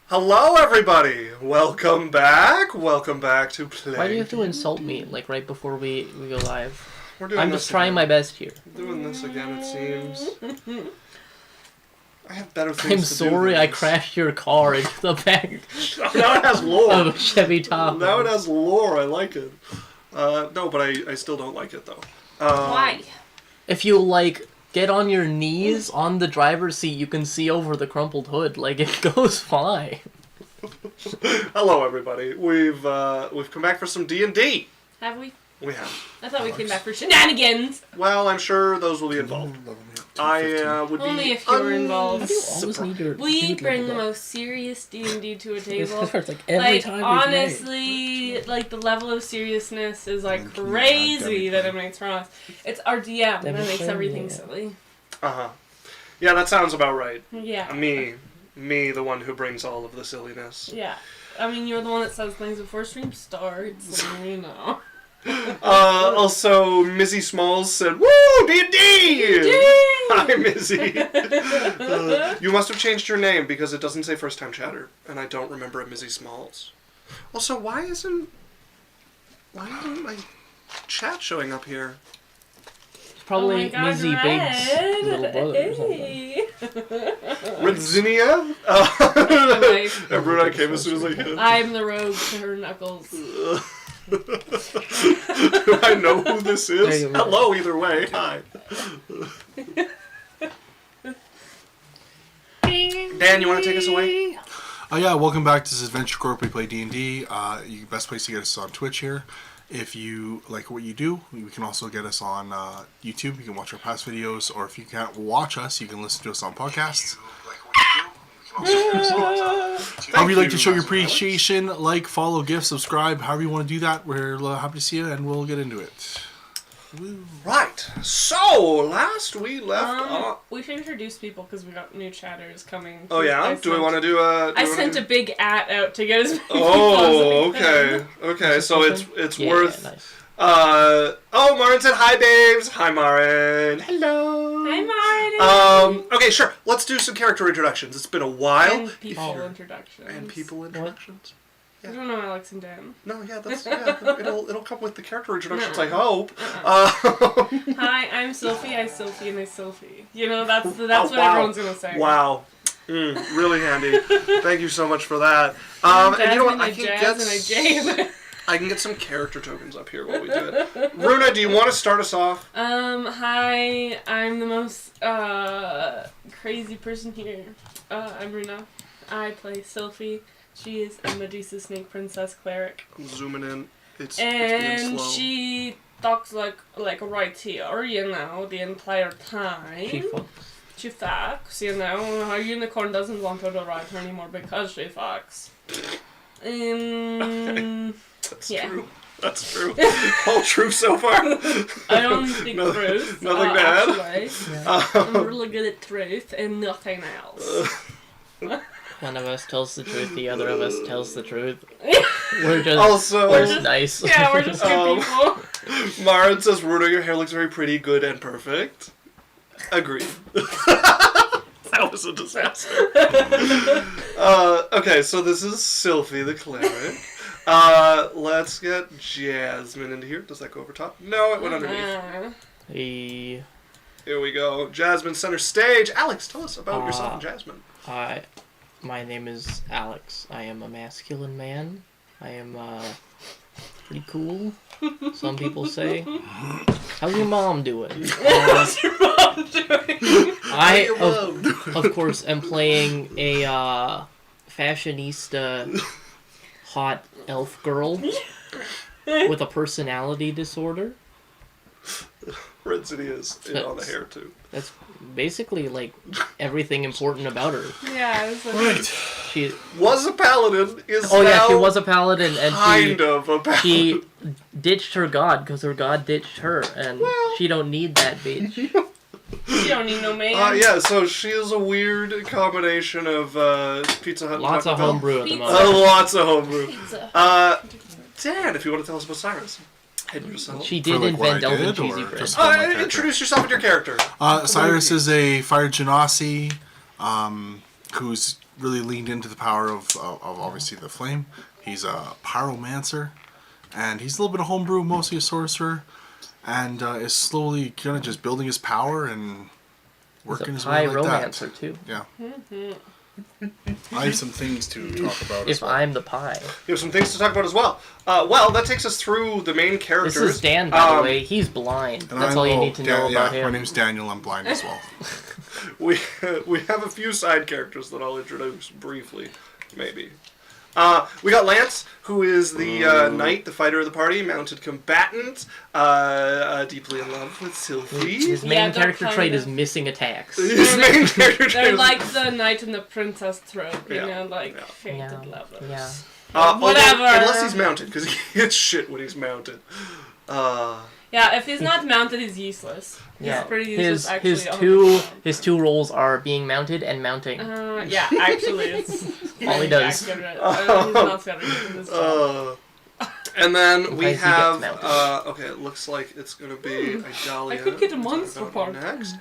Hello, everybody. Welcome back. Welcome back to Play. Why do you have to insult me, like, right before we go live? We're I'm just trying my best here. Doing this again, it seems. I have better things I'm to do. sorry I crashed your car into the back Now it has lore. of a Chevy Tahoe. Now it has lore. I like it. No, but I still don't like it, though. Why? If you, like, get on your knees on the driver's seat, you can see over the crumpled hood. Like, it goes fine. Hello, everybody. We've come back for some D&D. Have we? We have. I thought we came back for shenanigans. Well, I'm sure those will be involved. I would be Only if you're involved. You always need your We speed bring the leveled up. most serious D&D to a table. It's like every time we play. honestly, like the level of seriousness is like crazy that it makes for us. It's our DM that makes everything silly. Uh-huh. Yeah, that sounds about right. Yeah. Me, the one who brings all of the silliness. Yeah. I mean, you're the one that says things before stream starts, so you know. Also, Missy Smalls said, "Woo, D&D!" Hi, Missy. You must have changed your name because it doesn't say first time chatter, and I don't remember a Missy Smalls. Also, why isn't my chat showing up here? It's probably oh Mizzy Big's little brother or something. Redzinia? Anyway. And Brunei came as soon as I hit. I'm the rogue to her knuckles. Do I know who this is? Hello, either way. Hi. Dan, you want to take us away? Yeah, welcome back to this Adventure Corp. We play D&D. The best place to get us is on Twitch here. If you like what you do, you can also get us on YouTube. You can watch our past videos, or if you can't watch us, you can listen to us on podcasts. However you'd like to show your appreciation, like, follow, gift, subscribe, however you want to do that, we're happy to see you, and we'll get into it. Right. So, last we left off... We should introduce people because we got new chatters coming. Oh, yeah? Do we want to do a... I sent a big @ out to get as many Oh, people as I okay. Okay, so it's Yeah, worth... nice. Oh, Marin said hi, babes. Hi, Marin. Hello. Hi, Martin. Okay, sure. Let's do some character introductions. It's been a while. And people introductions. And people introductions. I don't know Alex and Dan. No, yeah, it'll come with the character introductions, I hope. Hi, I'm Sophie. I Sophie and I Sophie. You know, that's what everyone's gonna say. Wow. Really handy. Thank you so much for that. And and you know what? I can I can get some character tokens up here while we do it. Runa, do you want to start us off? Hi, I'm the most crazy person here. I'm Runa. I play Sophie. She is a Medusa Snake Princess cleric. I'm zooming in. It's And being slow. she talks like right here, you know, the entire time. She fucks, you know. Her unicorn doesn't want her to ride her anymore because she fucks. That's yeah. true. That's true. All true so far. I only speak truth. Nothing to add. Actually, I'm really good at truth and nothing else. One of us tells the truth, the other of us tells the truth. We're just nice. Yeah, we're just good people. Marin says, Runa, your hair looks very pretty, good, and perfect. Agreed. That was a disaster. Okay, so this is Sylphie the cleric. Let's get Jasmine into here. Does that go over top? No, it went underneath. Hey. Here we go. Jasmine center stage. Alex, tell us about yourself and Jasmine. My name is Alex. I am a masculine man. I am pretty cool, some people say. How's your mom doing? How's your mom doing? Of course, am playing a fashionista hot elf girl with a personality disorder. Red City is on the hair, too. That's basically, like, everything important about her. Yeah, it's like... She was a paladin, is Oh, now yeah, she was a paladin, and kind of a paladin. she ditched her god, because her god ditched her, and she don't need that bitch. She don't need no man. Yeah, so she is a weird combination of Pizza Hut and Lots Taco of Bell. homebrew at the Pizza. moment. Lots of homebrew. Pizza. Dan, if you want to tell us about Cyrus. Hidden yourself. She did For, like, what invent I Elven did, cheesy or bread. just about my character? Introduce yourself and your character. Cyrus is a fire genasi, who's really leaned into the power of obviously the flame. He's a pyromancer, and he's a little bit of homebrew, mostly a sorcerer, and is slowly kind of just building his power and working his way like that. Pyromancer too. Yeah. I have some things to talk about. If as well. I'm the pie. You have some things to talk about as well. Well, that takes us through the main characters. This is Dan, by the way. He's blind. And That's all you need to know about My him. name's Daniel. I'm blind as well. We have a few side characters that I'll introduce briefly, maybe. We got Lance, who is the knight, the fighter of the party, mounted combatant, deeply in love with Sylvie. His main character trait is missing attacks. His main character trait They're is... like the knight and the princess trope, you Yeah, know, like yeah. fated Yeah, lovers. yeah. Whatever. Unless he's mounted, because he hits shit when he's mounted. Yeah, if he's not mounted, he's useless. Yeah, He's pretty useless, actually. his two roles are being mounted and mounting. Yeah, actually, it's All he does. accurate. He's not very good in this job. And then we Sometimes he gets have, mounted. okay, it looks like it's going to be Idalia. I could get a to talk monster about part. next.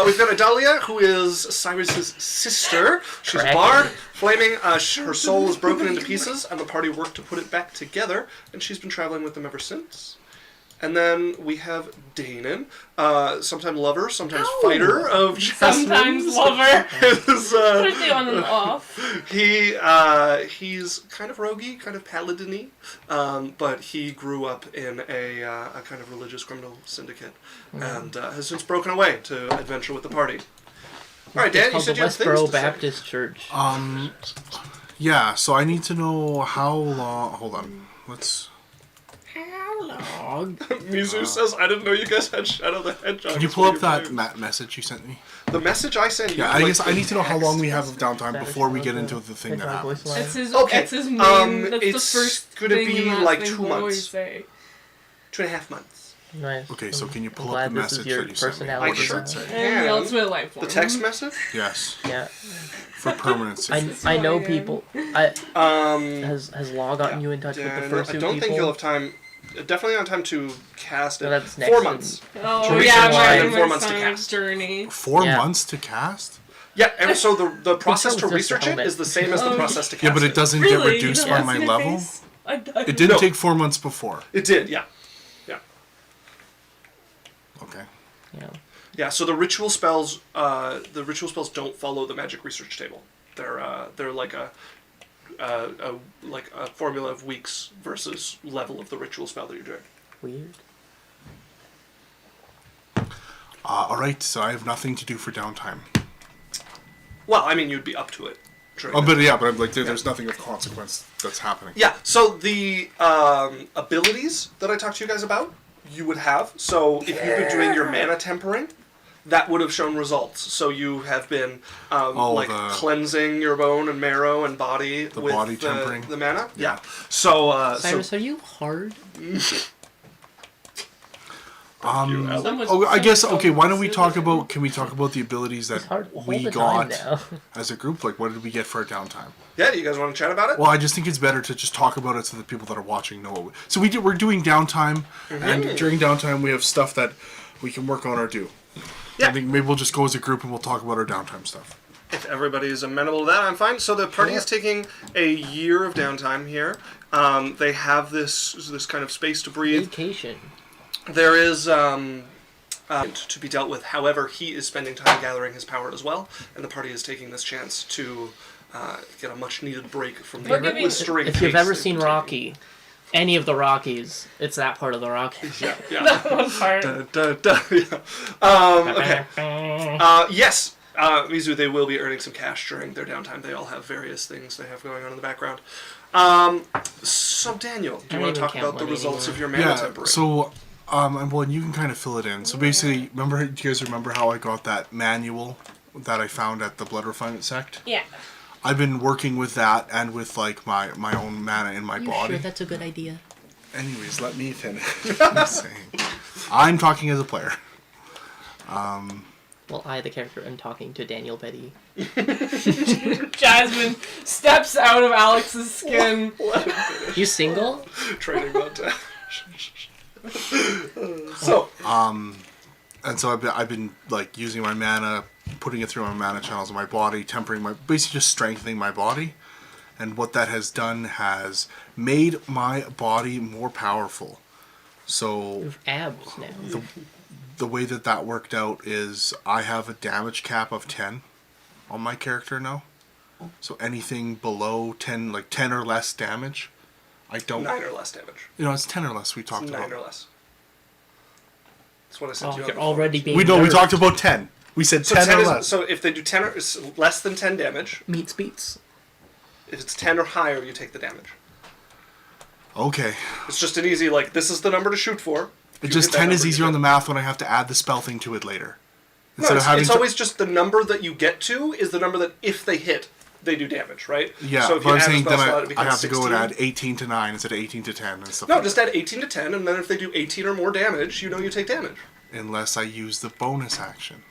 We've got Idalia, who is Cyrus's sister. She's a Correct. bard, flaming. Her soul is broken into pieces, and the party worked to put it back together, and she's been traveling with them ever since. And then we have Danon, sometimes lover, sometimes fighter of Sometimes Jasmine's. lover. Is, Pretty on and off. He's kind of roguey, kind of paladin-y, but he grew up in a kind of religious criminal syndicate, and has since broken away to adventure with the party. All right, Dan, you Called said the you had things Westboro to say. Baptist Church. Yeah, so I need to know how long. Hold on. Let's. Dog. Mizu says, "I didn't know you guys had Shadow the Hedgehog." Can you pull up that message you sent me? The message I sent you. Yeah, I like, guess I need to know how long we have text. of downtime before we get into the thing that Hedgehog happens. voice line. It's his, Okay, it's his main, that's it's the first gonna thing be and last like thing 2 he'll always months. say. 2.5 months. Nice. Okay, so can you I'm pull glad up the this is message your that you sent me? personality What does sure it say? And the And ultimate life form. The text message. Yes, Yeah. for permanency. I know people. Um, Has Law gotten you in touch with the Dan, first I two don't people? think you'll have time. Definitely on time to cast it. No, that's next 4 in- months. Oh, Research yeah, line. my 4 months to summer cast. journey. 4 Yeah. months to cast? Yeah, and so the process to with just the research it helmet. is the same as the Oh, process to cast Yeah, but it doesn't get Really? reduced You by don't my see level. face? I died. It didn't No. take 4 months before. It did, yeah. Okay. Yeah. Yeah, so the ritual spells don't follow the magic research table. They're like a formula of weeks versus level of the ritual spell that you're doing. Weird. All right, so I have nothing to do for downtime. Well, I mean, you'd be up to it. during Oh, that but time. yeah, but I'm like, there's nothing of consequence that's happening. Yeah, so the abilities that I talked to you guys about, you would have. So if you've been doing your mana tempering, that would have shown results. So you have been the- cleansing your bone and marrow and body with body tempering. the mana. Yeah. So Cyrus, are you hard? Someone- Oh, I guess someone okay. Why don't we told talk us about? Can we talk about the abilities that It's hard all we the time got now. as a group? Like, what did we get for our downtime? yeah, you guys want to chat about it? Well, I just think it's better to just talk about it so the people that are watching know. So we're doing downtime, and during downtime we have stuff that we can work on or do. Yeah. I think maybe we'll just go as a group and we'll talk about our downtime stuff. If everybody's amenable to that, I'm fine. So the party is taking a year of downtime here. They have this kind of space to breathe. Vacation. There is to be dealt with. However, he is spending time gathering his power as well, and the party is taking this chance to get a much-needed break from the We're giving- blistering If you've pace ever they've seen been Rocky, any of the Rockies, it's that part of the Rockies. taking. Yeah. One part. Yeah. Okay. Yes, Mizu, they will be earning some cash during their downtime. They all have various things they have going on in the background. So, Daniel, do you I want to don't talk even about the count results money of your mana Yeah. tempering? So, well, you can kind of fill it in. So basically, do you guys remember how I got that manual that I found at the Blood Refinement sect? Yeah. I've been working with that and with like my own mana in my You body. sure that's a good idea? Anyways, let me finish. I'm saying. I'm talking as a player. Well, I, the character, am talking to Daniel Betty. Jasmine steps out of Alex's skin. You single? Training montage. So, And so I've been like using my mana putting it through my mana channels in my body, basically just strengthening my body. And what that has done has made my body more powerful. So You have abs now. the way that worked out is I have a damage cap of 10 on my character now. So anything below 10, like 10 or less damage, I don't... 9 or less damage. It's 10 or less we talked It's about. 9 or less. That's what I said to you. You're on the already phone. being We nerfed. talked about 10. We said So 10 or is, less. so if they do 10 or less than 10 damage, Meets beats. if it's 10 or higher, you take the damage. Okay. It's just an easy, like, this is the number to shoot for. It's just 10 is easier on the math when I have to add the spell thing to it later. No, Instead of having it's to- always just the number that you get to is the number that if they hit, they do damage, right? Yeah, so if but you I'm add a saying spell then slot, it I becomes have to go and 16. add 18 to 9 instead of 18 to 10 and stuff No, like just add 18 to 10, and then if they do 18 or more damage, you know you take damage. that. Unless I use the bonus action.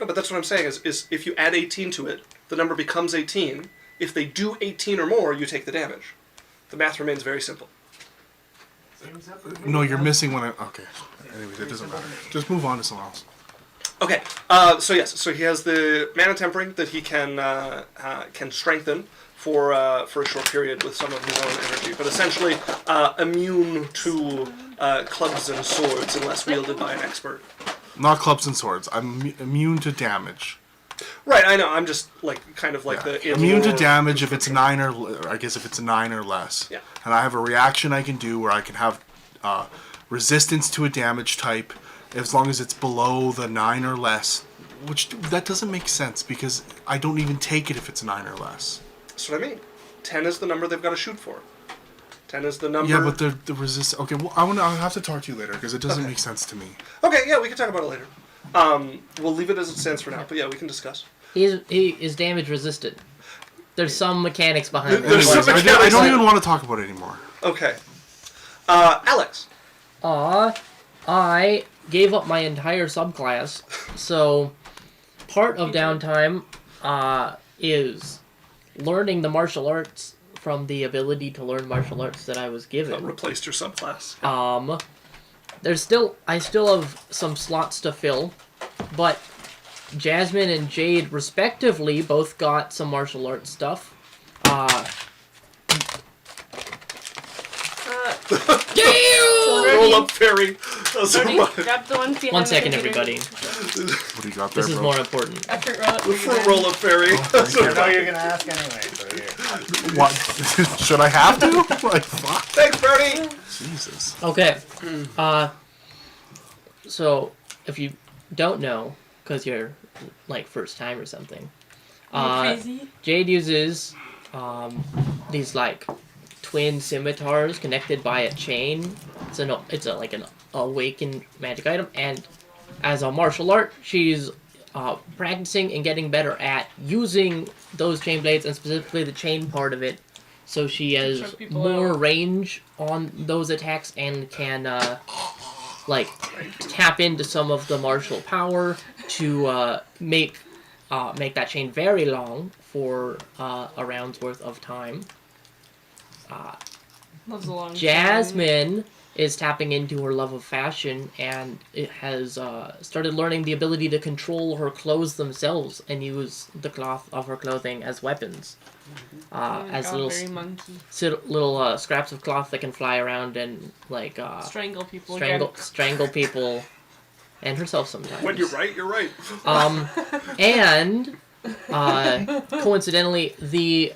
No, but that's what I'm saying is if you add 18 to it, the number becomes 18. If they do 18 or more, you take the damage. The math remains very simple. No, you're missing when I... Okay. Anyways, it doesn't matter. Just move on to something else. Okay, so yes, so he has the mana tempering that he can strengthen for a short period with some of his own energy, but essentially immune to clubs and swords unless wielded by an expert. Not clubs and swords. I'm immune to damage. Right, I know. I'm just like kind of like Yeah. the Immune to in-lore damage if it's description. 9 or... I guess if it's 9 or less. Yeah. And I have a reaction I can do where I can have resistance to a damage type as long as it's below the 9 or less. Which, that doesn't make sense because I don't even take it if it's 9 or less. That's what I mean. 10 is the number they've got to shoot for. 10 is the number. Yeah, but the resist... Okay, well, I'll have to talk to you later because it doesn't make sense to me. Okay, yeah, we can talk about it later. We'll leave it as it stands for now, but yeah, we can discuss. He is damage resistant. There's some mechanics behind it. There's some Anyways, I don't even want to talk about it anymore. Okay. Alex. I gave up my entire subclass, so part of downtime is learning the martial arts from the ability to learn martial arts that I was given. Replaced your subclass. I still have some slots to fill, but Jasmine and Jade respectively both got some martial arts stuff. Damn! Roll up fairy. That's Brody, what- grab the one behind 1 the second, computer. everybody. What do you got there, This is bro? more important. I can roll it for you, For man. roll up fairy. That's I what- know you're gonna ask anyway, so here. What? Should I have to? Like, fuck. Thanks, Brody. Jesus. Okay. So, if you don't know, because you're, like, first time or something, Crazy. Jade uses these, like, twin scimitars connected by a chain. It's like an awakened magic item, and as a martial art, she's practicing and getting better at using those chain blades, and specifically the chain part of it, so she has Choke people more out. range on those attacks and can like tap into some of the martial power to make that chain very long for a round's worth of time. Loves a long Jasmine is tapping into her love of fashion, and it has started learning the ability to control her clothes themselves and use the cloth of her clothing as weapons. As little scraps of cloth that can fly around and like strangle people. strangle people, and herself sometimes. When you're right, you're right. And coincidentally, the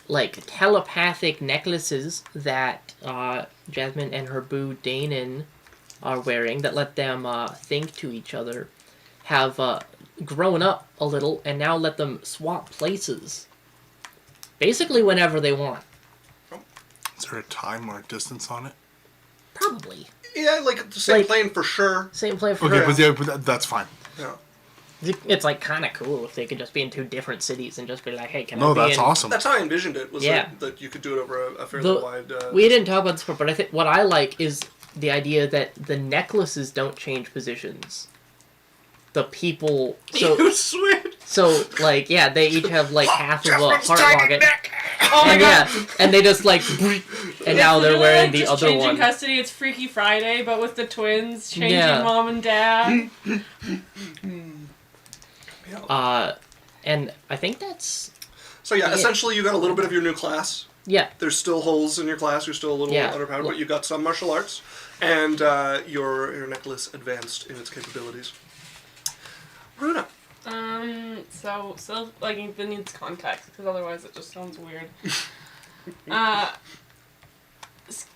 like telepathic necklaces that Jasmine and her boo Danon are wearing that let them think to each other have grown up a little and now let them swap places. Basically whenever they want. Is there a time or a distance on it? Probably. Yeah, like the same Like- plane for sure. Same play for Okay, her. but, yeah, but that's fine. Yeah. It's like kind of cool if they could just be in two different cities and just be like, hey, can I No, be that's in... awesome. That's how I envisioned it. Was Yeah. that you could do it over a fairly The- wide. We didn't talk about this before, but I think what I like is the idea that the necklaces don't change positions. The people, You switch. so like yeah, they each have like half of a Jasmine's heart tiny rocket, neck. Oh my and god. yeah, and they just like, and now they're It's wearing literally the just other changing one. custody. It's Freaky Friday, but with the twins changing Yeah. mom and dad. Yeah. And I think that's So yeah, Yeah. essentially you got a little bit of your new class. yeah. There's still holes in your class. You're still a little Yeah. underpowered, but you got some martial arts, and your necklace advanced in its capabilities. Runa. So like it needs context because otherwise it just sounds weird.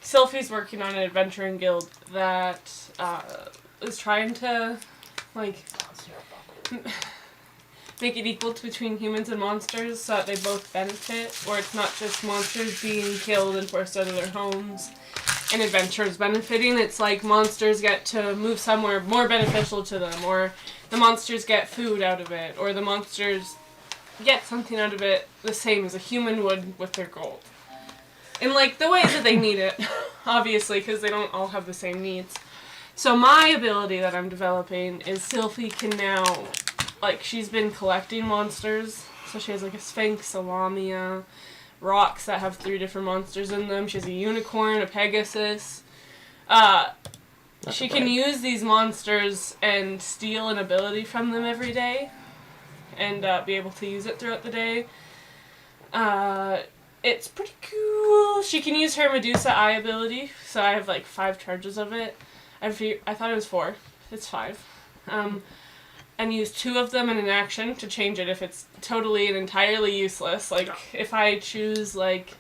Sylphie's working on an adventuring guild that is trying to like make it equal between humans and monsters so that they both benefit, or it's not just monsters being killed and forced out of their homes and adventurers benefiting. It's like monsters get to move somewhere more beneficial to them, or the monsters get food out of it, or the monsters get something out of it the same as a human would with their gold. In like the ways that they need it, obviously, because they don't all have the same needs. So my ability that I'm developing is Sylphie can now, like, she's been collecting monsters. So she has like a Sphinx, a Lamia, rocks that have 3 different monsters in them. She has a unicorn, a Pegasus. She can use these monsters and steal an ability from them every day, and be able to use it throughout the day. It's pretty cool. She can use her Medusa Eye ability, so I have like 5 charges of it. I thought it was 4. It's 5. And use 2 of them in an action to change it if it's totally and entirely useless. Like, if I choose, like,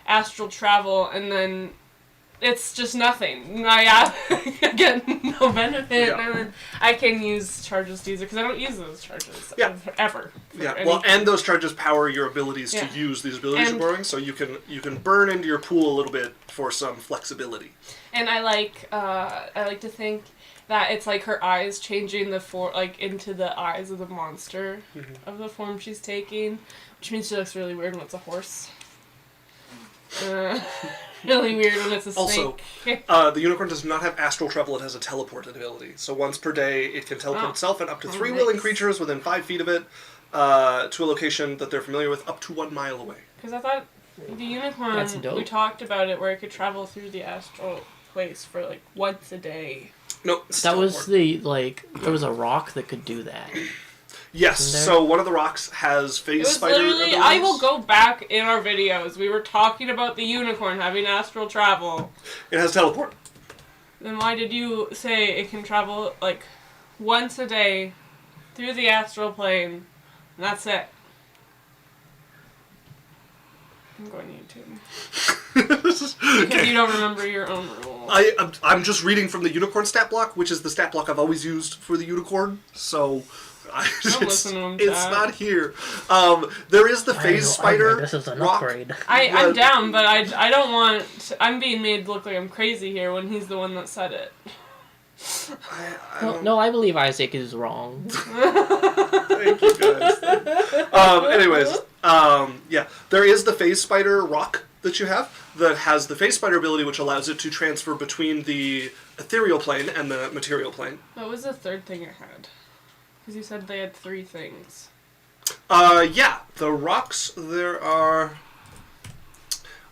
astral travel and then it's just nothing. I get no benefit, and then I can use charges to use it, because I don't use those charges ever. Well, and those charges power your abilities to use these abilities you're borrowing, so you can burn into your pool a little bit for some flexibility. And I like to think that it's like her eyes changing into the eyes of the monster of the form she's taking, which means she looks really weird when it's a horse. Really weird when it's a snake. Also, the unicorn does not have astral travel. It has a teleport ability. So once per day, it can teleport itself and up to 3 willing creatures within 5 feet of it to a location that they're familiar with, up to 1 mile away. Because I thought the unicorn, we talked about it, where it could travel through the astral place for like once a day. No, that was there was a rock that could do that. Yes, so one of the rocks has phase spider abilities. I will go back in our videos. We were talking about the unicorn having astral travel. It has teleport. Then why did you say it can travel like once a day through the astral plane? And that's it. I'm going to YouTube. Because you don't remember your own rule. I'm just reading from the unicorn stat block, which is the stat block I've always used for the unicorn, so it's not here. There is the phase spider. This is an rock. upgrade. I'm down, but I don't want... I'm being made to look like I'm crazy here when he's the one that said it. No, I believe Isaac is wrong. Thank you, guys. Anyways, there is the phase spider rock that you have that has the phase spider ability, which allows it to transfer between the ethereal plane and the material plane. What was the third thing it had? Because you said they had 3 things. The rocks, there are...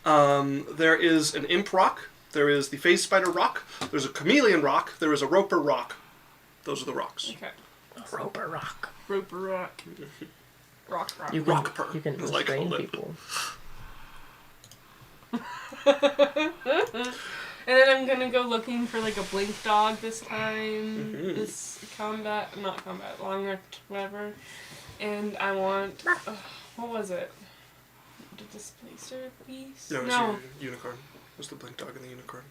there is an imp rock. There is the phase spider rock. There's a chameleon rock. There is a roper rock. Those are the rocks. Okay. Roper rock. Roper rock. Rock. You can restrain people. And then I'm gonna go looking for like a blink dog this time. This long range, whatever. And I want what was it? The displacer beast? No, it was your unicorn. It was the blink dog and the unicorn.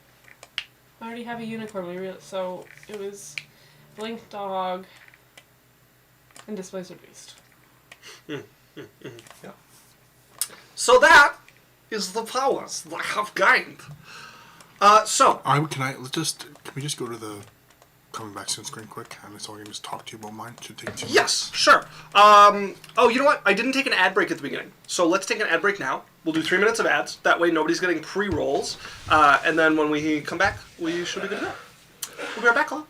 I already have a unicorn. So it was blink dog and displacer beast. Yeah. So that is the powers that I have gained. Can we just go to the coming back soon screen quick, and so I can just talk to you about mine? Should take 2 minutes. Yes, sure. You know what? I didn't take an ad break at the beginning, so let's take an ad break now. We'll do 3 minutes of ads. That way, nobody's getting pre-rolls, and then when we come back, we should be good to go. We'll be right back, Colin.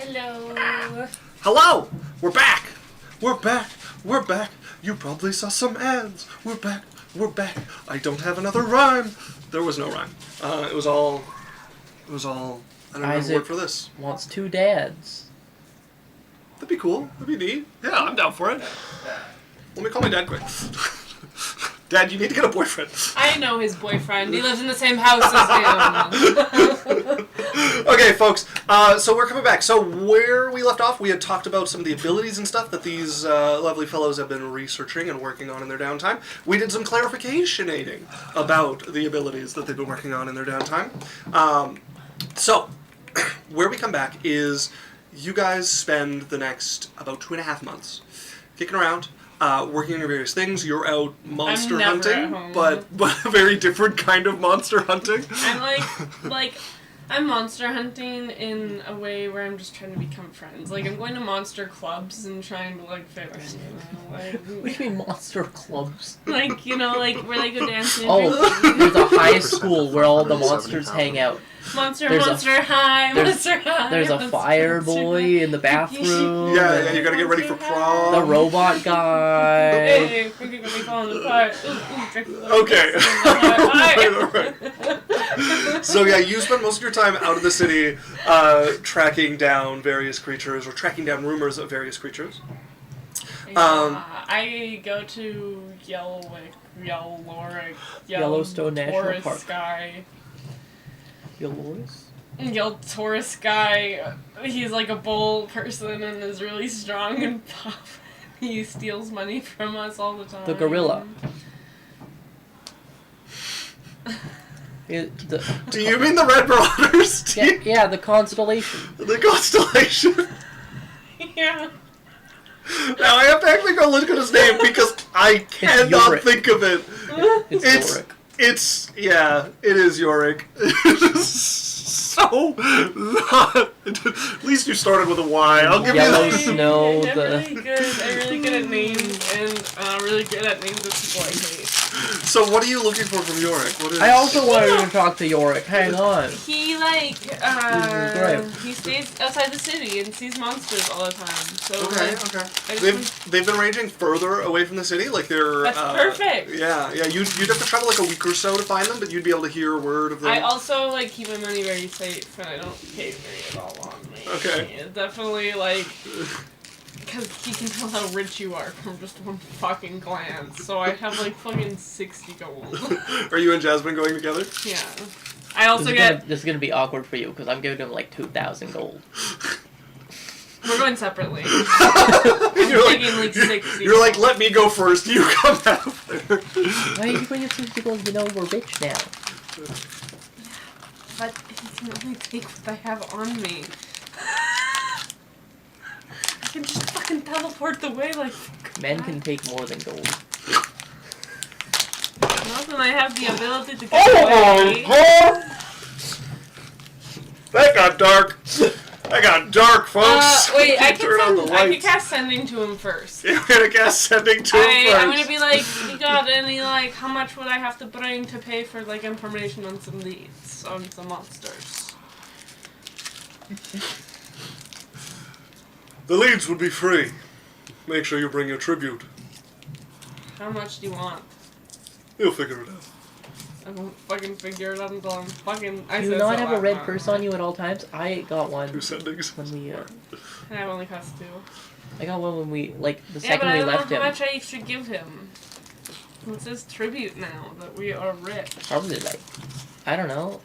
Hello. Hello! We're back! We're back! We're back! You probably saw some ads. We're back! We're back! I don't have another rhyme. There was no rhyme. It was all. I don't know the word for this. Wants 2 dads. That'd be cool. That'd be neat. Yeah, I'm down for it. Let me call my dad quick. Dad, you need to get a boyfriend. I know his boyfriend. He lives in the same house as him. Okay, folks. So we're coming back. So where we left off, we had talked about some of the abilities and stuff that these lovely fellows have been researching and working on in their downtime. We did some clarificationating about the abilities that they've been working on in their downtime. So where we come back is you guys spend the next about 2.5 months kicking around. Working on your various things. You're out monster I'm never hunting, at home. but a very different kind of monster hunting. I'm I'm monster hunting in a way where I'm just trying to become friends. Like, I'm going to monster clubs and trying to, fit with What do you mean monster clubs? where they go dancing. Oh, there's a high school where all the monsters hang out. Monster there's High. There's a fire boy in the bathroom. Yeah, you gotta get ready for prom. The robot guy. Hey, we're gonna be falling apart. Okay. Alright. So yeah, you spend most of your time out of the city tracking down various creatures or tracking down rumors of various creatures. I go to Yellowstone National Taurus Park. Guy. Yellow Taurus guy, he's like a bull person and is really strong and tough. He steals money from us all the time. The gorilla. Do you mean the Red Marauders? Yeah, the constellation. The constellation? Yeah. Now I have to actually go look at his name because I cannot Yorick. think of it. It's Yorick. It is Yorick. It is so not. At least you started with a Y. I'll give Yellow you that. Snow. I'm really good at names and really good at names of people I hate. So what are you looking for from Yorick? What is... I also wanted to talk to Yorick. Hang on. He he stays outside the city and sees monsters all the time. So Okay, like, okay. They've been ranging further away from the city. Like they're. That's perfect. Yeah, yeah. You'd have to travel like a week or so to find them, but you'd be able to hear word of them. I also like keep my money very safe, and I don't carry it all on me. Okay. Yeah, definitely like. Because he can tell how rich you are from just one fucking glance. So I have like fucking 60 gold. Are you and Jasmine going together? Yeah. I also This is gonna be awkward for you because I'm giving him like 2,000 gold. We're going separately. You're taking like 60. You're like, let me go first. You come after. Why are you going to 60 gold? You know we're rich now. But he can only take what I have on me. I can just fucking teleport away like. Men can take more than gold. Not when I have the ability to get away. God! That got dark. That got dark, folks. Wait, I Turn on the can lights. cast sending to him first. You're gonna cast sending to him first. I'm gonna be like, you got any like, how much would I have to bring to pay for like information on some leads on some monsters? The leads would be free. Make sure you bring your tribute. How much do you want? You'll figure it out. I won't fucking figure it out until I'm fucking. Do you not have a red purse on you at all times? I got one 2 sendings. when we. I have only cost 2. I got one when we the Yeah, second but I we don't left know him. how much I should give him. It says tribute now that we are rich. Probably like, I don't know.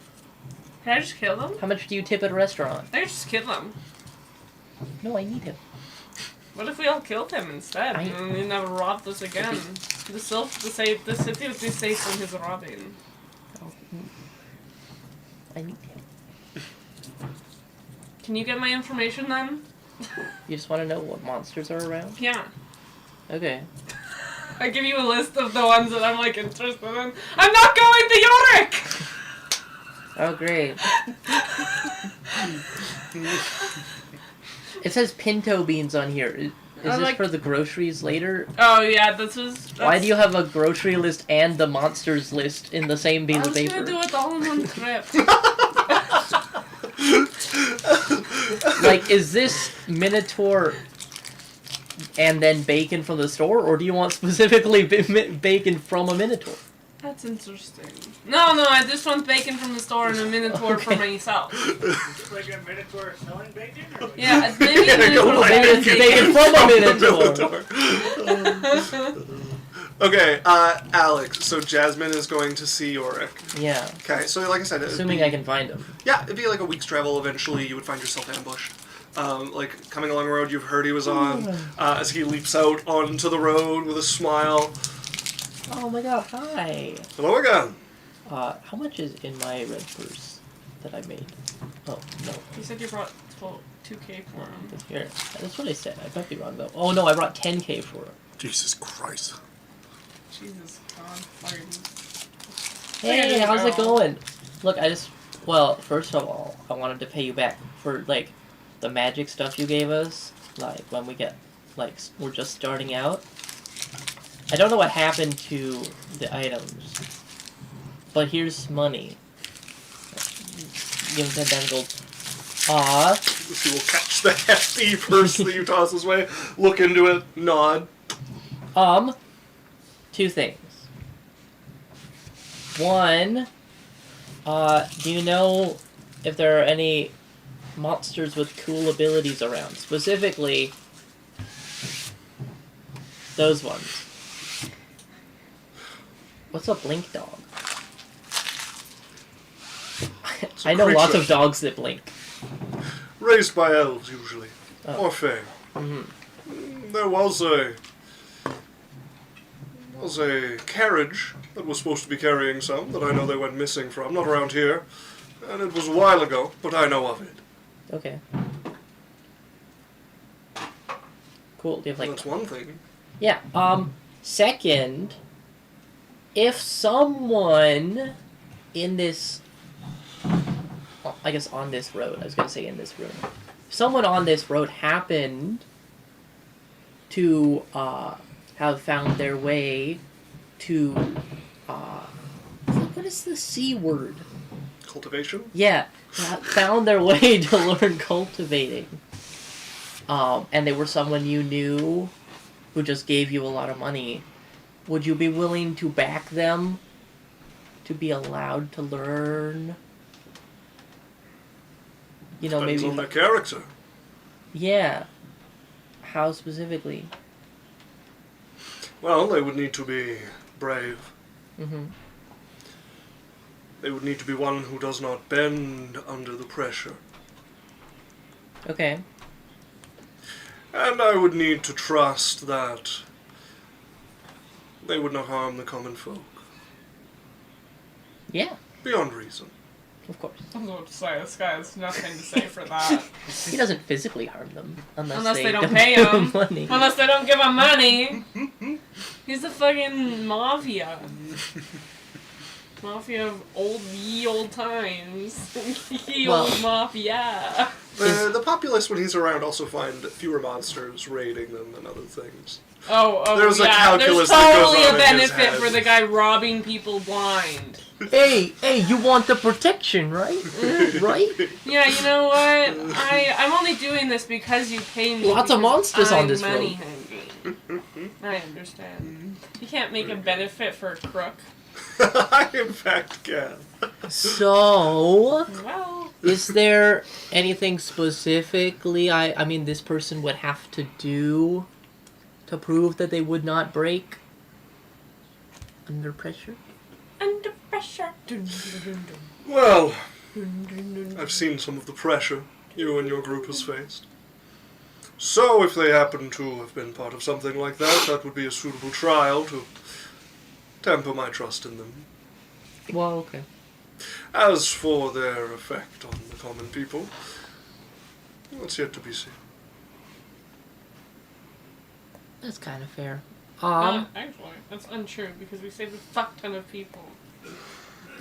Can I just kill them? How much do you tip at a restaurant? I could just kill them. No, I need him. What if we all killed him instead? I- And he never robbed us again. The city would be safe from his robbing. I need him. Can you get my information then? You just want to know what monsters are around? Yeah. Okay. I give you a list of the ones that I'm like interested in. I'm not going to Yorick! Oh, great. It says pinto beans on here. Is this like- for the groceries later? Oh yeah, that's. Why do you have a grocery list and the monsters list in the same piece I of was paper? gonna do it all in one trip. Like, is this Minotaur and then bacon from the store, or do you want specifically bacon from a Minotaur? That's interesting. No, I just want bacon from the store and a Minotaur for myself. Like a Minotaur selling bacon? Or like Yeah, it's maybe a Go Minotaur buy selling bacon from a Minotaur. Okay, Alex, so Jasmine is going to see Yorick. Yeah. Okay, so like I said, Assuming I can find him. Yeah, it'd be like a week's travel. Eventually, you would find yourself ambushed. Like, coming along the road you've heard he was on, as he leaps out onto the road with a smile. Oh my god, hi. Hello again. How much is in my red purse that I made? Oh, no. You said you brought 2K for him. Here. That's what I said. I might be wrong, though. Oh, no, I brought 10k for it. Jesus Christ. Jesus God, fucking. Hey, how's it going? Look, well, first of all, I wanted to pay you back for, like, the magic stuff you gave us. Like, when we get, like, we're just starting out. I don't know what happened to the items, but here's money. Give him 10 gold. Aw. He will catch the hefty purse that you toss his way, look into it, nod. 2 things. One, do you know if there are any monsters with cool abilities around? Specifically, those ones. What's a blink dog? a I know lots creature. of dogs that blink. Raised by elves, usually. Oh. Or fae. Mm-hmm. There was a carriage that was supposed to be carrying some that I know they went missing from, not around here. And it was a while ago, but I know of it. Okay. Cool. Do you have like? That's one thing. Yeah. Second, if someone in this, well, I guess on this road, I was gonna say in this room, if someone on this road happened to have found their way to What is the C word? Cultivation? Yeah, found their way to learn cultivating. And they were someone you knew who just gave you a lot of money. Would you be willing to back them to be allowed to learn? You know, Depends maybe. on their character. Yeah. How specifically? Well, they would need to be brave. Mm-hmm. They would need to be one who does not bend under the pressure. Okay. And I would need to trust that they would not harm the common folk. Yeah, Beyond reason. of course. I was about to say, this guy has nothing to say for that. He doesn't physically harm them Unless they don't pay him. money. Unless they don't give him money. He's the fucking mafia. Mafia of ye old times. Ye Well- old mafia. The populace, when he's around, also find fewer monsters raiding them than other things. Oh, There's a yeah. calculus There's that goes totally on a in his benefit head. for the guy robbing people blind. Hey, you want the protection, right? Right? Yeah, you know what? I'm only doing this because you pay me. Lots of because monsters on I'm this money road. hungry. I understand. You can't make a benefit for a crook. I, in fact, can. So, Well, is there anything specifically I mean this person would have to do to prove that they would not break under pressure? under pressure. Dun, dun, dun, dun. Well, Dun, dun, dun, dun. I've seen some of the pressure you and your group has faced. So, if they happen to have been part of something like that, that would be a suitable trial to temper my trust in them. Well, okay. As for their effect on the common people, that's yet to be seen. That's kind of fair. Actually, that's untrue because we saved a fuck ton of people.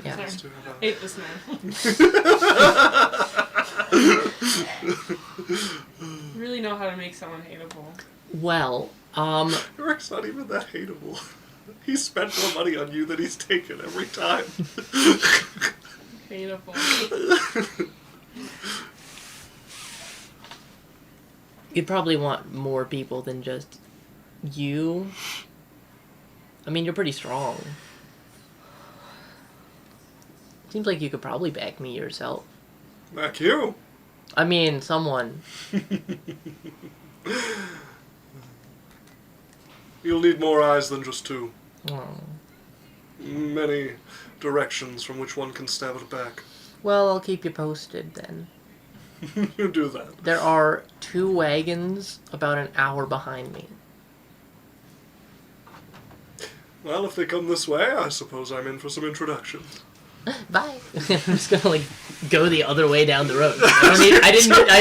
Yeah. Sorry. Let's do that. Hate this man. Really know how to make someone hateable. Well, Rick's not even that hateable. He spent more money on you than he's taken every time. Hateable. you'd probably want more people than just you. I mean, you're pretty strong. Seems like you could probably back me yourself. Back you. I mean, someone. You'll need more eyes than just two. Oh. Many directions from which one can stab it back. Well, I'll keep you posted then. You do that. There are 2 wagons about an hour behind me. Well, if they come this way, I suppose I'm in for some introductions. Bye. I'm just gonna like go the other way down the road. I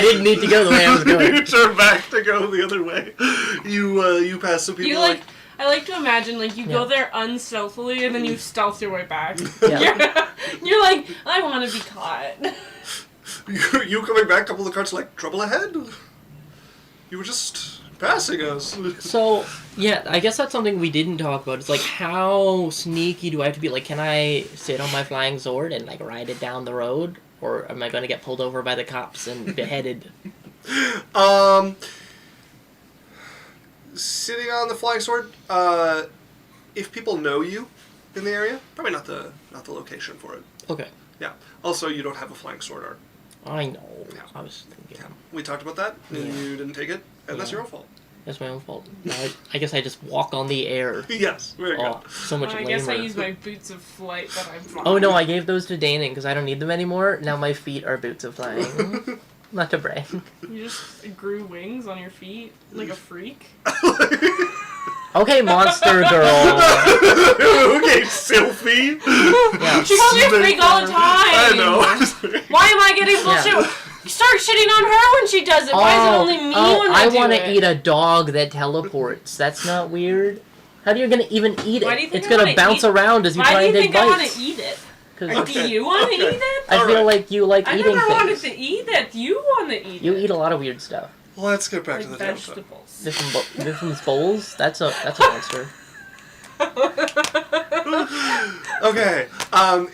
didn't need to go the way I was going. You turn back to go the other way. You pass some people You like, I like to imagine like you go there unstealthily and then you stealth your way back. Yeah. You're like, I want to be caught. you coming back, a couple of the carts like, trouble ahead? You were just passing us. So, yeah, I guess that's something we didn't talk about. It's like, how sneaky do I have to be? Like, can I sit on my flying sword and, like, ride it down the road? Or am I going to get pulled over by the cops and beheaded? Sitting on the flying sword, if people know you in the area, probably not the location for it. Okay. Yeah. Also, you don't have a flying sword art. I know. Yeah. I was thinking. Yeah. We talked about that, and Yeah. you didn't take it, and that's Yeah. your own fault. That's my own fault. I guess I just walk on the air. Yes, very Oh, good. so much I lamer. guess I use my boots of flight that I'm flying. Oh, no, I gave those to Daning because I don't need them anymore. Now my feet are boots of flying. Not to brag. You just grew wings on your feet like a freak. Okay, monster girl. Okay, Sylphie. Yeah. She calls me a freak all the time. I know. Why am I getting bullshit? Yeah. Start shitting on her when she does it. Why is it only me when I do want it? to eat a dog that teleports. That's not weird. How are you gonna even eat Why do it? you think It's I gonna wanna bounce eat- around as you Why try do and you take think I want bites. to eat it? 'Cause Okay. Do you want to Okay. eat it? I feel Alright. like you like I eating never wanted things. to eat it. You want to eat You it. eat a lot of weird stuff. Let's get back Like to the downside. vegetables. Different bowls. That's a monster. Okay.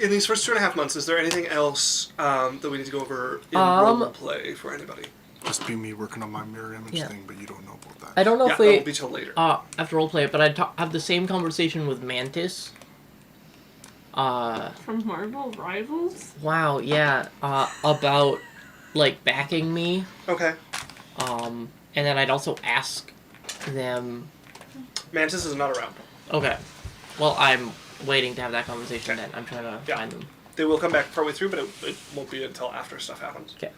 In these first 2.5 months, is there anything else that we need to go over in role play for anybody? Just be me working on my mirror image Yeah. thing, but you don't know about that. I don't know Yeah, if that we won't be till later. after roleplay, but I have the same conversation with Mantis. From Marvel Rivals? Wow, yeah. About like backing me. Okay. And then I'd also ask them. Mantis is not around. Okay. Well, I'm waiting to have that conversation then. I'm trying to find them. They will come back partway through, but it won't be until after stuff happens. Okay.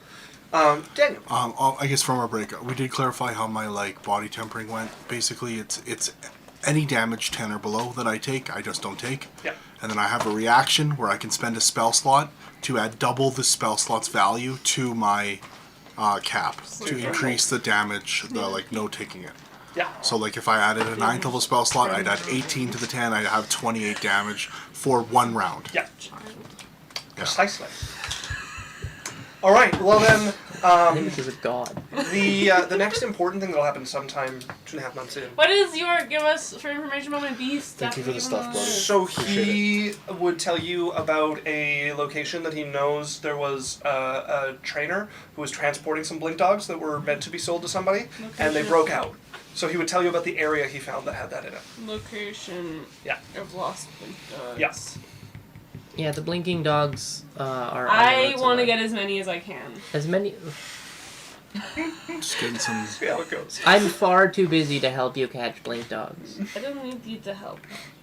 Daniel. I guess from our break, we did clarify how my body tempering went. Basically, it's any damage 10 or below that I take, I just don't take. Yeah. And then I have a reaction where I can spend a spell slot to add double the spell slot's value to my cap to increase the damage, no taking it. Yeah. So if I added a 9th level spell slot, I'd add 18 to the 10, I'd have 28 damage for 1 round. Yeah. Yeah. Precisely. All right. Well then, I think this is a god. the next important thing that'll happen sometime 2.5 months in. What is your give us for information about my beast? Thank you for the stuff, brother. So he would tell you about a location that he knows there was a trainer who was transporting some blink dogs that were meant to be sold to somebody, and they broke out. So he would tell you about the area he found that had that in it. Location. Yeah. Of lost blink dogs. Yes. Yeah, the blinking dogs are. I want to get as many as I can. as many. Just getting some. See how it goes. I'm far too busy to help you catch blink dogs. I don't need you to help.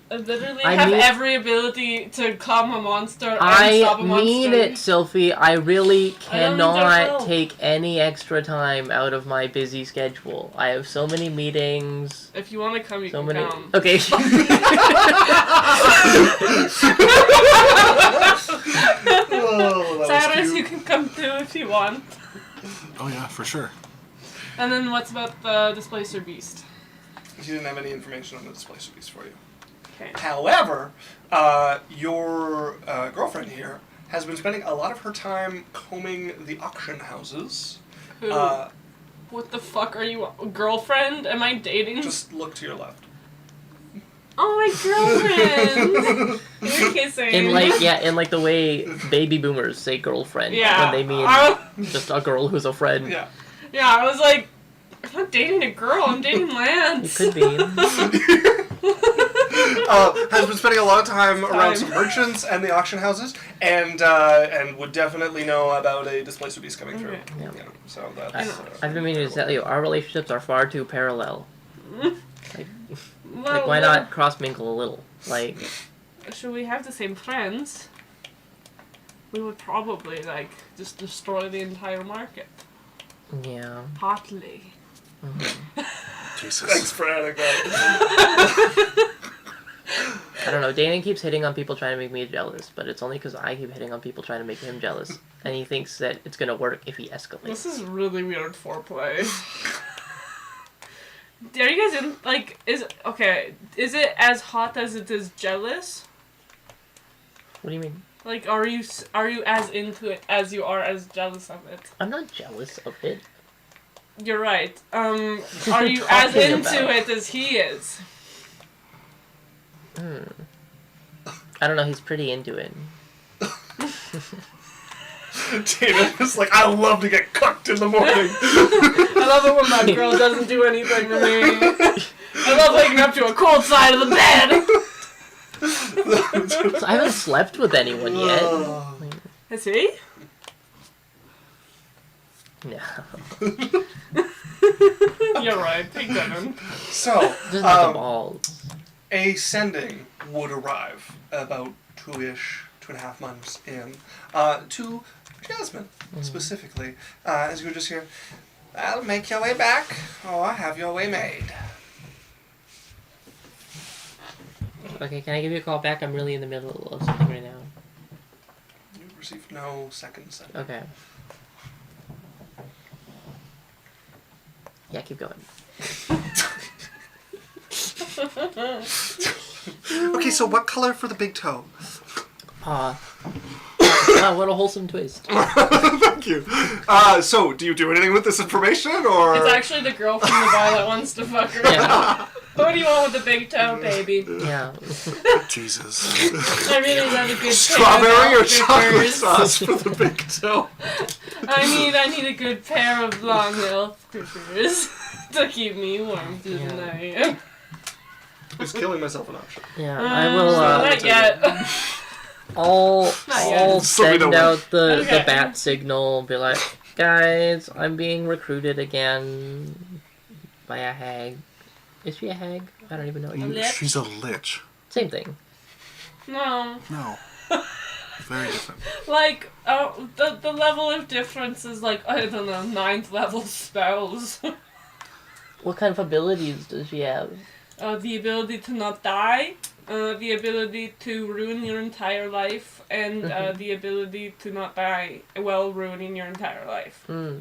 I literally I have mean- every ability to calm a monster and I stop a monster. mean it, Sophie. I really I don't need your cannot help. take any extra time out of my busy schedule. I have so many meetings. If you want to come, you So can many. come. Okay. Oh, that was Cyrus, cute. you can come too if you want. Oh yeah, for sure. And then what's about the Displacer Beast? He didn't have any information on the displacer beast for you. Okay. However, your girlfriend here has been spending a lot of her time combing the auction houses. Who? What the fuck are you? A girlfriend? Am I dating? Just look to your left. Oh, my girlfriend! You're kissing. in the way baby boomers say girlfriend Yeah. when they mean just a girl who's a friend. Yeah. Yeah, I was like, I'm not dating a girl, I'm dating It Lance. could be. Has been spending a lot of time around some merchants and the auction houses, and would definitely know about a displacer beast coming through. Okay. Yeah. Yeah, so that's. I've been meaning to tell you, our relationships are far too parallel. Well, Why not cross mingle a little? Should we have the same friends? We would probably, just destroy the entire market. Yeah. Hotly. Jesus. Thanks for adding that. I don't know. Danon keeps hitting on people trying to make me jealous, but it's only because I keep hitting on people trying to make him jealous, and he thinks that it's gonna work if he escalates. This is really weird foreplay. Are you guys is it as hot as it is jealous? What do you mean? Are you as into it as you are as jealous of it? I'm not jealous of it. You're right. Are you talking as into about? it as he is? I don't know. He's pretty into it. David is like, I love to get cooked in the morning. I love it when my girl doesn't do anything for me. I love waking up to a cold side of the bed. So I haven't slept with anyone yet. Is he? No. You're right. He didn't. So, Doesn't have the balls. a sending would arrive about 2.5 months in to Jasmine, specifically, as you were just here. I'll make your way back, or have your way made. Okay, can I give you a call back? I'm really in the middle of something right now. You received no second sending. Okay. Yeah, keep going. Okay, so what color for the big toe? Wow, what a wholesome twist. Thank you. So, do you do anything with this information, or? It's actually the girl from the bar that wants to fuck her. Yeah. What do you want with the big toe, baby? Yeah. Jesus. I really love a good Strawberry pair or of chocolate clippers. sauce for the big toe? I need a good pair of long elf clippers to keep me warm through the night. Is killing myself an option? Yeah, I will. Not yet. I'll yet. send out the Okay. bat signal. And be like, guys, I'm being recruited again by a hag. Is she a hag? I don't even know. A lich? She's a lich. Same thing. No. No. Very different. Like, the level of difference is like, I don't know, 9th level spells. What kind of abilities does she have? The ability to not die, the ability to ruin your entire life, and the ability to not die while ruining your entire life. Hmm.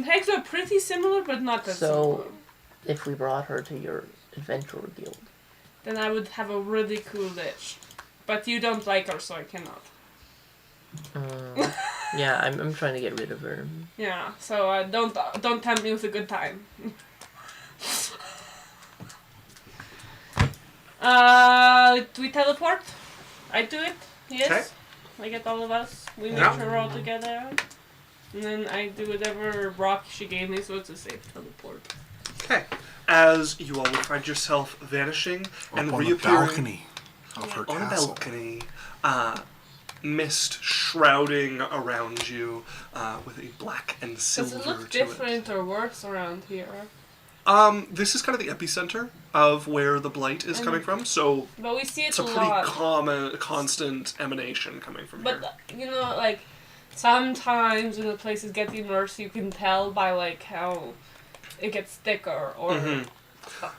Hags are pretty similar, but not that similar. So, if we brought her to your adventurer guild, Then I would have a really cool lich. But you don't like her, so I cannot. yeah, I'm trying to get rid of her. Yeah, so don't tempt me with a good time. Do we teleport? I do it. Yes. Okay. I get all of us. We make Yeah. sure we're all together. And then I do whatever rock she gave me, so it's a safe teleport. Okay. As you all would find yourself vanishing and Up on the reappearing balcony of her on a castle. balcony, mist shrouding around you with a black and Does silver it look to different or worse around here? This is kind of the epicenter of where the blight is coming from, so But we see it it's a a pretty lot. constant emanation coming from here. But you know, like sometimes when the places get immersed, you can tell by like how it gets thicker. Or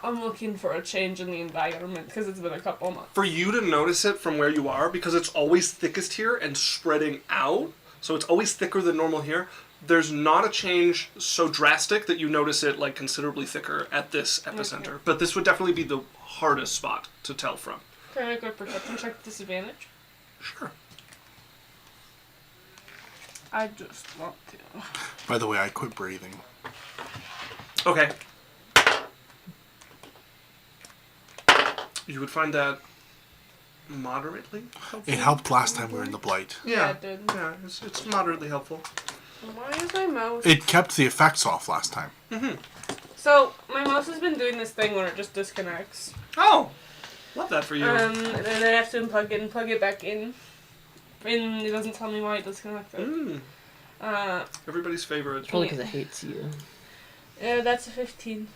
I'm looking for a change in the environment because it's been a couple months. For you to notice it from where you are, because it's always thickest here and spreading out, so it's always thicker than normal here. There's not a change so drastic that you notice it like considerably thicker at this epicenter. Okay. But this would definitely be the hardest spot to tell from. Can I make a perception check disadvantage? Sure. I just want to. By the way, I quit breathing. Okay. You would find that moderately helpful. It helped last time we were in the blight. Yeah, it did. Yeah, it's moderately helpful. Why is my mouse? It kept the effects off last time. So my mouse has been doing this thing where it just disconnects. Oh, love that for you. And then I have to unplug it and plug it back in. And it doesn't tell me why it disconnected. Everybody's favorite. It's probably because it hates you. Yeah, that's a 15.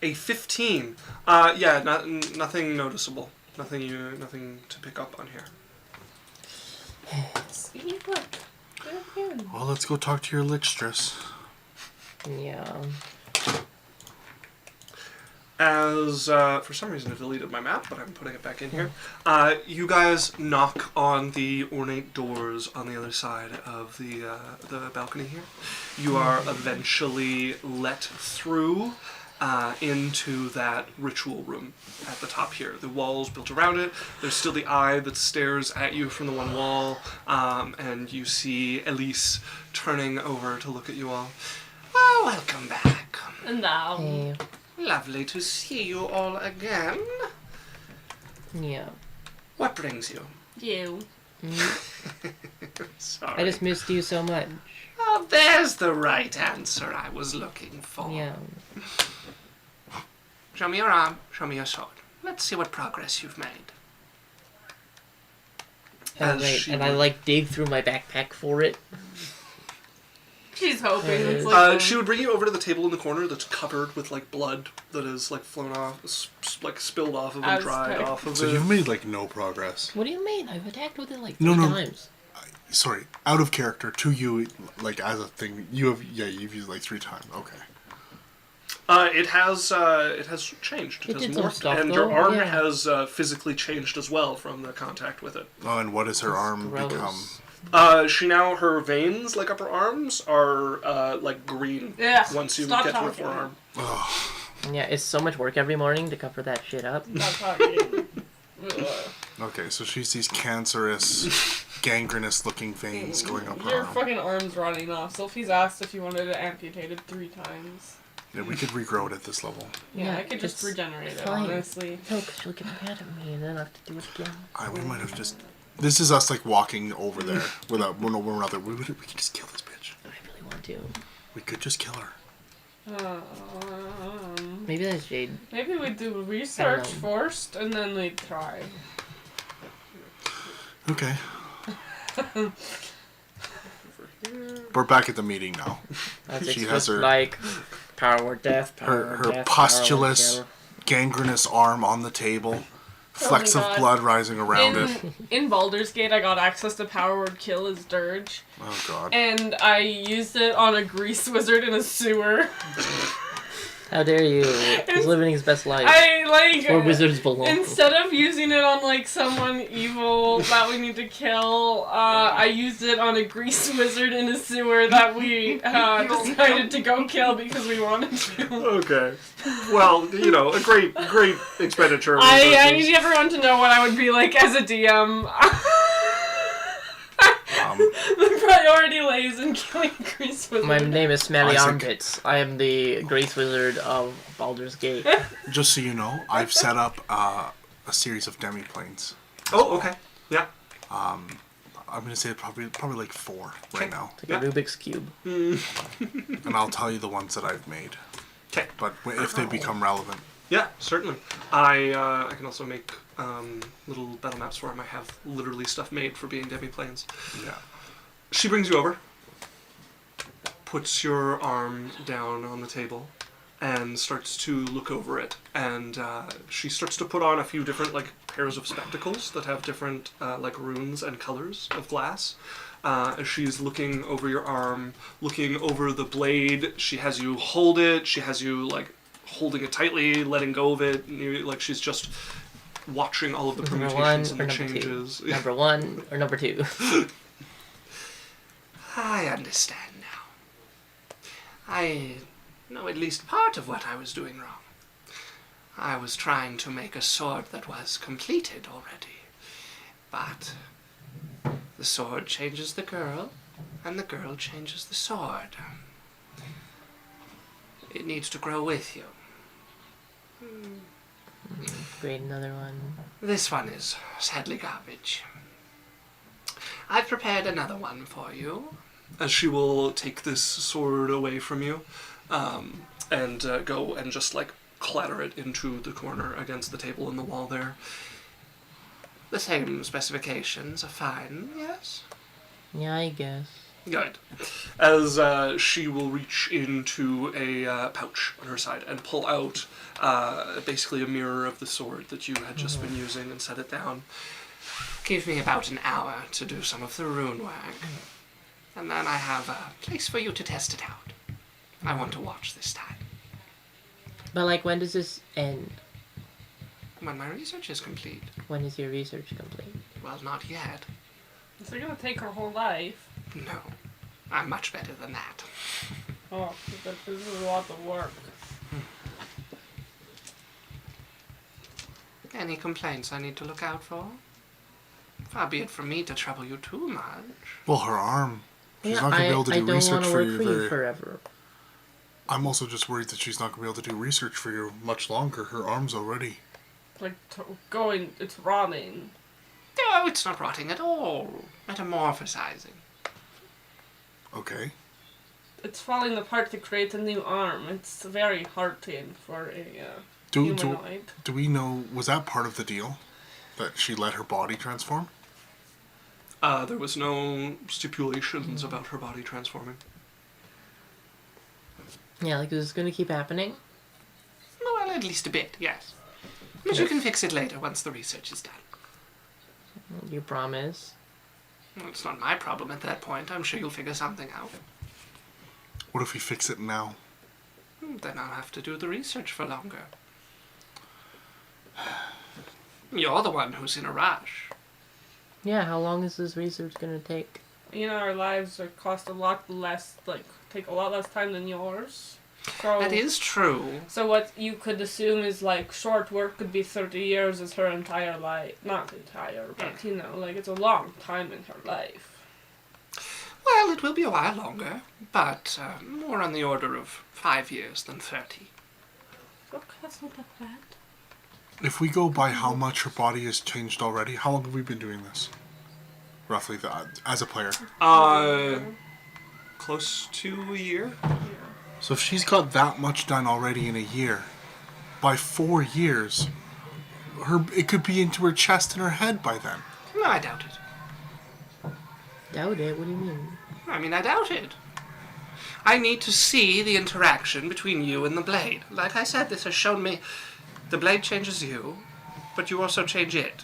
A 15. Yeah, nothing noticeable. Nothing to pick up on here. See, look. There again. Well, let's go talk to your lichstress. Yeah. As, for some reason it deleted my map, but I'm putting it back in here. You guys knock on the ornate doors on the other side of the balcony here. You are eventually let through into that ritual room at the top here. The walls built around it. There's still the eye that stares at you from the one wall, and you see Elise turning over to look at you all. Well, welcome back. And now. Hey. Lovely to see you all again. Yeah. What brings you? You. Sorry. I just missed you so much. Oh, there's the right answer I was looking for. Yeah. Show me your arm. Show me your sword. Let's see what progress you've made. And, I like dig through my backpack for it. She's hoping. It's like She would bring you over to the table in the corner that's covered with like blood that is like flown off, like spilled off of and dried Okay. off of So it. you've made like no progress. What do you mean? I've attacked with it like No, three no. times. Sorry, out of character to you, like as a thing. You've used like 3 times. Okay. It has changed. It, It has did some morphed, stuff, and your though, arm yeah. has physically changed as well from the contact with it. Oh, and what has her arm Gross. become? Her veins, like upper arms, are like green. Yeah, Once you stop get to her talking. forearm. Yeah, it's so much work every morning to cover that shit up. Stop talking. Ugh. Okay, so she's these cancerous, gangrenous-looking veins going up her Your arm. fucking arm's running off. Sophie's asked if you wanted it amputated 3 times. Yeah, we could regrow it at this level. Yeah, Yeah, I could just it's regenerate it, fine. honestly. No, because she'll get mad at me and then I have to do it again. We might have just... This is us, like, walking over there without one over another. We could just kill this bitch. I really want to. We could just kill her. Maybe that's Jade. Maybe we do research know. first and then we try. Okay. We're back at the meeting now. That's She it's has just her- like power or death, power Her or her death, postulous, power or gangrenous arm on the table. Flecks of God. blood rising around it. In Baldur's Gate, I got access to Power Word Kill as Dirge, Oh god. and I used it on a grease wizard in a sewer. How dare you? He's living his best life. Where wizards belong. Instead of using it on like someone evil that we need to kill, I used it on a grease wizard in a sewer that we decided to go kill because we wanted to. Okay. Well, you know, a great expenditure. of I resources. need everyone to know what I would be like as a DM. The priority lays in killing a grease wizard. My name is Smelly Isaac. Armpits. I am the Grace Wizard of Baldur's Gate. Just so you know, I've set up a series of demiplanes. Oh, okay. Yeah. I'm gonna say probably like 4 right now, It's like a Rubik's Cube. and I'll tell you the ones that I've made. Okay. But if they become relevant, Yeah, certainly. I can also make little battle maps for him. I have literally stuff made for being demi-planes. yeah. She brings you over, puts your arm down on the table, and starts to look over it. And she starts to put on a few different like pairs of spectacles that have different like runes and colors of glass. As she's looking over your arm, looking over the blade, she has you hold it. She has you like holding it tightly, letting go of it. And you, like she's just watching all of the Number permutations one and or the number changes. two? Number 1 or number 2? I understand now. I know at least part of what I was doing wrong. I was trying to make a sword that was completed already. But the sword changes the girl, and the girl changes the sword. It needs to grow with you. Great, another one. This one is sadly garbage. I've prepared another one for you. As she will take this sword away from you, and go and just like clatter it into the corner against the table in the wall there. The same specifications are fine, yes? Yeah, I guess. Good. As she will reach into a pouch on her side and pull out basically a mirror of the sword that you had just been using and set it down. Give me about an hour to do some of the rune work. And then I have a place for you to test it out. I want to watch this time. But like, when does this end? When my research is complete. When is your research complete? Well, not yet. Is it gonna take her whole life? No. I'm much better than that. Oh, but this is a lot of work. Any complaints I need to look out for? Far be it from me to trouble you too much. Well, her arm. She's Yeah, not gonna be able to do I don't research want to for work you for you very. forever. I'm also just worried that she's not gonna be able to do research for you much longer. Her arm's already. Like, it's rotting. No, it's not rotting at all. Metamorphosizing. Okay. It's falling apart to create a new arm. It's very hard for a Do humanoid. we know? Was that part of the deal? That she let her body transform? There was no stipulations about her body transforming. Yeah, like, is this gonna keep happening? Well, at least a bit, yes. But you can fix it later once the research is done. You promise? Well, it's not my problem at that point. I'm sure you'll figure something out. What if we fix it now? Then I'll have to do the research for longer. You're the one who's in a rush. Yeah, how long is this research gonna take? You know, our lives are cost a lot less, like, take a lot less time than yours. So, That is true. So what you could assume is, like, short work could be 30 years is her entire life. Not entire, but, you know, like, it's a long time in her life. Well, it will be a while longer, but more on the order of 5 years than 30. Okay, that's not that bad. If we go by how much her body has changed already, how long have we been doing this? Roughly, as a player. Close to a year. So if she's got that much done already in a year, by 4 years, it could be into her chest and her head by then. No, I doubt it. Doubt it? What do you mean? I mean, I doubt it. I need to see the interaction between you and the blade. Like I said, this has shown me the blade changes you, but you also change it.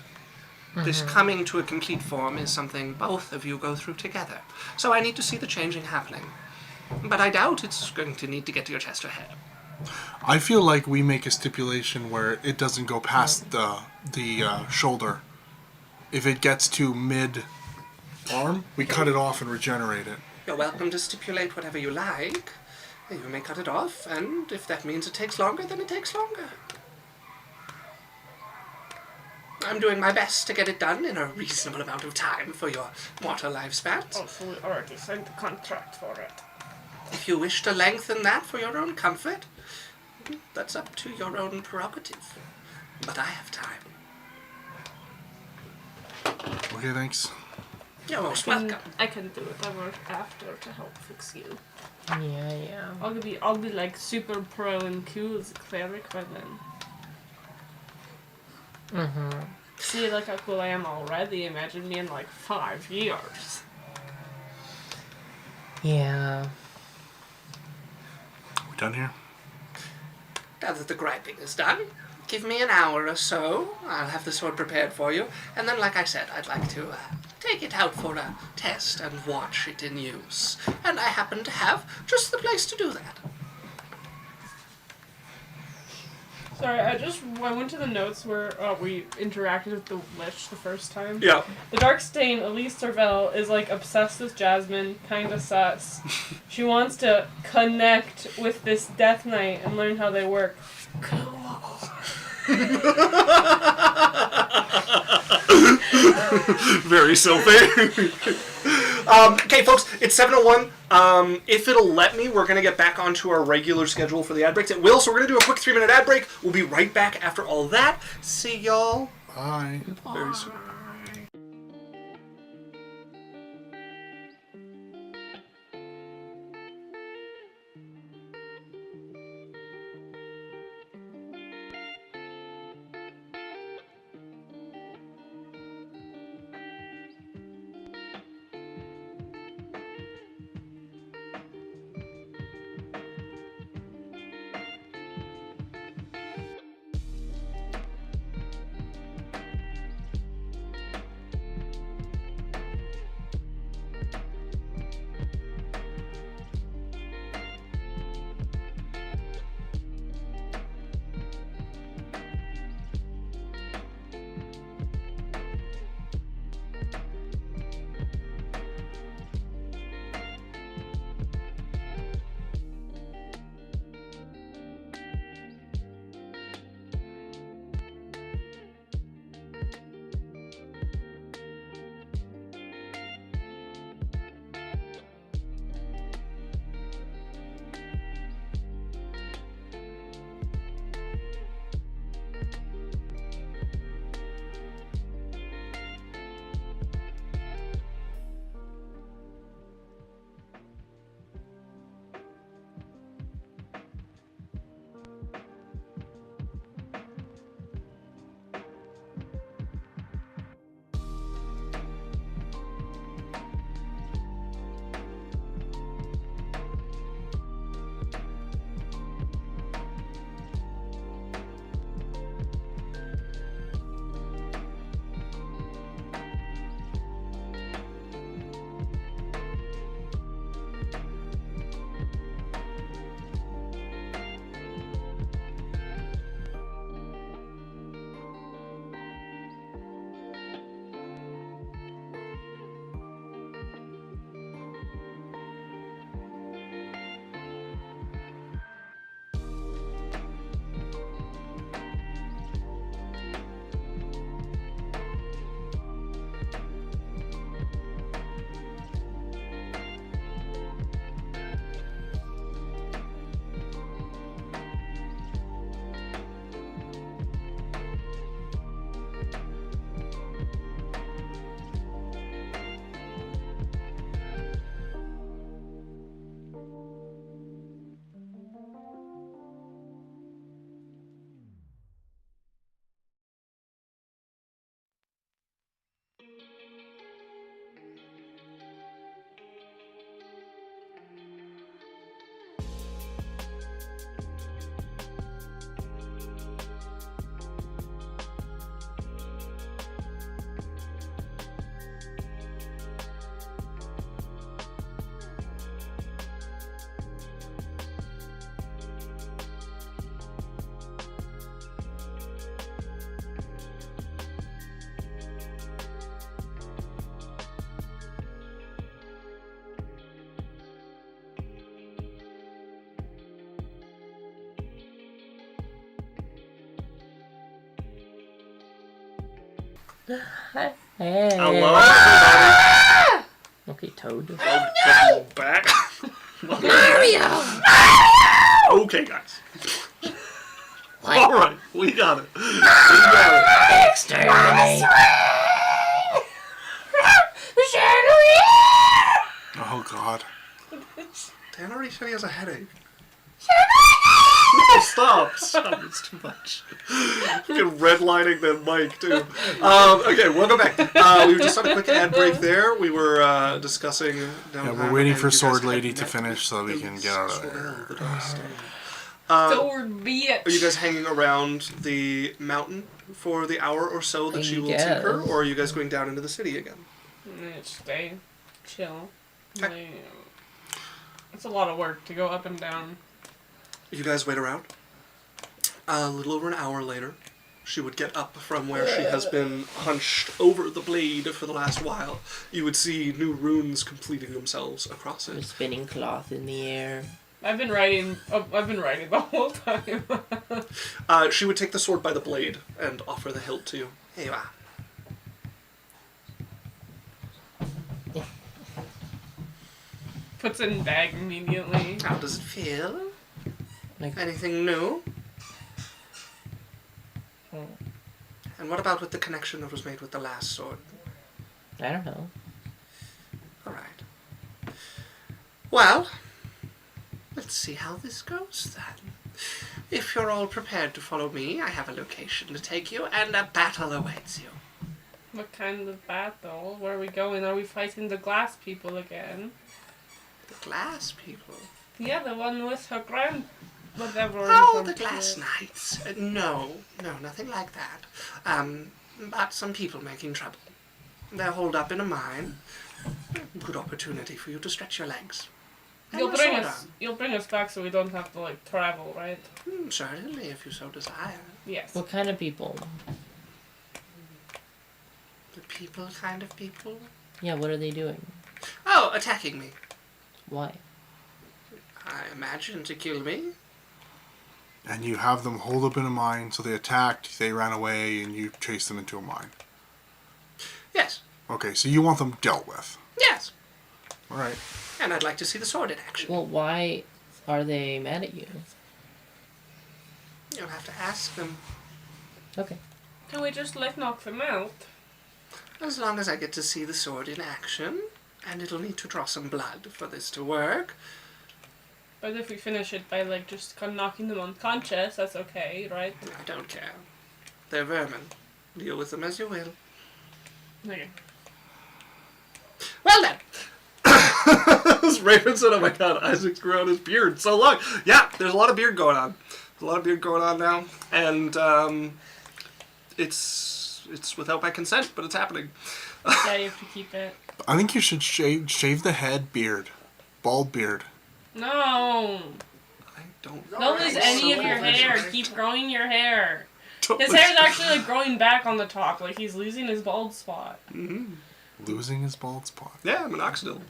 This coming to a complete form is something both of you go through together. So I need to see the changing happening. But I doubt it's going to need to get to your chest or head. I feel like we make a stipulation where it doesn't go past the shoulder. If it gets to mid-arm, we cut it off and regenerate it. You're welcome to stipulate whatever you like. You may cut it off, and if that means it takes longer, then it takes longer. I'm doing my best to get it done in a reasonable amount of time for your mortal lifespans. Oh, so we already signed the contract for it. If you wish to lengthen that for your own comfort, that's up to your own prerogative. But I have time. Okay, thanks. You're most welcome. I can do whatever after to help fix you. Yeah. I'll be like super pro and cool as a cleric by then. See like how cool I am already. Imagine me in like 5 years. Yeah. We done here? Now that the griping is done, give me an hour or so. I'll have the sword prepared for you. And then, like I said, I'd like to take it out for a test and watch it in use. And I happen to have just the place to do that. Sorry, I went to the notes where we interacted with the Lich the first time. Yeah. The Dark Stain, Elise Sorvell, is like obsessed with Jasmine, kinda sus. She wants to connect with this Death Knight and learn how they work. Very Sylvie. Okay, folks, it's 7:01. If it'll let me, we're going to get back onto our regular schedule for the ad breaks. It will, so we're going to do a quick 3-minute ad break. We'll be right back after all that. See y'all Bye. very soon. Hey. Hello, everybody. Okay, Toad. Welcome back. Mario! Okay, guys. What? All right, we got it. We got Exterminate! Oh God. it. Dan already said he has a headache. No, stop! It's too much. Fucking redlining that mic, too. Okay, welcome back. We just had a quick ad break there. We were discussing... Yeah, we're waiting for Sword Lady to finish so that we can get out of there. Sword bitch. Are you guys hanging around the mountain for the hour or so that she will take guess. her, or are you guys going down into the city again? Stay. Chill. Okay. It's a lot of work to go up and down. You guys wait around. A little over an hour later, she would get up from where she has been hunched over the blade for the last while. You would see new runes completing themselves across A it. spinning cloth in the air. I've been writing the whole time. She would take the sword by the blade and offer the hilt to you. Here you are. Puts it in bag immediately. How does it feel? Like, Anything new? Hmm. And what about with the connection that was made with the last sword? I don't know. Alright. Well, let's see how this goes then. If you're all prepared to follow me, I have a location to take you, and a battle awaits you. What kind of battle? Where are we going? Are we fighting the glass people again? The glass people? Yeah, the one with her grand... whatever. Oh, in the front glass of it. knights. No, nothing like that. But some people making trouble. They're holed up in a mine. Good opportunity for you to stretch your legs. And You'll your bring sword us. You'll bring us back so we don't have to like travel, right? arm. Certainly, if you so desire. Yes. What kind of people? The people kind of people. Yeah, what are they doing? Oh, attacking me. Why? I imagine to kill me. And you have them holed up in a mine, so they attacked, they ran away, and you chased them into a mine. Yes, Okay, so you want them dealt with. yes. Alright. And I'd like to see the sword in action. Well, why are they mad at you? You'll have to ask them. Okay. Can we just like knock them out? As long as I get to see the sword in action, and it'll need to draw some blood for this to work. But if we finish it by like just knocking them unconscious, that's okay, right? I don't care. They're vermin. Deal with them as you will. Okay. Well then. This Raven said, oh my god, Isaac's grew out his beard so long. Yeah, there's a lot of beard going on. There's a lot of beard going on now. And it's without my consent, but it's happening. Yeah, you have to keep it. I think you should shave the head beard. Bald beard. No! I don't Don't lose I'm any so of your hair. confused. Keep growing your hair. Don't His lose- hair's actually like growing back on the top, like he's losing his bald spot. Mhm. Losing his bald spot. Yeah, minoxidil.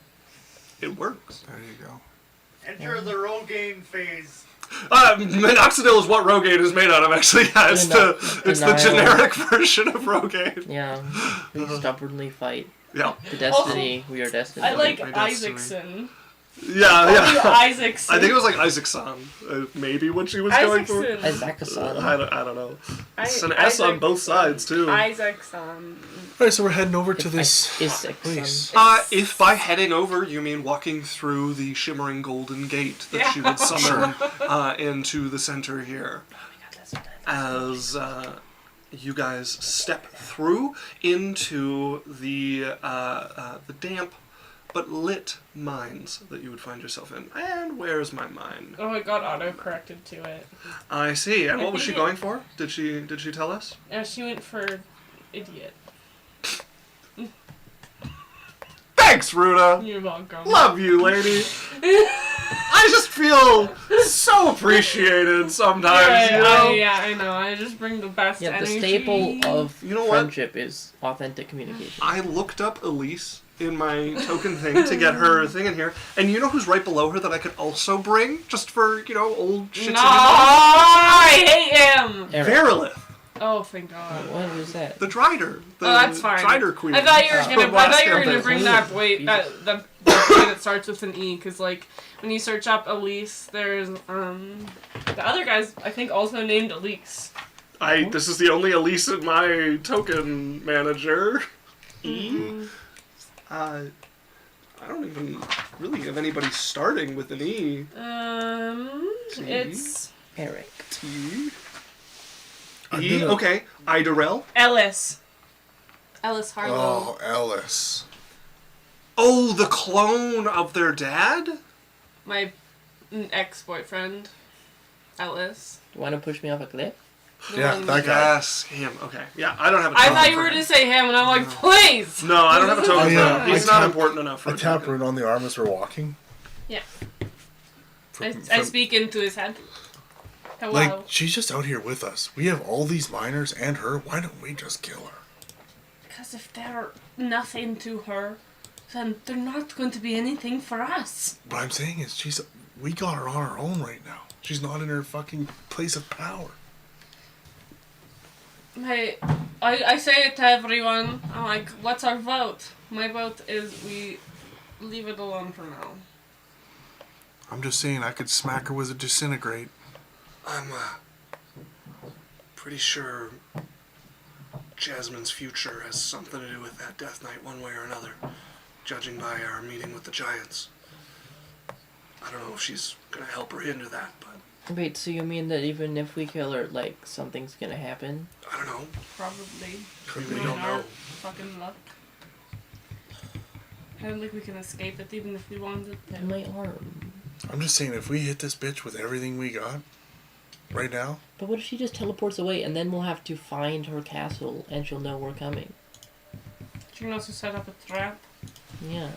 It works. There you go. Enter the Rogaine phase. Minoxidil is what Rogaine is made out of, actually. Yeah, it's the Denial. generic version of Rogaine. Yeah. We stubbornly fight Yeah. the destiny we are destined I to. like My destiny. Isaacson. Yeah. Isaacson. I think it was like Isaacson. Maybe what she was going for. Isaacson. Isaacson. I don't know. It's an S on both sides, too. Isaacson. Alright, so we're heading over to this Isaacson. place. If by heading over you mean walking through the shimmering golden gate that she would summon into the center here. As you guys step through into the damp but lit mines that you would find yourself in. And where's my mine? Oh, it got auto-corrected to it. I see. And what was she going for? Did she tell us? She went for idiot. Thanks, Ruda! You're welcome. Love you, lady. I just feel so appreciated sometimes, you know? Yeah, I know. I just bring the best Yeah, the energy. staple of You know what? friendship is authentic communication. I looked up Elise in my token thing to get her thing in here, and you know who's right below her that I could also bring, just for, old shits No, I hate him. Eric. Verilith. Oh, thank God. What was that? The Drider. The that's fine. Drider Queen. I thought you were From gonna. I last thought you were gonna campaign. bring that way. The way that starts with an E, because like when you search up Elise, there's the other guy's I think also named Elise. This is the only Elise in my token manager. Mm-hmm. I don't even really have anybody starting with an E. It's Eric. T. E. Okay. Idarel. Ellis. Ellis Harlow. Oh, Ellis. Oh, the clone of their dad? My ex-boyfriend, Ellis. You want to push me off a cliff? The Yeah, one- that guy. Yes, him. Okay. Yeah, I don't have a I token thought you for were him. going to say him, and I'm like, please! No, I don't have a token for him. He's I not tap- important enough for I a tap token. Rune on the arm as we're walking. Yeah. From- I from- speak into his head. Hello. Like, she's just out here with us. We have all these miners and her. Why don't we just kill her? Because if they're nothing to her, then they're not going to be anything for us. What I'm saying is, we got her on our own right now. She's not in her fucking place of power. Hey, I say it to everyone. I'm like, what's our vote? My vote is we leave it alone for now. I'm just saying, I could smack her with a disintegrate. I'm pretty sure Jasmine's future has something to do with that Death Knight one way or another, judging by our meeting with the Giants. I don't know if she's gonna help her into that, but Wait, so you mean that even if we kill her, like, something's gonna happen? I don't know. Probably. We Knowing don't our know. fucking luck. I don't think we can escape it even if we wanted to. My arm. I'm just saying, if we hit this bitch with everything we got right now, But what if she just teleports away and then we'll have to find her castle and she'll know we're coming? She can also set up a trap. Yeah.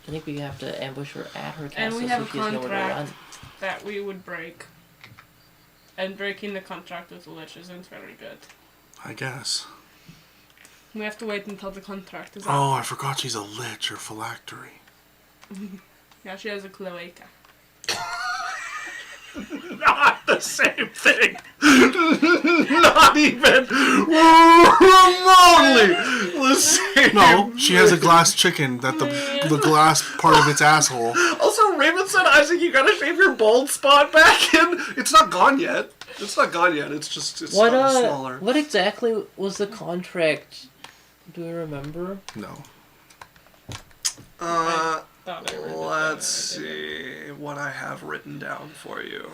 I think we have to ambush her at her And castle we have so a she has nowhere to run. contract that we would break. And breaking the contract with the Lich isn't very good. I guess. We have to wait until the contract is up. Oh, I forgot she's a lich or phylactery. Yeah, she has a cloaca. Not the same thing. Not even remotely the same. No, she has a glass chicken that the glass part of its asshole. Also, Raven said, Isaac, you gotta shave your bald spot back in. It's not gone yet. It's not gone yet. It's just it's What gotten smaller. what exactly was the contract? Do you remember? No. Uh, Thought I read it, but let's I didn't. see what I have written down for you.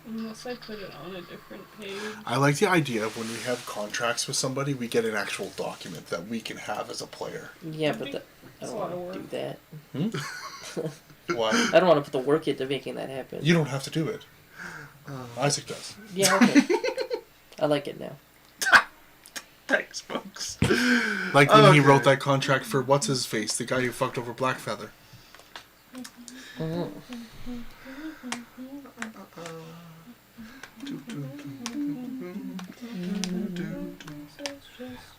Unless I put it on a different page. I like the idea of when we have contracts with somebody, we get an actual document that we can have as a player. Yeah, but I It's don't a lot of want to do work. that. Why? I don't want to put the work into making that happen. You don't have to do it. Isaac does. Yeah, okay. I like it now. Thanks, folks. Like when he Okay. wrote that contract for what's his face, the guy who fucked over Blackfeather. Mhm.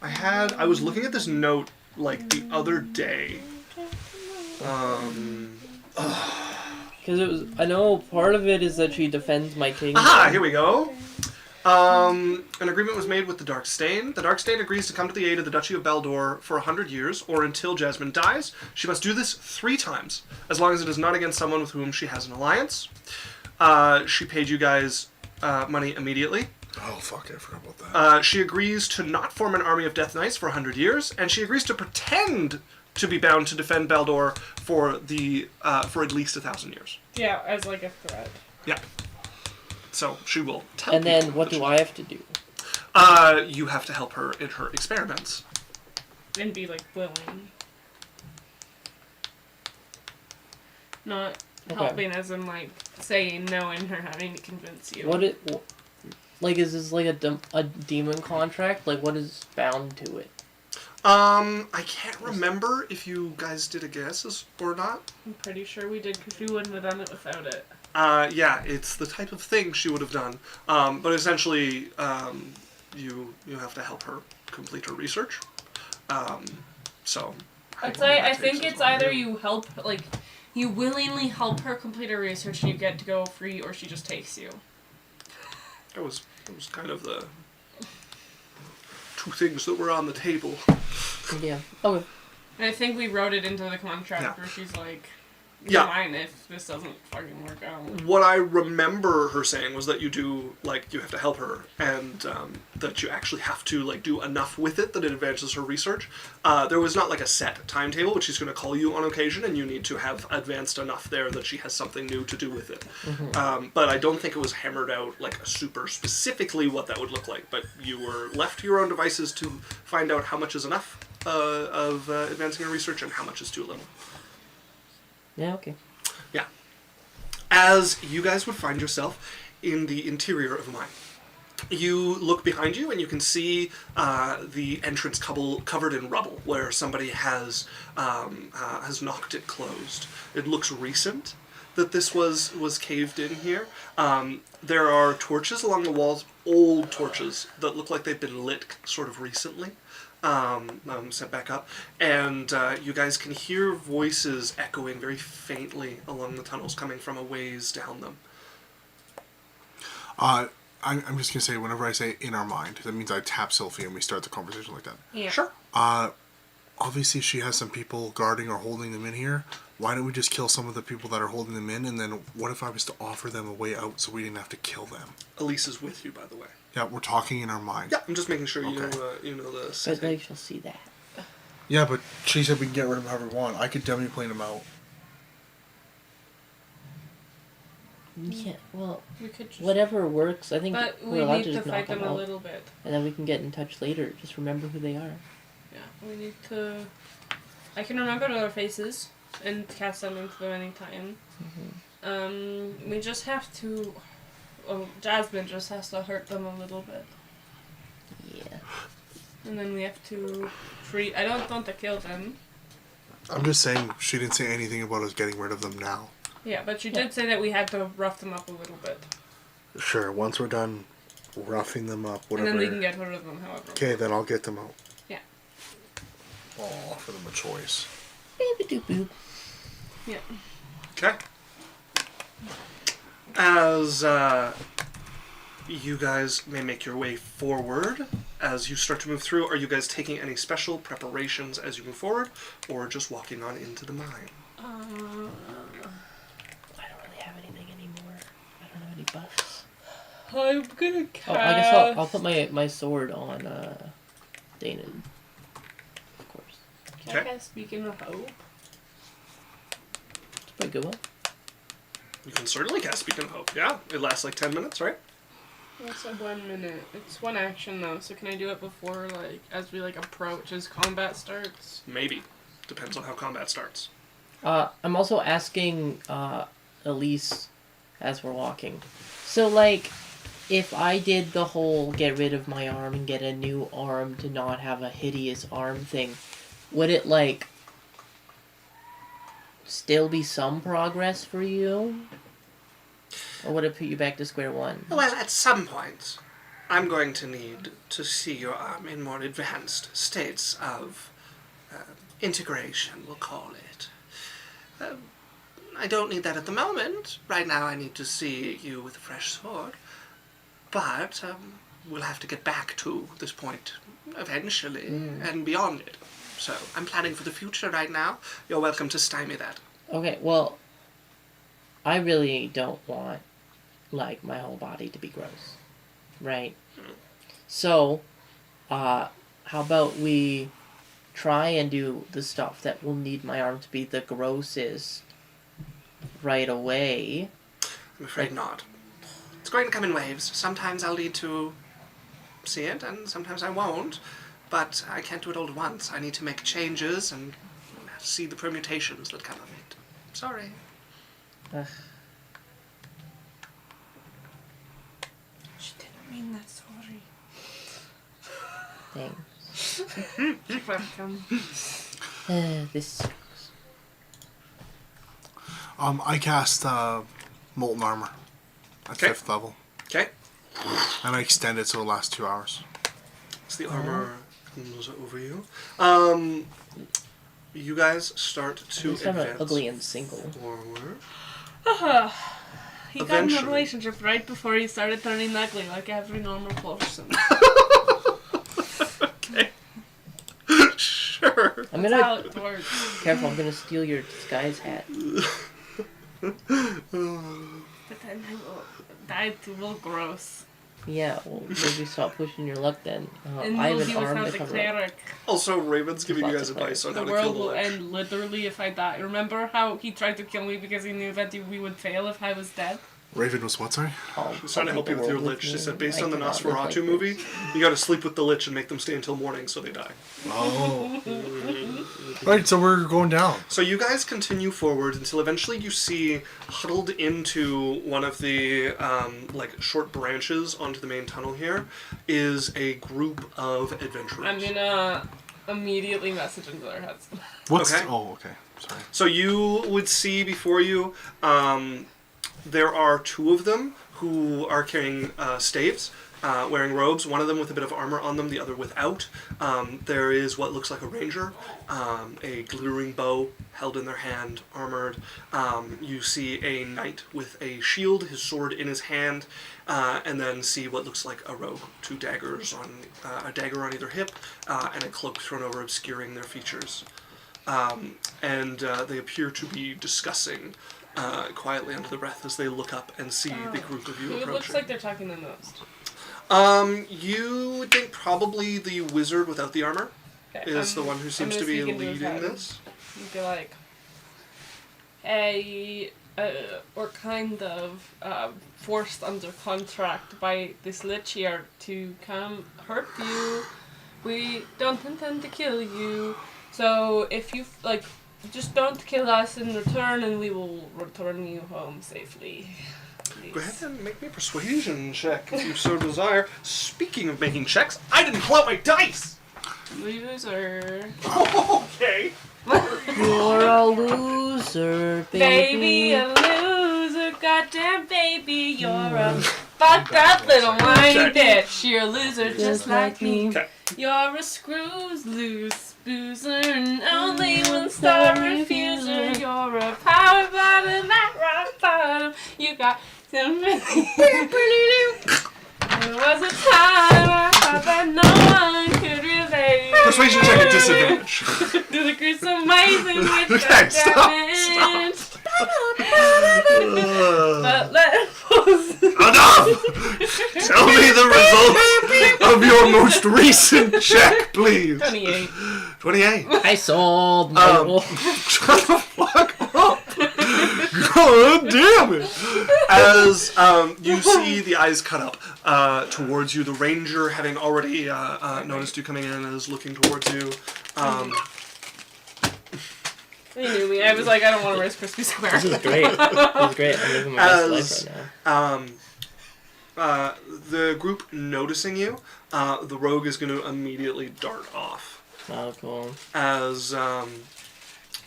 I was looking at this note like the other day. Because it was, I know part of it is that she defends my king. Aha! Here we go. An agreement was made with the Dark Stain. The Dark Stain agrees to come to the aid of the Duchy of Baldor for 100 years, or until Jasmine dies. She must do this 3 times, as long as it is not against someone with whom she has an alliance. She paid you guys money immediately. Oh, fuck, I forgot about that. She agrees to not form an army of Death Knights for 100 years, and she agrees to pretend to be bound to defend Baldor for at least 1,000 years. Yeah, as like a threat. Yeah. So she will tell And then people what that do I have to do? you have to help her in her experiments. And be like willing. Not Okay. helping as in like saying no and her having to convince you. Like, is this like a demon contract? Like, what is bound to it? I can't remember if you guys did a guess or not. I'm pretty sure we did because we wouldn't have done it without it. Yeah, it's the type of thing she would have done. But essentially, you have to help her complete her research. So. I think it's either you help, like, You willingly help her complete her research and you get to go free, or she just takes you. That was kind of the two things that were on the table. Yeah. Okay. And I think we wrote it into the contract Yeah. where she's like, Yeah. fine if this doesn't fucking work out. What I remember her saying was that you do, like, you have to help her, and that you actually have to, like, do enough with it that it advances her research. There was not, like, a set timetable, but she's going to call you on occasion, and you need to have advanced enough there that she has something new to do with it. But I don't think it was hammered out, like, super specifically what that would look like, but you were left to your own devices to find out how much is enough of advancing your research and how much is too little. Yeah, okay. Yeah. As you guys would find yourself in the interior of a mine. You look behind you and you can see the entrance covered in rubble where somebody has knocked it closed. It looks recent that this was caved in here. There are torches along the walls, old torches that look like they've been lit sort of recently. Set back up, and you guys can hear voices echoing very faintly along the tunnels coming from a ways down them. I'm just gonna say, whenever I say in our mind, that means I tap Sylphie and we start the conversation like that. Yeah. Sure. Obviously she has some people guarding or holding them in here. Why don't we just kill some of the people that are holding them in, and then what if I was to offer them a way out so we didn't have to kill them? Elise is with you, by the way. Yeah, we're talking in our mind. Yeah, I'm just making sure Okay. you know the But setting. they shall see that. Yeah, but she said we can get rid of them however we want. I could dummy plane them out. Yeah, well, We could just... whatever works. I think But we're we allowed need to to just fight knock them them a out. little bit. And then we can get in touch later. Just remember who they are. Yeah, we need to... I can remember their faces and cast them into them anytime. We just have to... Well, Jasmine just has to hurt them a little bit. Yeah. And then we have to free... I don't want to kill them. I'm just saying she didn't say anything about us getting rid of them now. Yeah, but she did say that we had to rough them up a little bit. Sure, once we're done roughing them up, whatever. And then we can get rid of them, however. Okay, then I'll get them out. Yeah. I'll offer them a choice. Baby doop boop. Yeah. Okay. As you guys may make your way forward, as you start to move through, are you guys taking any special preparations as you move forward, or just walking on into the mine? I don't really have anything anymore. I don't have any buffs. I'm gonna cast... Oh, I guess I'll put my sword on Danon. Of course. Can I Okay. cast Beacon of Hope? It's a pretty good one. You can certainly cast Beacon of Hope. Yeah, it lasts like 10 minutes, right? That's a 1 minute. It's one action though, so can I do it before, like, as we, like, approach as combat starts? Maybe. Depends on how combat starts. I'm also asking Elise as we're walking. So, like, if I did the whole get rid of my arm and get a new arm to not have a hideous arm thing, would it, like, still be some progress for you? Or would it put you back to square one? Well, at some point, I'm going to need to see your arm in more advanced states of integration, we'll call it. I don't need that at the moment. Right now I need to see you with a fresh sword. But we'll have to get back to this point eventually and beyond it. So I'm planning for the future right now. You're welcome to stymie that. Okay, well, I really don't want, like, my whole body to be gross. Right? So, how about we try and do the stuff that will need my arm to be the grossest right away? I'm afraid not. It's going to come in waves. Sometimes I'll need to see it, and sometimes I won't. But I can't do it all at once. I need to make changes and see the permutations that come of it. Sorry. Ugh. She didn't mean that, sorry. Dang. You're welcome. This sucks. I cast Molten Armor at Okay. 5th level. Okay. And I extend it so it lasts 2 hours. So the armor comes over you. you guys start to He's kind of advance ugly and single. forward. He got in Eventually. a relationship right before he started turning ugly, like every normal person. Okay. Sure. I'm That's how gonna it works. careful. I'm gonna steal your disguise hat. But then I will die to look gross. Yeah, well, maybe stop pushing your luck then. And I we'll have be an arm without to the cover up. cleric. Also, Raven's giving you Lots guys of advice on The how to kill world the will lich. end literally if I die. Remember how he tried to kill me because he knew that we would fail if I was dead? Raven was what, sorry? She's trying to help you with your lich. She said, based on the Nosferatu movie, you gotta sleep with the lich and make them stay until morning so they die. Oh. Right, so we're going down. So you guys continue forward until eventually you see, huddled into one of the like short branches onto the main tunnel here, is a group of adventurers. I'm gonna immediately message into their heads. What's... Okay. Oh, okay. Sorry. So you would see before you, there are two of them who are carrying staves, wearing robes, one of them with a bit of armor on them, the other without. There is what looks like a ranger, a glittering bow held in their hand, armored. You see a knight with a shield, his sword in his hand, and then see what looks like a rogue, two daggers on, a dagger on either hip, and a cloak thrown over obscuring their features. And they appear to be discussing quietly under the breath as they look up and see the group of you Who approaching. looks like they're talking the most? You would think probably the wizard without the armor Okay, is the one who seems to be leading this. You'd be like, hey, we're kind of forced under contract by this lich here to come hurt you. We don't intend to kill you, so if you, like, just don't kill us in return and we will return you home safely. Please. Go ahead and make me a persuasion check if you so desire. Speaking of making checks, I didn't pull out my dice! Loser. Okay. You're a loser, Baby, baby. a loser, goddamn baby, you're a fucked up little whiny bitch. You're a loser just like me. Okay. You're a screws loose boozer, and only one star refuser. You're a power bottom at rock bottom. You got some. There was a time I thought that no one could relate. Persuasion check at disadvantage. Do the cruise amazing with Okay, the stop. damage. But let Enough! Tell me the results of your most recent check, please. 28. 28. I sold my wolf. Shut the fuck up! God damn it! As you see the eyes cut up towards you, the ranger, having already noticed you coming in, is looking towards you. He knew me. I was like, I don't want to risk Crispy Square. This is great. This is great. I'm living my best life right now. The group noticing you, the rogue is going to immediately dart off. Oh, cool. As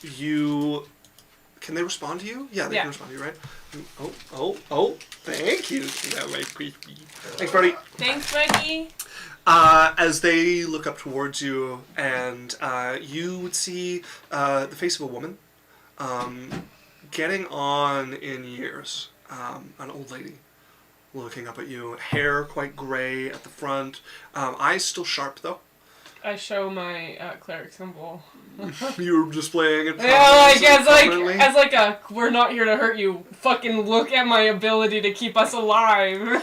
you... Can they respond to you? Yeah, they can respond to you, right? Oh, thank you. That way, creepy. Thanks, buddy. Thanks, Becky. As they look up towards you, and you would see the face of a woman, getting on in years, an old lady, looking up at you, hair quite gray at the front, eyes still sharp though. I show my cleric symbol. You're displaying it. Yeah, prominently. as like a, we're not here to hurt you. Fucking look at my ability to keep us alive.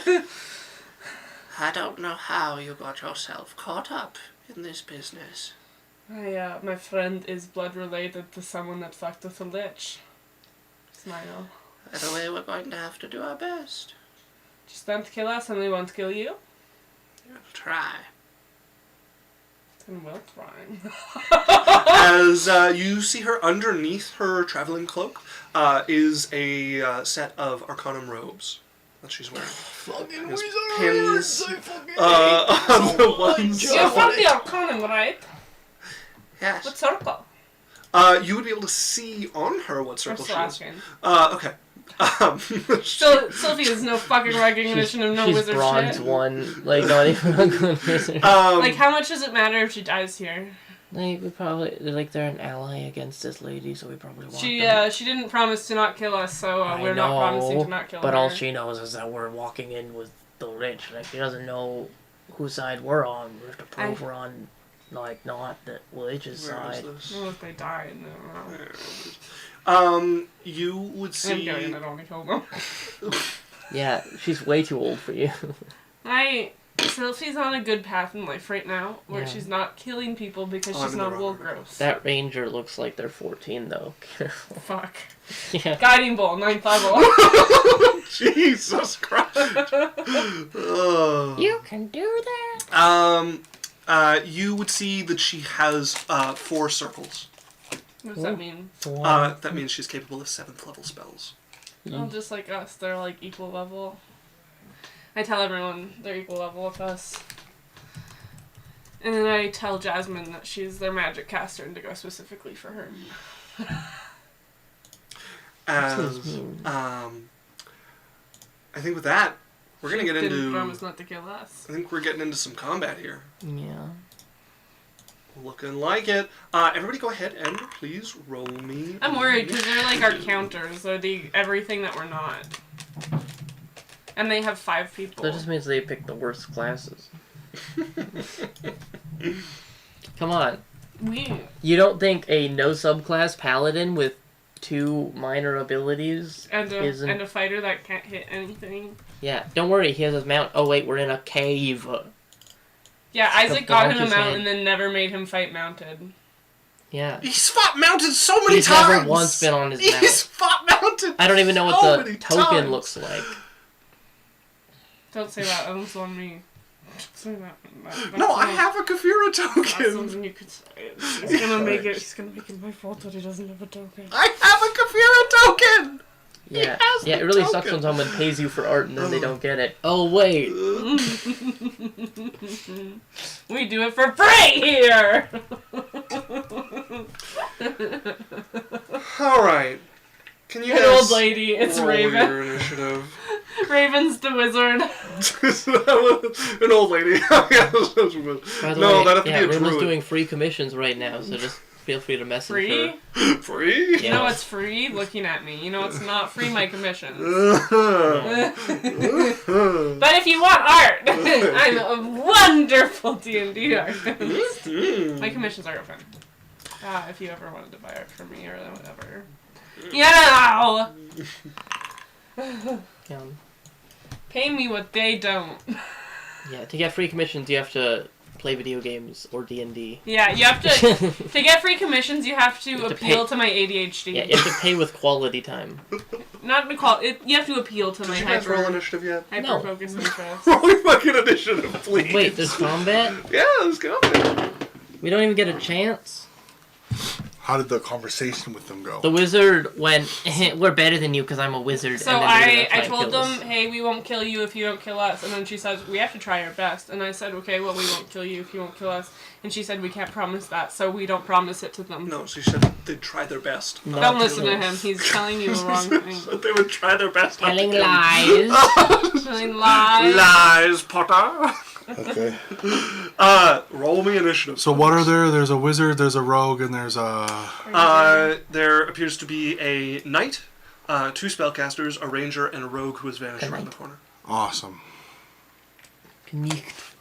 I don't know how you got yourself caught up in this business. My friend is blood related to someone that fucked with a lich. Smile. Either way, we're going to have to do our best. Just don't kill us and we won't kill you. We'll try. And we'll try. As you see her underneath her traveling cloak is a set of Arcanum robes that she's wearing. Fucking There's wizard! pins I fucking on the ones. You're from the Arcanum, right? Yes. What circle? You would be able to see on her what circle I'm she still is. asking. Okay. Sylvie has no fucking recognition of no She's wizard bronze shit. 1. Like, not even a good wizard. Like, how much does it matter if she dies here? We probably they're an ally against this lady, so we probably want She them. she didn't promise to not kill us, so I we're not promising to not kill her. But all she knows is that we're walking in with the rich. Like, she doesn't know whose side we're on. We have to prove we're on, like, not the witch's side. Well, if they die, no. You would see. I'm going, I don't want to kill them. Yeah, she's way too old for you. Sylphie's on a good path in life right now, where Yeah. she's not killing people because I'm she's in the not wrong wool order. gross. That ranger looks like they're 14, though. Careful. Fuck. Yeah. Guiding Bolt, 9th level. Jesus Christ. You can do that. You would see that she has 4 circles. What does that mean? That means she's capable of 7th level spells. Oh, just like us, they're like equal level. I tell everyone they're equal level with us. And then I tell Jasmine that she's their magic caster and to go specifically for her. As, I think with that, we're gonna get Didn't into. promise not to kill us. I think we're getting into some combat here. Yeah. Looking like it. Everybody go ahead and please roll me. I'm worried because they're like our counters. They're the everything that we're not. And they have 5 people. That just means they pick the worst classes. Come on. You don't think a no subclass paladin with 2 minor abilities and isn't... a fighter that can't hit anything. Yeah, don't worry, he has his mount. Oh wait, we're in a cave. Yeah, Isaac got him a his mount head. and then never made him fight mounted. Yeah. He's fought mounted so many He's times! never once been on his mount. He's fought mounted! I don't even know what so the many token times. looks like. Don't say that, that's on me. Don't say that. No, I have a Kafira That's token! something you could say. He's gonna make it my fault that he doesn't have a token. I have a Kafira token! Yeah, has yeah, the it really token. sucks when someone pays you for art and then they don't get it. Oh, wait. We do it for free here! Alright. Can you An guys old lady, it's roll Raven. your initiative? Raven's the wizard. An old lady. By the No, way, that'd have to yeah, be a Rima's druid. doing free commissions right now, so just feel free to message Free? her. Free? You Yeah. know what's free? Looking at me. You know what's not free? My commissions. Uh-huh. But if you want art, I'm a wonderful D&D artist. My commissions are open. If you ever wanted to buy art from me or whatever. Yeah! Yeah. Pay me what they don't. Yeah, to get free commissions, you have to play video games or D&D. Yeah, you have to... To get free commissions, you have to have to appeal pay- to my ADHD. Yeah, you have to pay with quality time. Not to call it... You have to appeal to my Did you guys roll hyper initiative yet? No. focus interest. Roll your fucking initiative, please. Wait, there's combat? Yeah, let's go. We don't even get a chance? How did the conversation with them go? The wizard went, we're better than you because I'm a wizard. So and then they're I gonna try and told kill them, us. hey, we won't kill you if you don't kill us. And then she says, we have to try our best. And I said, okay, well, we won't kill you if you won't kill us. And she said, we can't promise that, so we don't promise it to them. No, she said they'd try their best. Not Don't listen to kill him. us. He's telling you the wrong thing. So they would try their best not to Telling kill you. lies. Telling lies. Lies, Potter. Okay. Roll me initiative. So what are there? There's a wizard, there's a rogue, and there's a... There appears to be a knight, 2 spellcasters, a ranger, and a rogue who has vanished A around knight. the corner. Awesome. Knicht.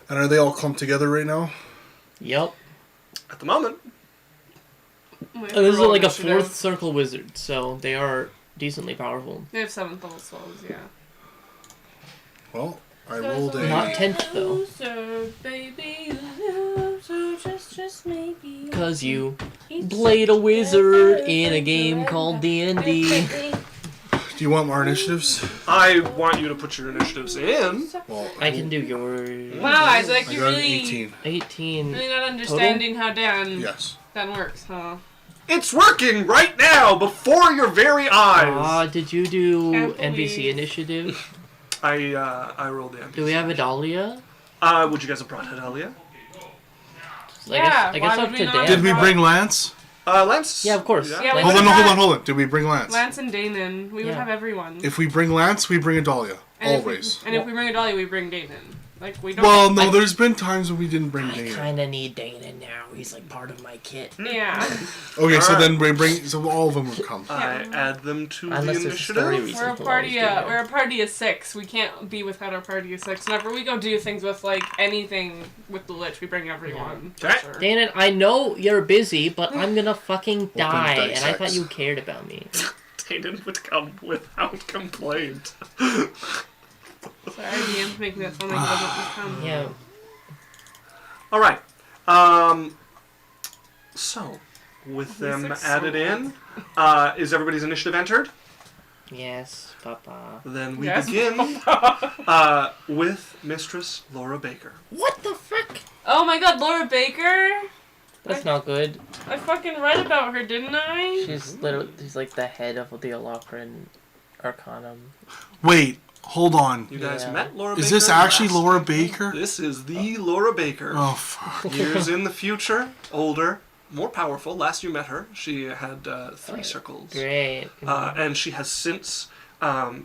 And are they all clumped together right now? Yep. At the moment, We have Oh, to this is roll like a initiative. 4th circle wizard, so they are decently powerful. They have 7th level souls, yeah. Well, I rolled a... Not 10th, though. Loser, baby, loser, just maybe. Because you played a wizard in a game called D&D. Do you want more initiatives? I want you to put your initiatives in. Well, I can do yours. Wow, Isaac, I you got an really, 18. 18. really not understanding how Dan Yes. works, huh? It's working right now before your very eyes. Did you do Can't NPC believe- initiative? I rolled the NPC. Do we have a Dahlia? Would you guys have brought Hedalia? Yeah, I why guess would up we to not? Dan. Did we bring Lance? Lance? Yeah, of course. Yeah, we Hold would've on, had hold on. Did we bring Lance? Lance and Danon. We would Yeah. have everyone. If we bring Lance, we bring a Dahlia. And Always. If we bring a Dahlia, we bring Danon. Like, we don't... Well, no, there's been times when we didn't bring I Dana. kind of need Dana now. He's like part of my kit. Yeah. Okay, so Alright. then we bring. So all of them would come. I add them to Unless the there's a story initiative. reason. We're a We'll party. always do that. We're a party of 6. We can't be without our party of 6. Whenever we go do things with like anything with the Lich, we bring everyone. For Okay. sure. Dana, I know you're busy, but I'm gonna fucking die, 30 and I thought seconds. you cared about me. Taden would come without complaint. Sorry, DM's making that sound like it doesn't become. Yeah. All right. So, with them Music's added so in, is everybody's initiative entered? Yes, Papa. Then we Yes. begin with Mistress Laura Baker. What the frick? Oh my God, Laura Baker! That's not good. I fucking read about her, didn't I? She's like the head of the Alocran Arcanum. Wait, hold on. You guys Yeah. met Laura Baker? Is this actually last Laura week? Baker? This is the Laura Baker. Oh fuck. Years in the future, older, more powerful. Last you met her, she had 3 circles. Great. And she has since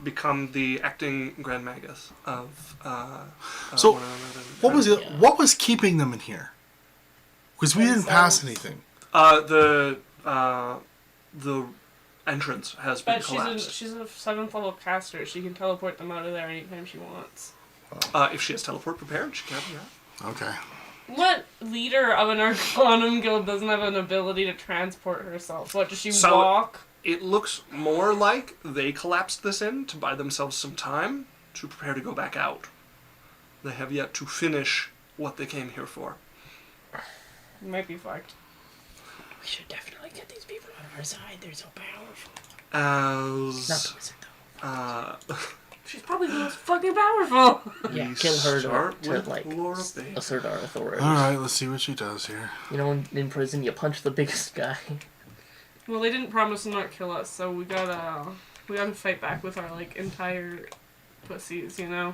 become the acting Grand Magus of. So, one of the- What was it? Yeah. What was keeping them in here? Because we didn't pass anything. The entrance has been But collapsed. she's a 7th level caster. She can teleport them out of there anytime she wants. If she has teleport prepared, she can. Yeah. Okay. What leader of an Arcanum guild doesn't have an ability to transport herself? What, does she So- walk? It looks more like they collapsed this in to buy themselves some time to prepare to go back out. They have yet to finish what they came here for. Might be fucked. We should definitely get these people on our side. They're so powerful. Not the As wizard, though. She's probably the most fucking powerful. Yeah, we kill her start to with like Laura Baker. assert our authority. Alright, let's see what she does here. You know, in prison, you punch the biggest guy. Well, they didn't promise to not kill us, so we gotta fight back with our like entire pussies, you know.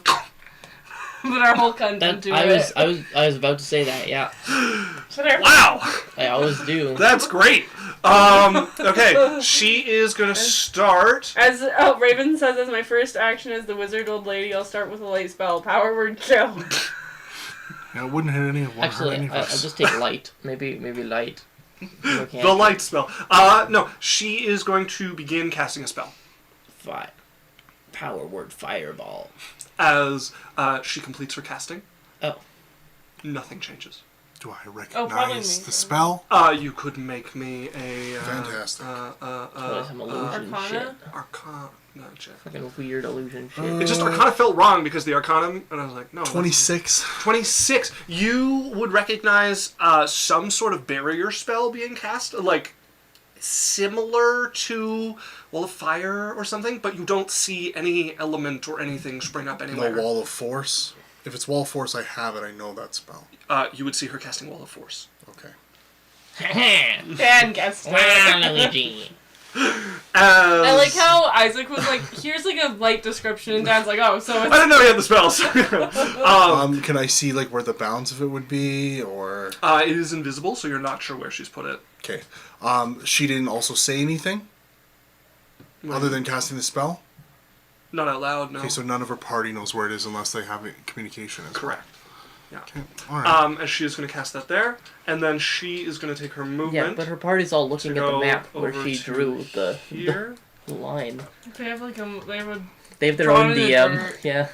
Put our whole cunt That into I it. was about to say that. Yeah, Put our- Wow! I always do. That's great. Okay, she is gonna start. As Raven says, as my first action as the wizard old lady, I'll start with a light spell. Power word kill. Yeah, it wouldn't hit any of Actually, any of I'll us. just take light. Maybe light. Okay. The light spell. No, she is going to begin casting a spell. Power word fireball. As she completes her casting, Oh. nothing changes. Do I probably recognize me. the spell? You could make me a Fantastic. Probably some illusion Arcana? shit. Arcana. No, check. Fucking weird illusion shit. It just Arcana felt wrong because the Arcana, and I was like, no. that's- 26. 26. You would recognize some sort of barrier spell being cast, like similar to Wall of Fire or something, but you don't see any element or anything spring up No anywhere. Wall of Force. If it's Wall of Force, I have it. I know that spell. You would see her casting Wall of Force. Okay. Dan guessed Wow, it. Luigi. I like how Isaac was like, here's like a light description, and Dan's like, oh, so I it's... didn't know he had the spells. Can I see like where the bounds of it would be, or? It is invisible, so you're not sure where she's put it. Okay. She didn't also say anything other than casting the spell. Not out loud, no. Okay, so none of her party knows where it is unless they have communication. As well. Correct. Yeah. Okay. All right. And she is going to cast that there, and then she is going to take her Yeah, movement. but her party's all looking to at the go map where over she to drew the here. line. They have like they have a... They have their Drawn own in a DM. dirt. Yeah.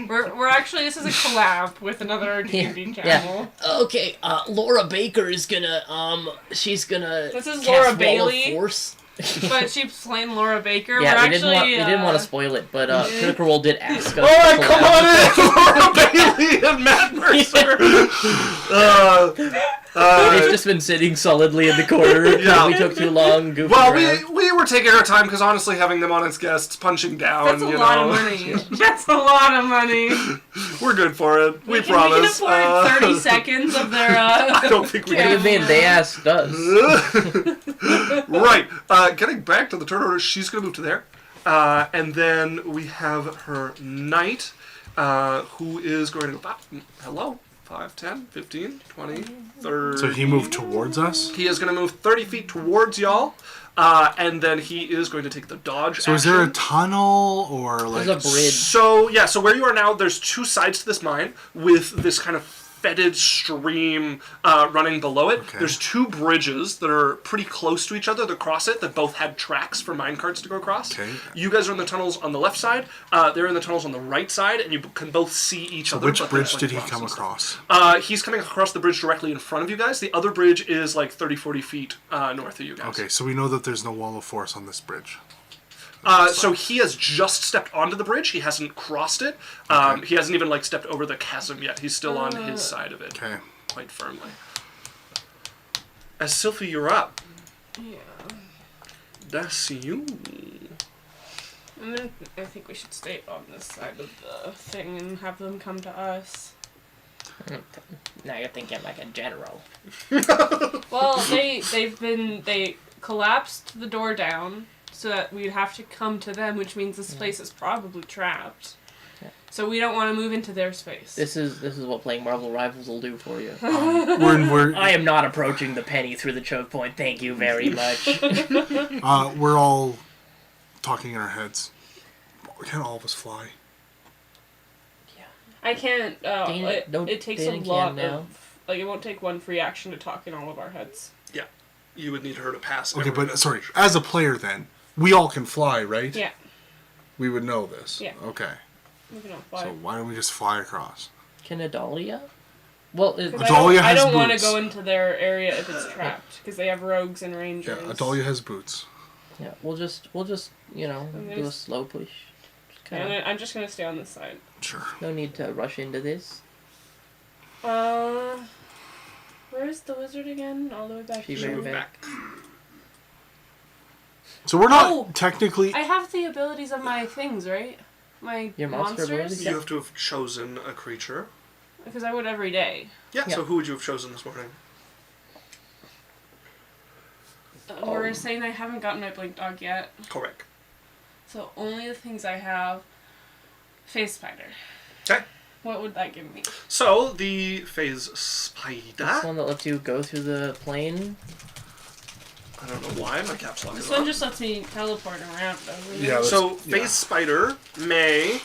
We're actually, this is a collab with another D&D channel. Okay, Laura Baker is gonna, she's gonna This is cast Laura Wall of Bailey. Force. But she's playing Laura Baker. Yeah, We're we actually, didn't want to spoil it, but Critical Role did ask us. Alright, to come collab. on in, Laura Bailey and Matt Mercer. They've just been sitting solidly in the corner. Yeah. We took too long. Goofing Well, around. we were taking our time because honestly, having them on as guests, punching down, That's a you lot know, of money. That's a lot of money. we're good for it. We We can promise. afford 30 seconds of their, I don't think we What do you can. mean? They asked us. Right. Getting back to the turn order, she's going to move to there. And then we have her knight, who is going to go, hello, 5, 10, 15, 20, 30. So he moved towards us. He is going to move 30 feet towards y'all. and then he is going to take the dodge So action. is there a tunnel or like? There's a bridge. So where you are now, there's two sides to this mine with this kind of fetid stream running below it. Okay. There's two bridges that are pretty close to each other that cross it that both had tracks for mine carts to go across. Okay. You guys are in the tunnels on the left side. They're in the tunnels on the right side, and you can both see each other. Which but bridge there's, did he rocks come and stuff. across? He's coming across the bridge directly in front of you guys. The other bridge is like 30, 40 feet north of you guys. Okay, so we know that there's no wall of force on this bridge. So he has just stepped onto the bridge. He hasn't crossed it. Okay. He hasn't even like stepped over the chasm yet. He's still on his side of it, Okay. quite firmly. As Sylphie, you're up. Yeah. That's you. I think we should stay on this side of the thing and have them come to us. Now you're thinking like a general. Well, they collapsed the door down so that we'd have to come to them, which means this place is probably trapped. Yeah. So we don't want to move into their space. This is what playing Marvel Rivals will do for you. We're I am not approaching the penny through the choke point. Thank you very much. we're all talking in our heads. Can't all of us fly? I can't. Dana- no, it takes Dana a can lot now. of. Like, it won't take one free action to talk in all of our heads. You would need her to pass. Okay, every- but sorry. As a player, then we all can fly, right? Yeah. We would know this. Yeah. Okay. We can all fly. So why don't we just fly across? Can Adalia? Well, 'Cause Adalia I has don't want to boots. go into their area if it's trapped because they have rogues and Yeah, rangers. Adalia has boots. yeah, we'll just do a slow push. Just kinda, I'm just gonna stay on this side. Sure. no need to rush into this. Where is the wizard again? All the way back She here. ran Move back. back. So we're not Oh! technically. I have the abilities of my things, right? My Your monster monsters. abilities? You have to have chosen a creature. Because I would every day. Yeah, Yeah. so who would you have chosen this morning? We're saying I haven't gotten my blink dog yet, Correct. so only the things I have. Phase spider. Okay. What would that give me? So, the phase This spider. one that lets you go through the plane. I don't know why my caps lock This is one on. just lets me teleport around, doesn't it? Yeah, So, yeah. phase spider may,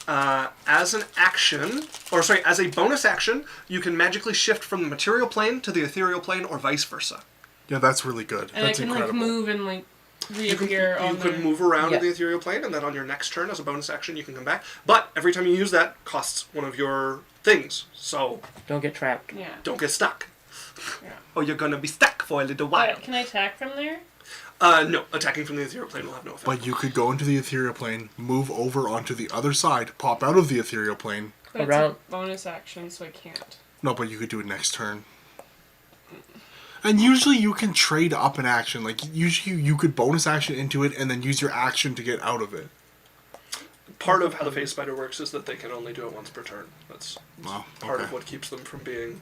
as an action, or sorry, as a bonus action, you can magically shift from the material plane to the ethereal plane, or vice versa. Yeah, that's really good. And That's I can incredible. like move and like You reappear can, on you could there. move around Yeah. to the ethereal plane, and then on your next turn, as a bonus action, you can come back. But every time you use that, costs one of your things. So Don't get trapped. Yeah. don't get stuck. Yeah. Or you're gonna be stuck for a little while. Can I attack from there? No, attacking from the ethereal plane will have no effect. But you could go into the ethereal plane, move over onto the other side, pop out of the ethereal plane. But it's Around- a bonus action, so I can't. No, but you could do it next turn. And usually you can trade up an action. Like, usually you could bonus action into it and then use your action to get out of it. Part of how the phase spider works is that they can only do it once per turn. That's Wow. part Okay. of what keeps them from being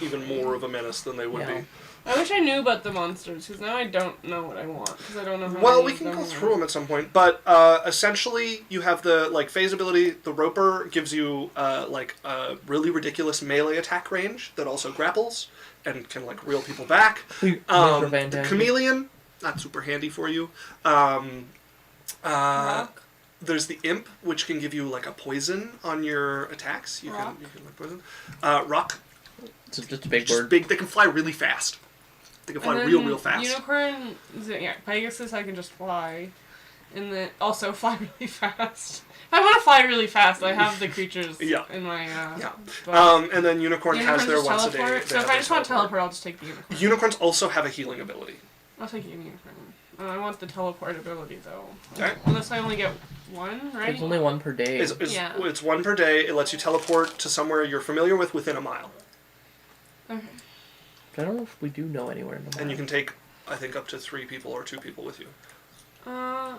even more of a menace than they would Yeah. be. I wish I knew about the monsters, because now I don't know what I want, because I don't know how Well, many we of can them go are. through them at some point, but essentially you have the like phase ability. The roper gives you like a really ridiculous melee attack range that also grapples and can like reel people back. The chameleon, not super handy for you. Rock? There's the imp, which can give you like a poison on your attacks. You Rock? can like poison. Rock, It's just a big just bird. big. They can fly really fast. They can fly And real, then real fast. Unicorn, yeah, Pegasus I can just fly. And then also fly really fast. If I want to fly really fast, I have the creatures Yeah. in my, Yeah. book. And then unicorn has Unicorns their just once a day. teleport? they So if have I their just want teleport, I'll just take the unicorn. Unicorns also have a healing ability. I'll take the unicorn. I want the teleport ability though. Okay. Unless I only get one, right? There's only one per day. Yeah. It's one per day. It lets you teleport to somewhere you're familiar with within a mile. Okay. I don't know if we do know anywhere in the And you map. can take, I think, up to 3 people or 2 people with you. I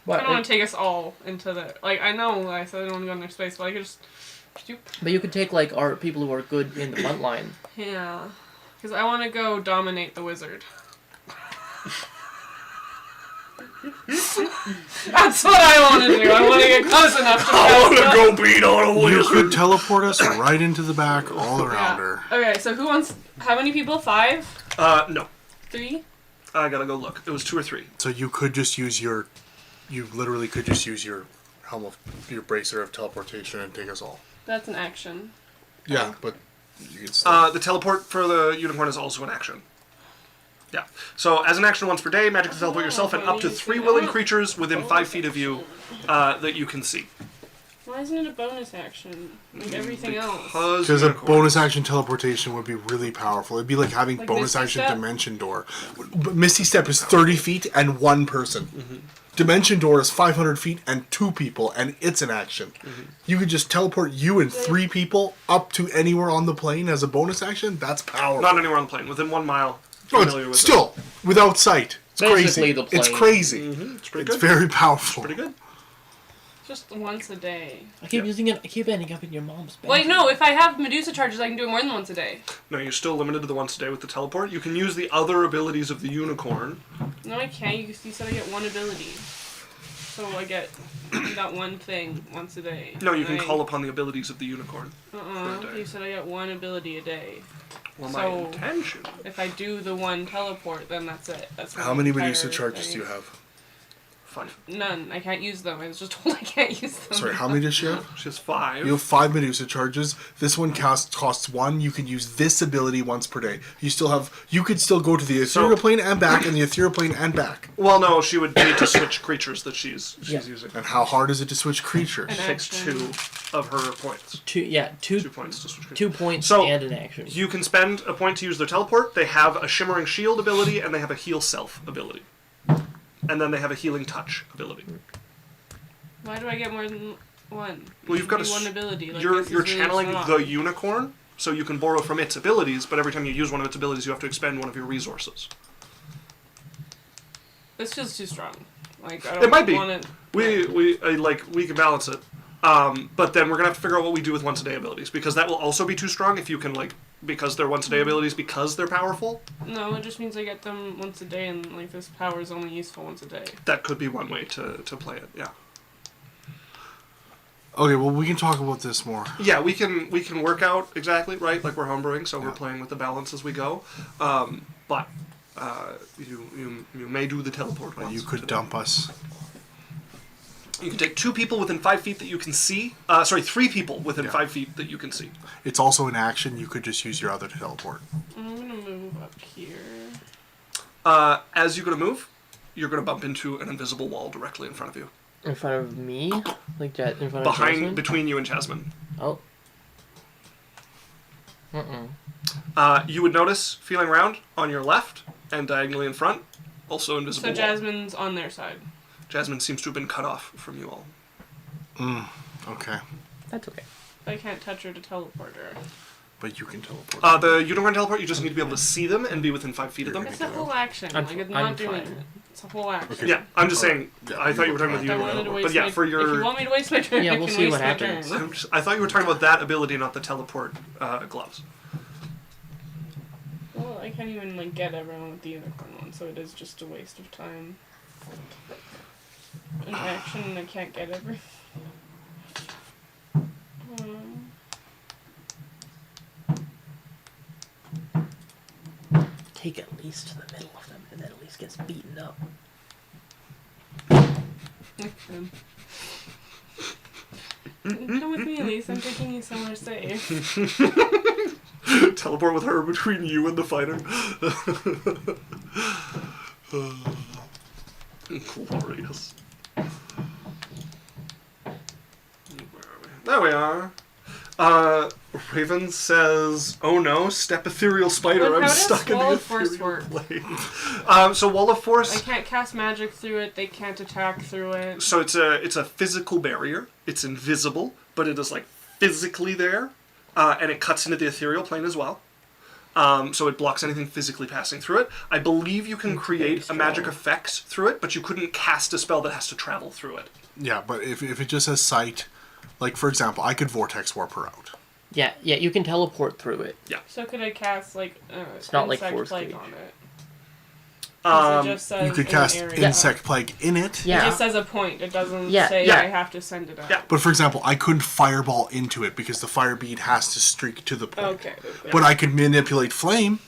What? don't want to take us all into the... Like, I know I said I don't want to go in their space, but I could just... But you could take like our people who are good in the front line. Yeah. Because I want to go dominate the wizard. That's what I want to do. I want to get close enough to I want pass to up. go beat on a You wizard. could teleport us right into the back, all around her. Okay, so who wants... How many people? 5? No. 3? I gotta go look. It was 2 or 3. So you could just use your... You literally could just use your helm of... Your bracer of teleportation and take us all. That's an action. Yeah, but... You could still... The teleport for the unicorn is also an action. Yeah. So, as an action once per day, magic to teleport yourself and up to 3 willing creatures within 5 feet of you that you can see. Why isn't it a bonus action? Like everything else. Because a bonus action teleportation would be really powerful. It'd be like having Like bonus Misty action Step? Dimension Door. But Misty Step is 30 feet and 1 person. Dimension Door is 500 feet and 2 people, and it's an action. You could just teleport you and 3 people up to anywhere on the plane as a bonus action. That's powerful. Not anywhere on the plane. Within 1 mile. No, Familiar with it's still without sight. It's Basically crazy. the It's plane. crazy. It's pretty It's good. very powerful. Pretty good. Just once a day. I keep using it. I keep ending up in your mom's bed. Wait, no. If I have Medusa charges, I can do it more than once a day. No, you're still limited to the once a day with the teleport. You can use the other abilities of the unicorn. No, I can't. You said I get 1 ability. So I get that one thing once a day. No, you can Right? call upon the abilities of the unicorn. for a day. You said I get 1 ability a day. Well, my So- intention. If I do the 1 teleport, then that's it. That's my How many entire Medusa charges thing. do you have? 5. None. I can't use them. I was just told I can't use them. Sorry, how many does she have? She has 5. You have 5 Medusa charges. This one costs 1. You can use this ability once per day. You still have. You could still go to the ethereal plane and back, and the ethereal plane and back. Well, no, she would need to switch creatures that she's Yeah. using. And how hard is it to switch creatures? An It takes action. 2 of her points. 2 2 points to switch creatures. 2 points So- and an action. You can spend a point to use their teleport. They have a shimmering shield ability, and they have a heal self ability. And then they have a healing touch ability. Why do I get more than 1? Well, you've got Should be a 1 ability. Like, You're this is really channeling strong. the unicorn, so you can borrow from its abilities, but every time you use one of its abilities, you have to expend one of your resources. This feels too strong. Like I don't It might be. want it. We can balance it. But then we're gonna have to figure out what we do with once a day abilities, because that will also be too strong if you can because they're once a day abilities because they're powerful. No, it just means I get them once a day, and like this power is only useful once a day. That could be one way to play it. Yeah. Okay, well, we can talk about this more. Yeah, we can work out exactly right, like we're homebrewing, so we're playing with the balance as we go. But you may do the teleport. Once You could today. dump us. You can take 2 people within 5 feet that you can see. 3 people within 5 feet that you can see. It's also an action. You could just use your other to teleport. I'm gonna move up here. As you go to move, you're going to bump into an invisible wall directly in front of you. In front of me? Like that in front of Jasmine? Between you and Jasmine. Oh. Mm-mm. You would notice, feeling around, on your left and diagonally in front, also invisible So wall. Jasmine's on their side. Jasmine seems to have been cut off from you all. Okay. That's okay. I can't touch her to teleport her. But you can teleport. The unicorn teleport, you just need to be able to see them and be within 5 feet of them. It's a whole action. I'm like it's I'm not doing fine. it. It's a whole action. Okay. Yeah, I'm just saying, Yeah, I thought you were talking about the I wanted to unicorn. waste But yeah, my, for If you your... want me to waste my turn, Yeah, I we'll can see waste what my happens. turn. I thought you were talking about that ability, not the teleport gloves. Well, I can't even like get everyone with the unicorn one, so it is just a waste of time. An action, I can't get everyone. Take at least to the middle of them, and then at least gets beaten up. Come with me, Elise. I'm taking you somewhere safe. Teleport with her between you and the fighter. Glorious. There we are. Raven says, "Oh no, step ethereal spider! But I'm how does stuck in Wall the of Force ethereal work? plane." So Wall of I Force. can't cast magic through it. They can't attack through it. So it's a physical barrier. It's invisible, but it is like physically there, and it cuts into the ethereal plane as well. So it blocks anything physically passing through it. I believe you can create a magic effects through it, but you couldn't cast a spell that has to travel through it. Yeah, but if it just has sight, like for example, I could vortex warp her out. Yeah, you can teleport through it. So could I cast like not like insect Force plague Cage. on it? 'Cause it just says You could in cast area. Insect Plague in it. Yeah. It just says a point. It doesn't Yeah. say Yeah. I have to send it out. Yeah. But for example, I couldn't fireball into it because the fire bead has to streak to the point. Okay. But I could manipulate flame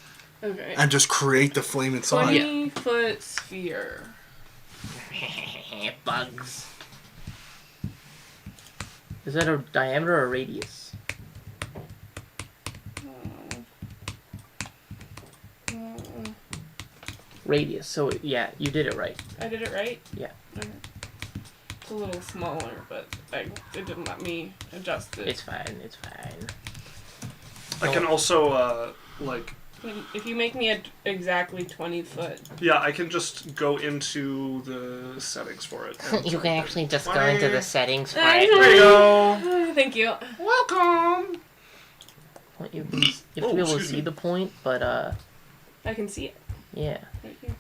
Okay. and just create the flame inside. 20-foot sphere. Bugs. Is that a diameter or a radius? Radius. So yeah, you did it right. I did it right? Yeah. Okay. It's a little smaller, but it didn't let me adjust it. It's fine. It's fine. I can also, If you make me exactly 20 foot. yeah, I can just go into the settings for it. and You type can in actually just go into the 20. settings for I it. know. There you go. Thank you. Welcome. Point you have to be able to excuse see me. the point, but I can see it yeah. right here.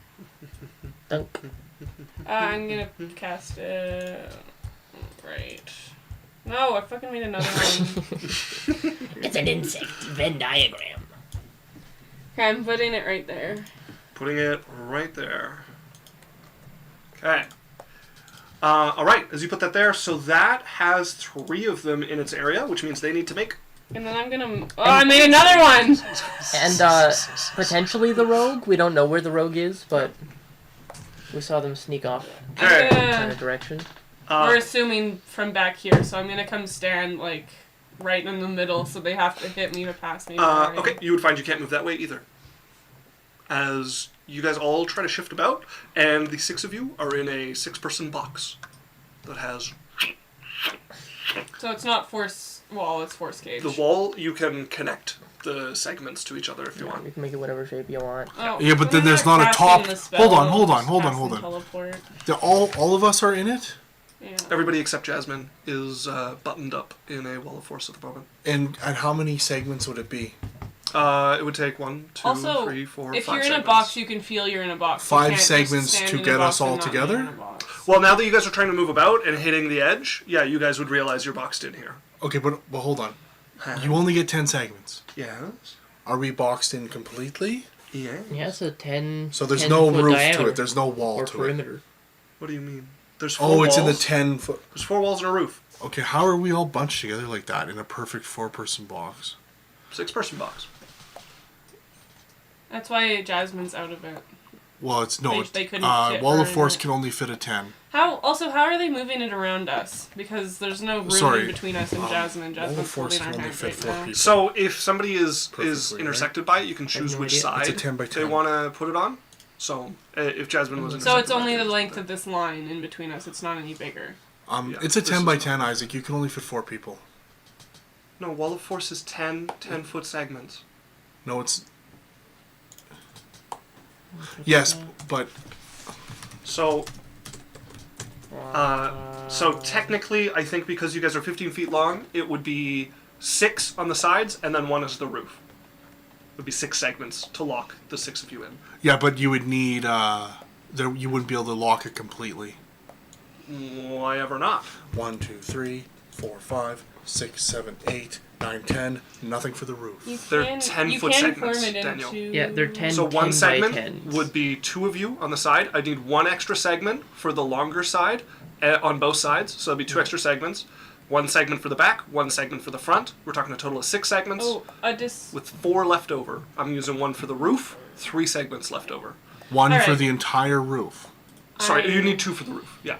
Dunk. I'm gonna cast it. Right. No, I fucking made another one. It's an insect Venn diagram. Okay, I'm putting it right there. Putting it right there. Okay. All right, as you put that there, so that has 3 of them in its area, which means they need to make... And then I'm gonna. Oh, I made another one! And potentially the rogue. We don't know where the rogue is, but we saw them sneak off Okay. in a direction. We're assuming from back here, so I'm gonna come stand, like, right in the middle, so they have to hit me to pass me. Okay, you would find you can't move that way either. As you guys all try to shift about, and the 6 of you are in a 6-person box that has... So it's not force wall, it's force cage. The wall, you can connect the segments to each other if you want. You can make it whatever shape you want. Oh, Yeah, but then I'm there's not a casting top- the spell, Hold on. just casting Teleport. All of us are in it? Yeah. Everybody except Jasmine is buttoned up in a wall of force at the moment. And how many segments would it be? It would take 1, 2, Also, 3, 4, if 5 you're in segments. a box, you can feel you're in a box. You 5 can't just segments stand to in a get box us all and not be together? in a box. Well, now that you guys are trying to move about and hitting the edge, yeah, you guys would realize you're boxed in here. Okay, but hold on. You only get 10 segments. Yes. Are we boxed in completely? Yeah. Yeah, it's a 10. So there's 10 no foot roof diameter, to it. There's no wall or to perimeter. What do you mean? There's 4 it. Oh, walls. it's in the 10 foot. There's 4 walls and a roof. Okay, how are we all bunched together like that in a perfect 4-person box? 6-person box. That's why Jasmine's out of it. Well, it's no. They couldn't fit Wall her of in Force it. can only fit a 10. How are they moving it around us? Because there's no room Sorry, in between us and Jasmine. Wall of Jasmine's Force holding can our only hand fit right 4 now. people. So if somebody is Perfectly, intersected by it, you can choose no which idea. side It's a 10 by 10. they want to put it on. So if Jasmine was So intersected it's only by the it, length of this line in between us. It's not any bigger. Yeah, It's a this 10 by is 10, Isaac. You can only fit 4 people. No, Wall of Force is 10-foot segments. No, it's... Yes, but... So technically, I think because you guys are 15 feet long, it would be 6 on the sides, and then 1 is the roof. It would be 6 segments to lock the 6 of you in. Yeah, but you would need... you wouldn't be able to lock it completely. Why ever not? 1, 2, 3, 4, 5, 6, 7, 8, 9, 10. Nothing for the roof. You They're can, 10-foot you can segments, form it Daniel. into... Yeah, they're 10. So 10 one by segment 10s. would be 2 of you on the side. I need 1 extra segment for the longer side on both sides. So it'd be 2 extra segments. 1 segment for the back, 1 segment for the front. We're talking a total of 6 segments Oh, with 4 left over. I'm using 1 for the roof, 3 segments left over. 1 for Alright. the entire roof. Sorry, you need 2 for the roof. Yeah.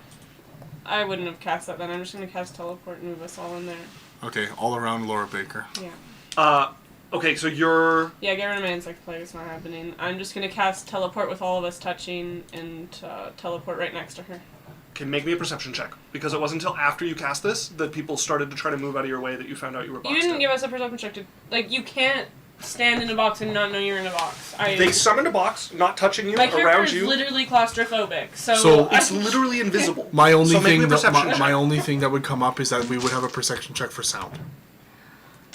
I wouldn't have cast that then. I'm just going to cast Teleport and move us all in there. Okay, all around Laura Baker. Yeah. Okay, so you're... Yeah, get rid of my Insect Plague. It's not happening. I'm just going to cast Teleport with all of us touching and teleport right next to her. Okay, make me a perception check. Because it wasn't until after you cast this that people started to try to move out of your way that you found out you were boxed You didn't in. give us a perception check to... Like, you can't stand in a box and not know you're in a box. They summoned a box, not touching you, My character around is you. literally claustrophobic, so... So It's literally invisible. My only So make me thing a perception check. my only thing that would come up is that we would have a perception check for sound.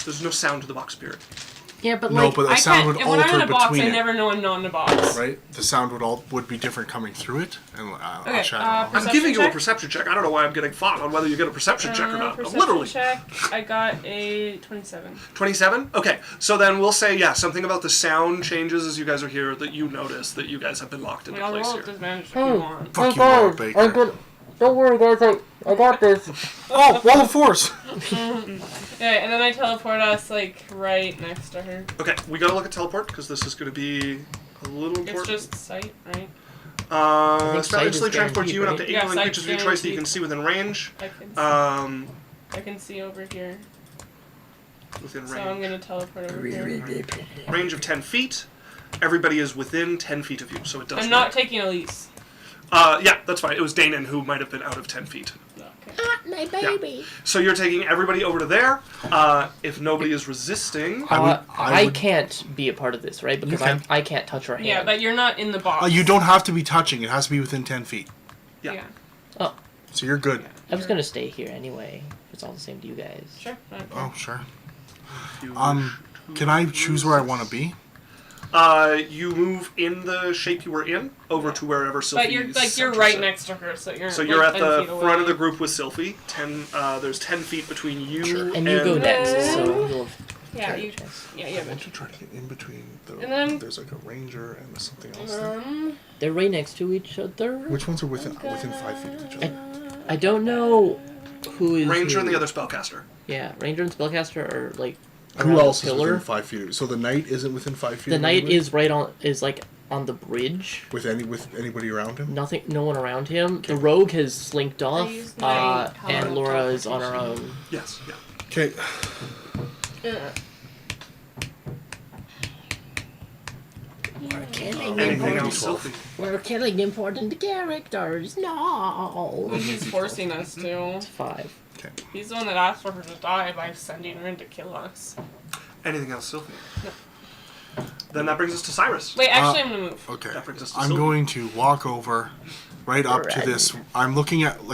There's no sound to the box spirit. Yeah, but No, like, but the I sound can't. would And when I'm in alter a box, I between it. never know I'm not in a box. Right? The sound would be different coming through it. And Okay, chat. I'm Perception giving you a check? perception check. I don't know why I'm getting fought on whether you get a perception check or not. Perception Literally. check. I got a 27. 27? Okay, so then we'll say, yeah, something about the sound changes as you guys are here that you notice that you guys have been locked into I'll place roll here. at disadvantage if you want. Fuck you, Laura Baker. Don't worry, guys. I got this. Oh, wall of force! Yeah, and then I teleport us, like, right next to her. Okay, we gotta look at teleport because this is gonna be a little It's important. just sight, right? think Spell sight instantly is transports you and up to 8 guaranteed, right? living Yeah, creatures of your sight's choice that you can guaranteed. see within range. I can see over here. Within So I'm range. gonna teleport over here. Range of 10 feet. Everybody is within 10 feet of you, so it does I'm not work. taking Elise. Yeah, that's fine. It was Danon who might have been out of 10 feet. Okay. My baby. So you're taking everybody over to there. If nobody is resisting... I would- can't be a part of this, right? Because can. I can't touch her hand. Yeah, but you're not in the box. You don't have to be touching. It has to be within 10 feet. Yeah. Oh, So you're good. I was gonna stay here anyway. It's all the same to you guys. Sure. Okay. Oh, sure. You Can I choose where I want to be? You move in the shape you were in over to wherever Sylphie But you're centers right it. next to her, so you're. So like, you're at 10 the feet away. front of the group with Sylphie. There's 10 feet between you And you go next, so then- you'll Yeah, have a you. chance. Yeah, yeah. I want to try to get in between. And then- There's like a ranger and something else there. They're right next to each other. Which ones are within 5 feet of each other? I don't know who is Ranger who. and the other spellcaster. Yeah, Ranger and Spellcaster are like Who around else the is pillar. within 5 feet? So the knight isn't within 5 feet. The of knight anybody? is like on the bridge. with anybody around him. No one around him. The rogue has slinked off, use my power and of Laura is on her teleportation. own. Yes, yeah. Okay. Anything else, Sylphie? We're killing important characters. No. He's forcing us to. It's 5. Okay. He's the one that asked for her to die by sending her in to kill us. Anything else, Sylphie? Then that brings us to Cyrus. Wait, actually, I'm gonna move. Okay. That brings us to I'm Sylvie. going to walk over, right up to Right. this. I'm looking at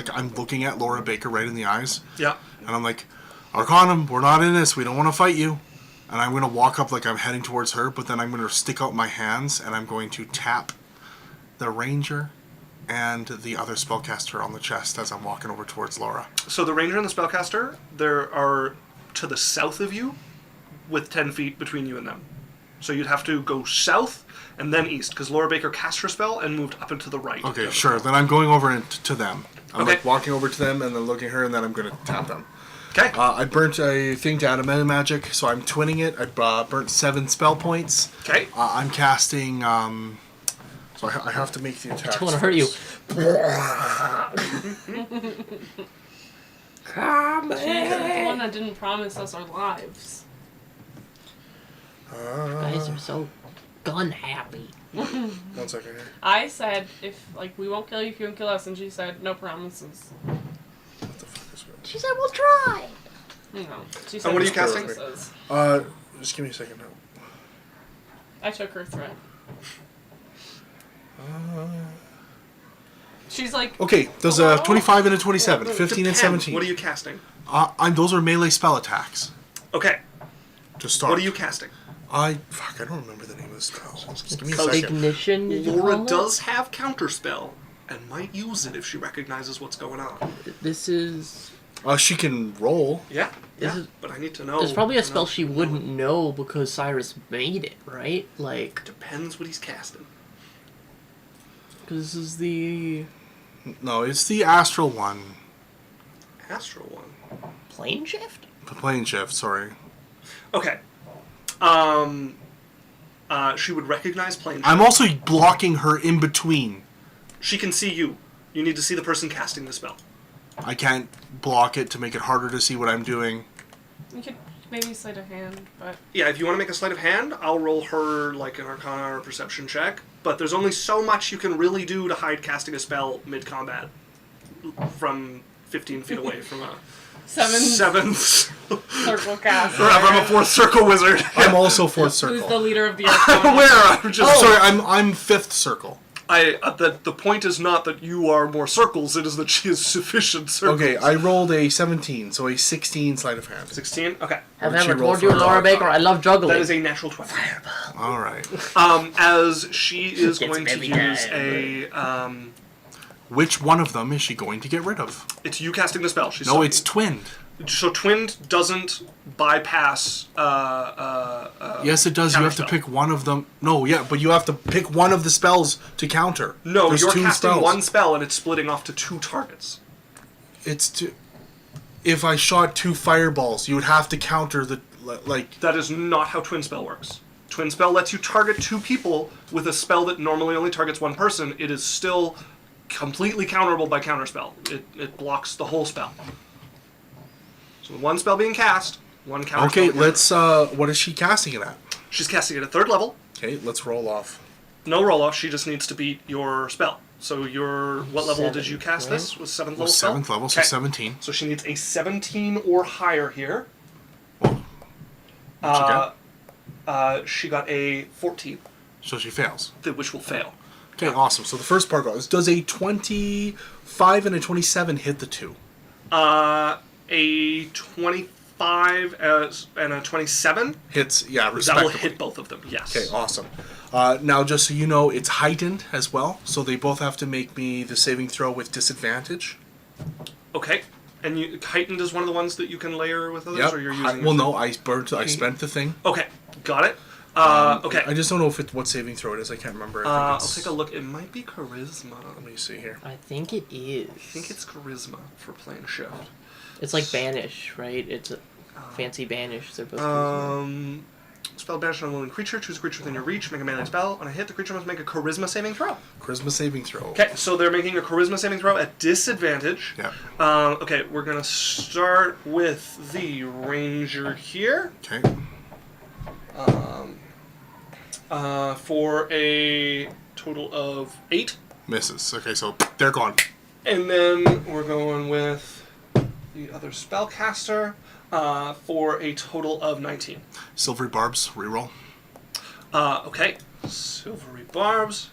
Laura Baker right in the eyes, Yeah. and I'm like, Arcanum, we're not in this. We don't want to fight you. And I'm gonna walk up like I'm heading towards her, but then I'm gonna stick out my hands and I'm going to tap the ranger and the other spellcaster on the chest as I'm walking over towards Laura. So the Ranger and the Spellcaster, there are to the south of you with 10 feet between you and them. So you'd have to go south and then east, because Laura Baker cast her spell and moved up and to the right. Okay, sure. Then I'm going over to them. I'm Okay. like walking over to them and then looking at her, and then I'm gonna tap them. Okay. I burnt a thing to add a meta magic, so I'm twinning it. I burnt 7 spell points. Okay. I'm casting. So I have to make the attack. I don't want to hurt you. Come She's the one that didn't promise us our lives. Guys are so gun happy. 1 second here. I said, we won't kill you if you don't kill us, and she said, no promises. What the fuck is She said we'll try. No. She said what are you no casting? promises. it? Just give me a second now. I took her threat. She's like, Okay, there's a 25 and a 27, 15 and Depends. 17. What are you casting? Those are melee spell attacks. Okay. To start. What are you casting? I don't remember the name of the spell. Just give me a second. Ignition. did you Laura call it? does have counterspell and might use it if she recognizes what's going on. This is. She can roll. Yeah. This Yeah. is- But I need to know. There's probably a to spell know- she wouldn't know because Cyrus made it, right? Like, Depends what he's casting. because this is the No, it's the astral one. Astral one. plane shift. The plane shift. Sorry. Okay. She would recognize plane. I'm also blocking her in between. She can see you. You need to see the person casting the spell. I can't block it to make it harder to see what I'm doing. you could maybe sleight of hand, but Yeah, if you want to make a sleight of hand, I'll roll her like an Arcana or a Perception check. But there's only so much you can really do to hide casting a spell mid-combat from 15 feet away from a seventh circle cast. or I'm a fourth circle wizard. I'm also fourth Who's the circle. leader of the I'm Arcana? aware. I'm just Sorry, I'm fifth circle. The point is not that you are more circles, it is that she is sufficient circles. Okay, I rolled a 17, so a 16 sleight of hand. 16? Okay. Have What'd I she ever roll told you, for her Laura hard Baker, die? I love juggling. That is a natural 20. All right. As she is Gets going to every use time. Which one of them is she going to get rid of? It's you casting the spell. She's No, stopping it's you. twinned. So twinned doesn't bypass. Yes, it does. You have to counterspell. pick one of them. No, yeah, but you have to pick one of the spells to counter. No, There's you're two casting spells. one spell and it's splitting off to 2 targets. It's to. If I shot 2 fireballs, you would have to counter the like. That is not how twin spell works. Twin spell lets you target 2 people with a spell that normally only targets 1 person. It is still completely counterable by counterspell. It blocks the whole spell. So one spell being cast, one counterspell. Okay, being let's. What is she casting it at? She's casting it at 3rd level. Okay, let's roll off. No roll off. She just needs to beat your spell. So what level did 7th, you cast right? this? Was 7th level Well, spell? 7th level, so Okay. 17. So she needs a 17 or higher here. What'd She got a 14, So she fails. which will fail. Okay, awesome. So the first part goes. Does a 25 and a 27 hit the 2? A 25 and a 27. Hits, yeah, That will respectively. hit both of them. Yes. Okay, awesome. Now, just so you know, it's heightened as well, so they both have to make me the saving throw with disadvantage. Okay. And heightened is one of the ones that you can layer with others, or you're using. Well, no, I spent the thing. Okay, got it. Okay. I just don't know what saving throw it is. I can't remember. I'll take a look. It might be charisma. Let me see here. I think it is. I think it's charisma for playing shift. It's like banish, right? It's a fancy banish. They're both charisma. Spell banish on a willing creature. Choose a creature within your reach. Make a melee spell. On a hit, the creature must make a charisma saving throw. Charisma saving throw. Okay, so they're making a charisma saving throw at disadvantage. Yeah. Okay, we're gonna start with the ranger here. Okay. For a total of 8. Misses. Okay, so they're gone. And then we're going with the other spellcaster for a total of 19. Silvery barbs. Reroll. Okay, silvery barbs.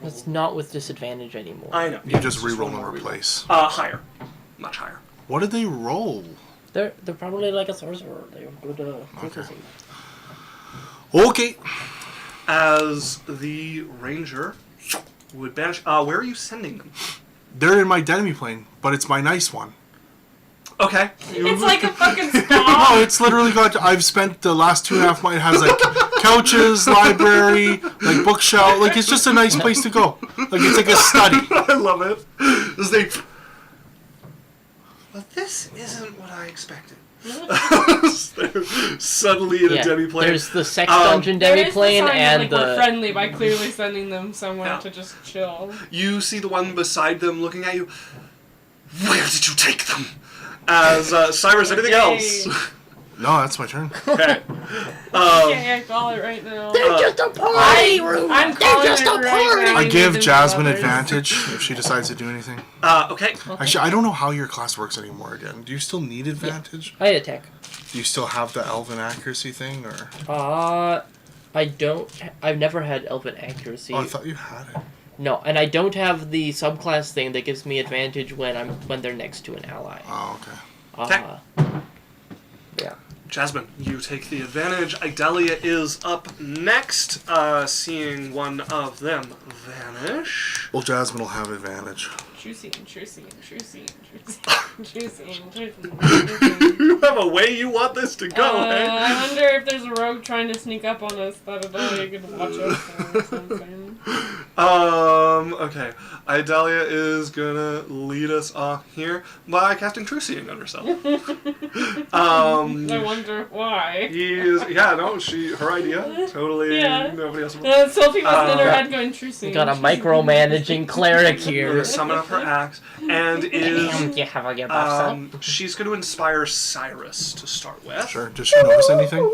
It's not with disadvantage anymore. I know. You just one reroll and more reroll. replace. Higher, much higher. What did they roll? They're probably like a sorcerer. They're good. Okay. Okay. As the ranger would banish. Where are you sending them? They're in my enemy plane, but it's my nice one. Okay. It's like a fucking No, spa. it's literally got. I've spent the last 2.5 months. It has like couches, library, like bookshelf. Like it's just a nice place to go. Like it's like a study. I love it. This thing. But this isn't what I expected. Suddenly in a demiplane. There's the sex Um, dungeon There is the demiplane sign that, and like, we're the. friendly by clearly sending them somewhere Yeah. to just chill. You see the one beside them looking at you. Where did you take them? As Cyrus, anything else? No, that's my turn. Okay. Okay, I call it right now. They're just a party room. I'm They're calling just it a right party. now. I We give need to Jasmine do others. advantage if she decides to do anything. Okay. Actually, I don't know how your class works anymore. Again, do you still need advantage? I attack. Do you still have the elven accuracy thing, or? I don't. I've never had elven accuracy. Oh, I thought you had it. No, and I don't have the subclass thing that gives me advantage when they're next to an ally. Oh, okay. Yeah. Jasmine, you take the advantage. Idalia is up next, seeing one of them vanish. Well, Jasmine will have advantage. True scene. You have a way you want this to go, eh? I wonder if there's a rogue trying to sneak up on us that Adalia could watch us for or something. Okay. Idalia is gonna lead us off here by casting True Seeing on herself. I wonder why. Her idea. Totally, Yeah. nobody else. Sophie was in her head going true scene. Got a micromanaging cleric Gonna here. summon up her axe, and is, You have a buff she's gonna inspire Cyrus to start with. Sure. Does she notice anything?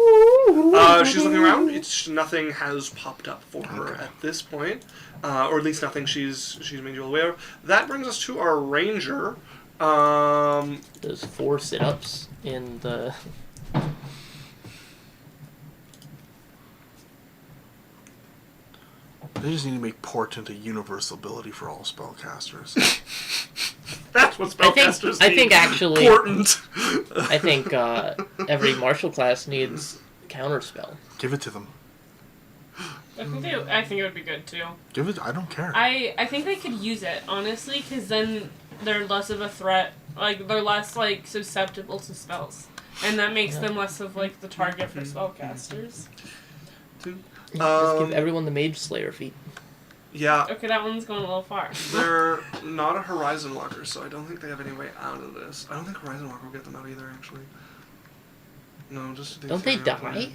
She's looking around. Nothing has popped up for her at this point, or at least nothing she's made you aware of. That brings us to our ranger. There's 4 sit-ups in the. They just need to make Portent a universal ability for all spellcasters. That's what spellcasters need. I think actually... Important. I think every martial class needs counterspell. Give it to them. I think it would be good too. Give it. I don't care. I think they could use it honestly, because then they're less of a threat. Like they're less like susceptible to spells, and that makes them less of like the target for spellcasters. Just give everyone the Mage Slayer feat. Yeah. Okay, that one's going a little far. They're not a Horizon Walker, so I don't think they have any way out of this. I don't think Horizon Walker will get them out either, actually. No, just... Don't they die?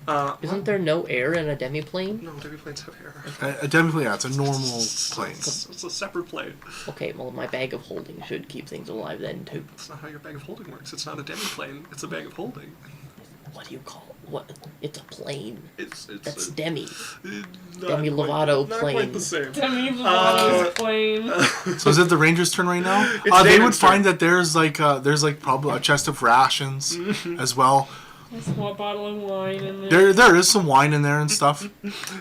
Isn't what? there no air in a demiplane? No, demiplanes have air. A demiplane, yeah, it's a normal plane. It's a separate plane. Okay, well, my bag of holding should keep things alive then, too. That's not how your bag of holding works. It's not a demiplane. It's a bag of holding. What do you call it? What? It's a plane. It's That's a, Demi. not Demi quite- Lovato not plane. quite the same. Demi Lovato's plane. So is it the Rangers' turn right now? It's They would David's find turn. that there's probably a chest of rations as well. There's a small bottle of wine in there. There is some wine in there and stuff.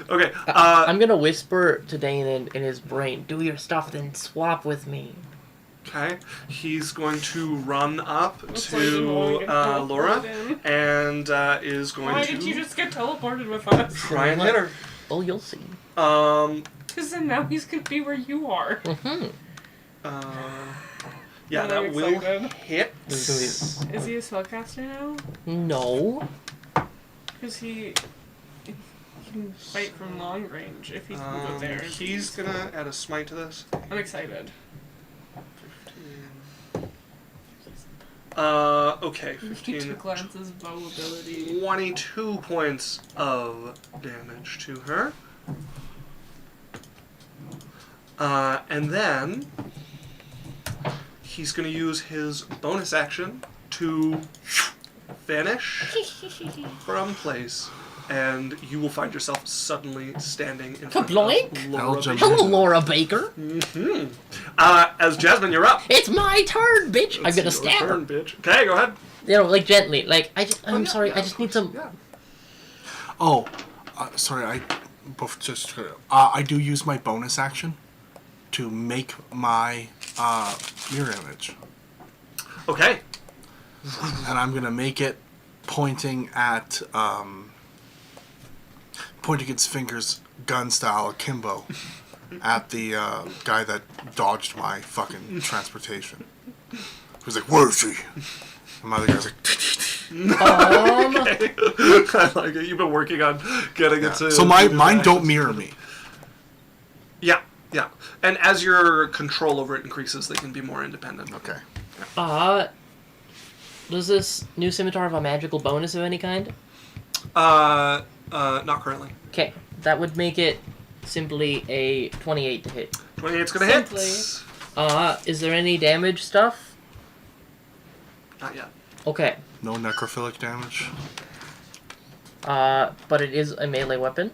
Okay. I'm gonna whisper to Dane in his brain, do your stuff, then swap with me. Okay. He's going to run up Looks to like he's going to get Laura teleported in. and is going Why to did you just get teleported with us? try and hit her. Oh, you'll see. Because then now he's gonna be where you are. Mm-hmm. Yeah, I'm that will excited. hit. Is he a spellcaster now? No. Because he can fight from long range if he can go there. He's gonna add a smite to this. I'm excited. Okay, He 15. took Lance's bow ability. 22 points of damage to her. And then he's going to use his bonus action to vanish from place. And you will find yourself suddenly standing in front Kabloink! of Laura Belgium. Baker. Hello, Laura Baker. As Jasmine, you're up. It's my turn, bitch. I'm gonna Your stab her. turn, bitch. Okay, go ahead. You know, like gently. Like I'm Yeah, sorry. yeah, I just need some. Yeah. Oh, sorry. I do use my bonus action to make my mirror image, Okay. and I'm gonna make it pointing its fingers gun style akimbo at the guy that dodged my fucking transportation. He was like, "Where is he?" And my other guy's like, I like it. You've been working on getting it to... so mine don't mirror me. Yeah, yeah. And as your control over it increases, they can be more independent. Okay. Does this new scimitar have a magical bonus of any kind? Not currently. Okay, that would make it simply a 28 to hit. 28's gonna hit. Simply. Is there any damage stuff? Not yet. Okay. No necrophilic damage. But it is a melee weapon,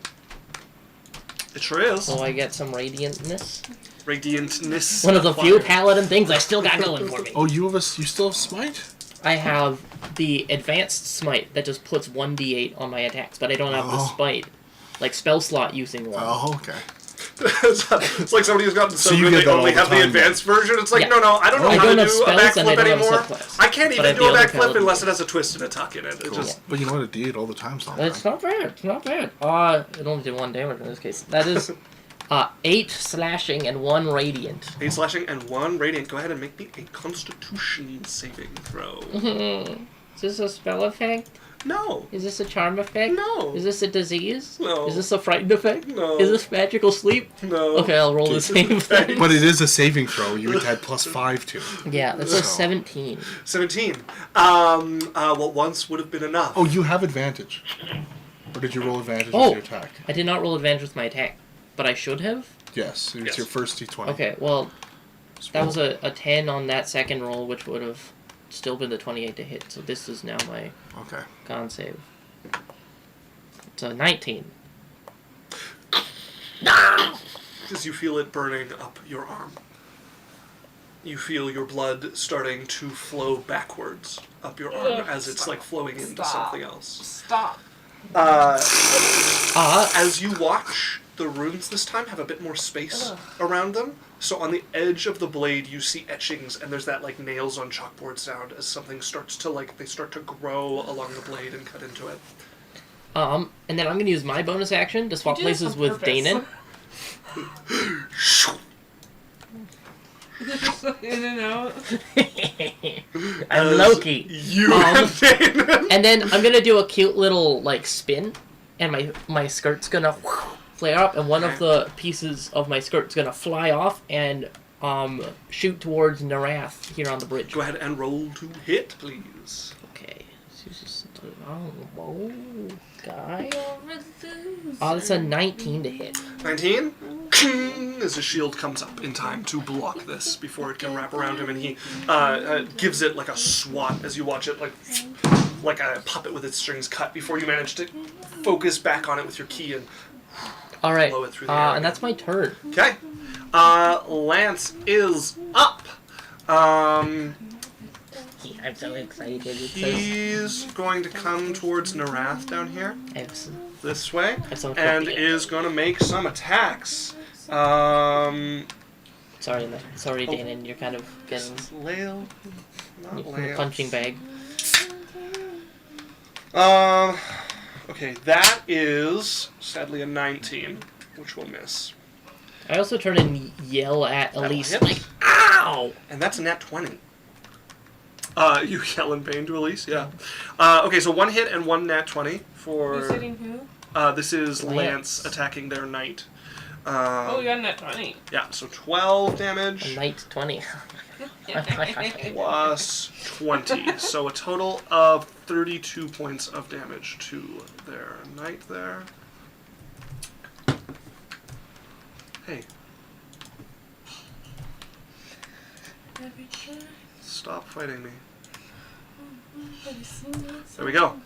It sure is. so I get some radiantness. Radiantness. One of the few applied. paladin things I still got going for me. Oh, you still have smite? I have the advanced smite that just puts 1d8 on my attacks, but I don't have the Oh. smite. Like spell slot using one. Oh, okay. It's like somebody who's gotten so, So you good get they that only all the have the time, advanced version. It's like, Yeah. no, I don't know I how don't to have do a spells and I backflip don't have a anymore. subclass. I can't But I even have do the a other backflip paladin unless it gear. has a twist and a tuck in it. It just... But you know what? It did all the time. So It's not bad. It's not bad. It only did 1 damage in this case. That is 8 slashing and 1 radiant. 8 slashing and 1 radiant. Go ahead and make me a Constitution saving throw. Is this a spell effect? No. Is this a charm effect? No. Is this a disease? No. Is this a frightened effect? No. Is this magical sleep? No. Okay, I'll roll the same thing. But it is a saving throw. You would add +5 to. Yeah, that's a So- 17. 17. What once would have been enough. Oh, you have advantage. Or did you roll advantage Oh. with your attack? I did not roll advantage with my attack, but I should have. Yes, it's Yes. your first d20. Okay, well, that was a 10 on that second roll, which would have still been the 28 to hit. So this is now my Okay. con save. It's a 19. As you feel it burning up your arm. You feel your blood starting to flow backwards up your arm Ugh, as it's stop. like flowing into Stop. something else. Stop. As you watch the runes this time have a bit more space around them. So on the edge of the blade, you see etchings, and there's that like nails on chalkboard sound as something starts to they start to grow along the blade and cut into it. And then I'm gonna use my bonus action to swap You do this places on with purpose. Danon. In and out. I'm As Loki. You and Danon. And then I'm gonna do a cute little like spin, and my skirt's gonna flare up, and one of the pieces of my skirt's gonna fly off and shoot towards Narath here on the bridge. Go ahead and roll to hit, please. Okay. Oh, guy. Oh, that's a 19 to hit. 19. As his shield comes up in time to block this before it can wrap around him, and he gives it like a swat as you watch it, like a puppet with its strings cut, before you manage to focus back on it with your key and All right. blow it through the air. And that's my turn. Okay. Lance is up. I'm so excited. He's going to come towards Narath down here, this way, so and is going to make some attacks. Sorry, Danon, you're kind of getting Lael, not from a Lance. punching bag. Okay, that is sadly a 19, which will miss. I also turn and yell at That'll Elise, hit. like, ow! And that's a nat 20. You yell in pain to Elise? Yeah. Okay, so one hit and one nat 20 for... Who's hitting who? This is Lance Lance attacking their knight. Oh, you got a net 20. Yeah, so 12 A damage knight 20. plus 20. So a total of 32 points of damage to their knight there. Hey. Stop fighting me. There we go.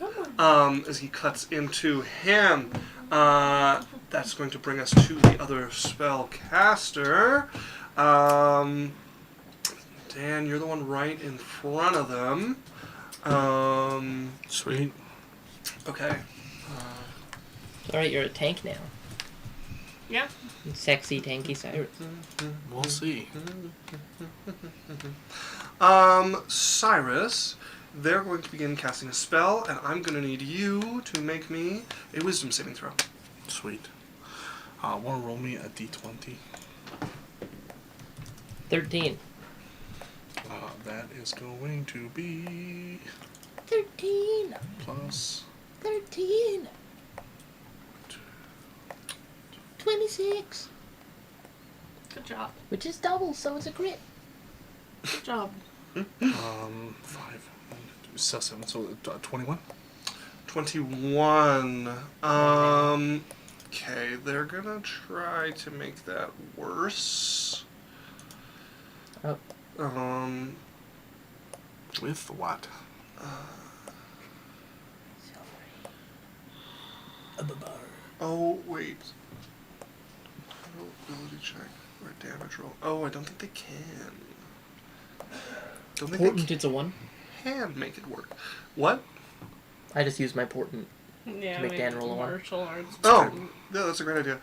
As he cuts into him, that's going to bring us to the other spellcaster. Dan, you're the one right in front of them. Sweet. Okay. Alright, you're a tank now. Yeah. Sexy, tanky Cyrus. We'll see. Cyrus, they're going to begin casting a spell, and I'm going to need you to make me a wisdom saving throw. Sweet. Want to roll me a d20? 13. That is going to be 13. plus 13. 26. Good job. Which is double, so it's a crit. Good job. 5, 7, so 21. 21. Okay, they're gonna try to make that worse. Oh. With what? Oh, wait. Ability check or damage roll. Oh, I don't think they can. Don't think Portent, they it's a 1. can make it work. What? I just used my portent. Yeah, To make Dan roll a one. martial arts. Oh, yeah, that's a great idea.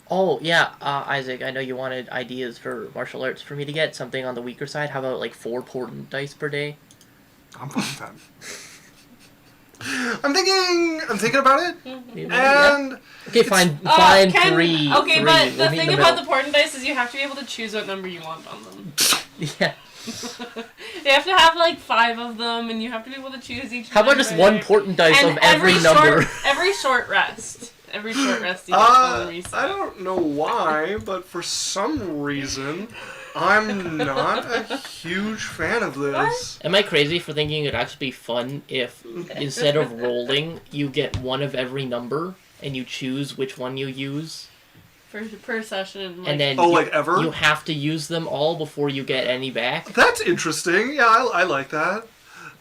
Oh, yeah, Isaac, I know you wanted ideas for martial arts. For me to get something on the weaker side, how about like 4 portent dice per day? I'm fine with that. I'm thinking about it, Yeah. and Okay, fine, fine, Ken- 3. Okay, 3. but We'll the meet in thing about middle. the portent dice is you have to be able to choose what number you want on them. Yeah. You have to have like 5 of them, and you have to be able to choose each. How about just number. 1 portent dice And of every number? Every short rest. Every short rest you get one reset. I don't know why, but for some reason, I'm not a huge fan of this. Am I crazy for thinking it'd actually be fun if, instead of rolling, you get one of every number, and you choose which one you use? Per session. Like, And then Oh, you, like ever? you have to use them all before you get any back. That's interesting. Yeah, I like that.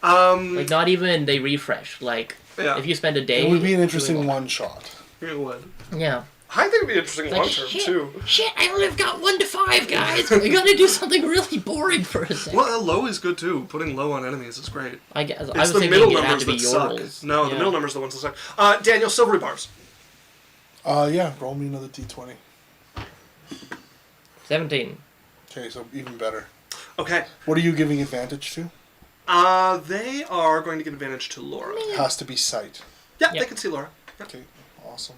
Like, not even they refresh. Like, Yeah. if you spend a day... It would be an doing interesting all- one shot. It would. Yeah. I think it'd be interesting Like, long term too. Shit, I only have got 1 to 5, guys! We gotta do something really boring for a second. Well, low is good too. Putting low on enemies is great. I guess, I It's was the thinking middle it had numbers to be that your suck. rolls. No, the Yeah. middle numbers are the ones that suck. Daniel, silvery bars. Yeah, roll me another d20. 17. Okay, so even better. Okay. What are you giving advantage to? They are going to give advantage to Laura. It has to be sight. Yeah, Yep. they can see Laura. Yep. Okay, awesome.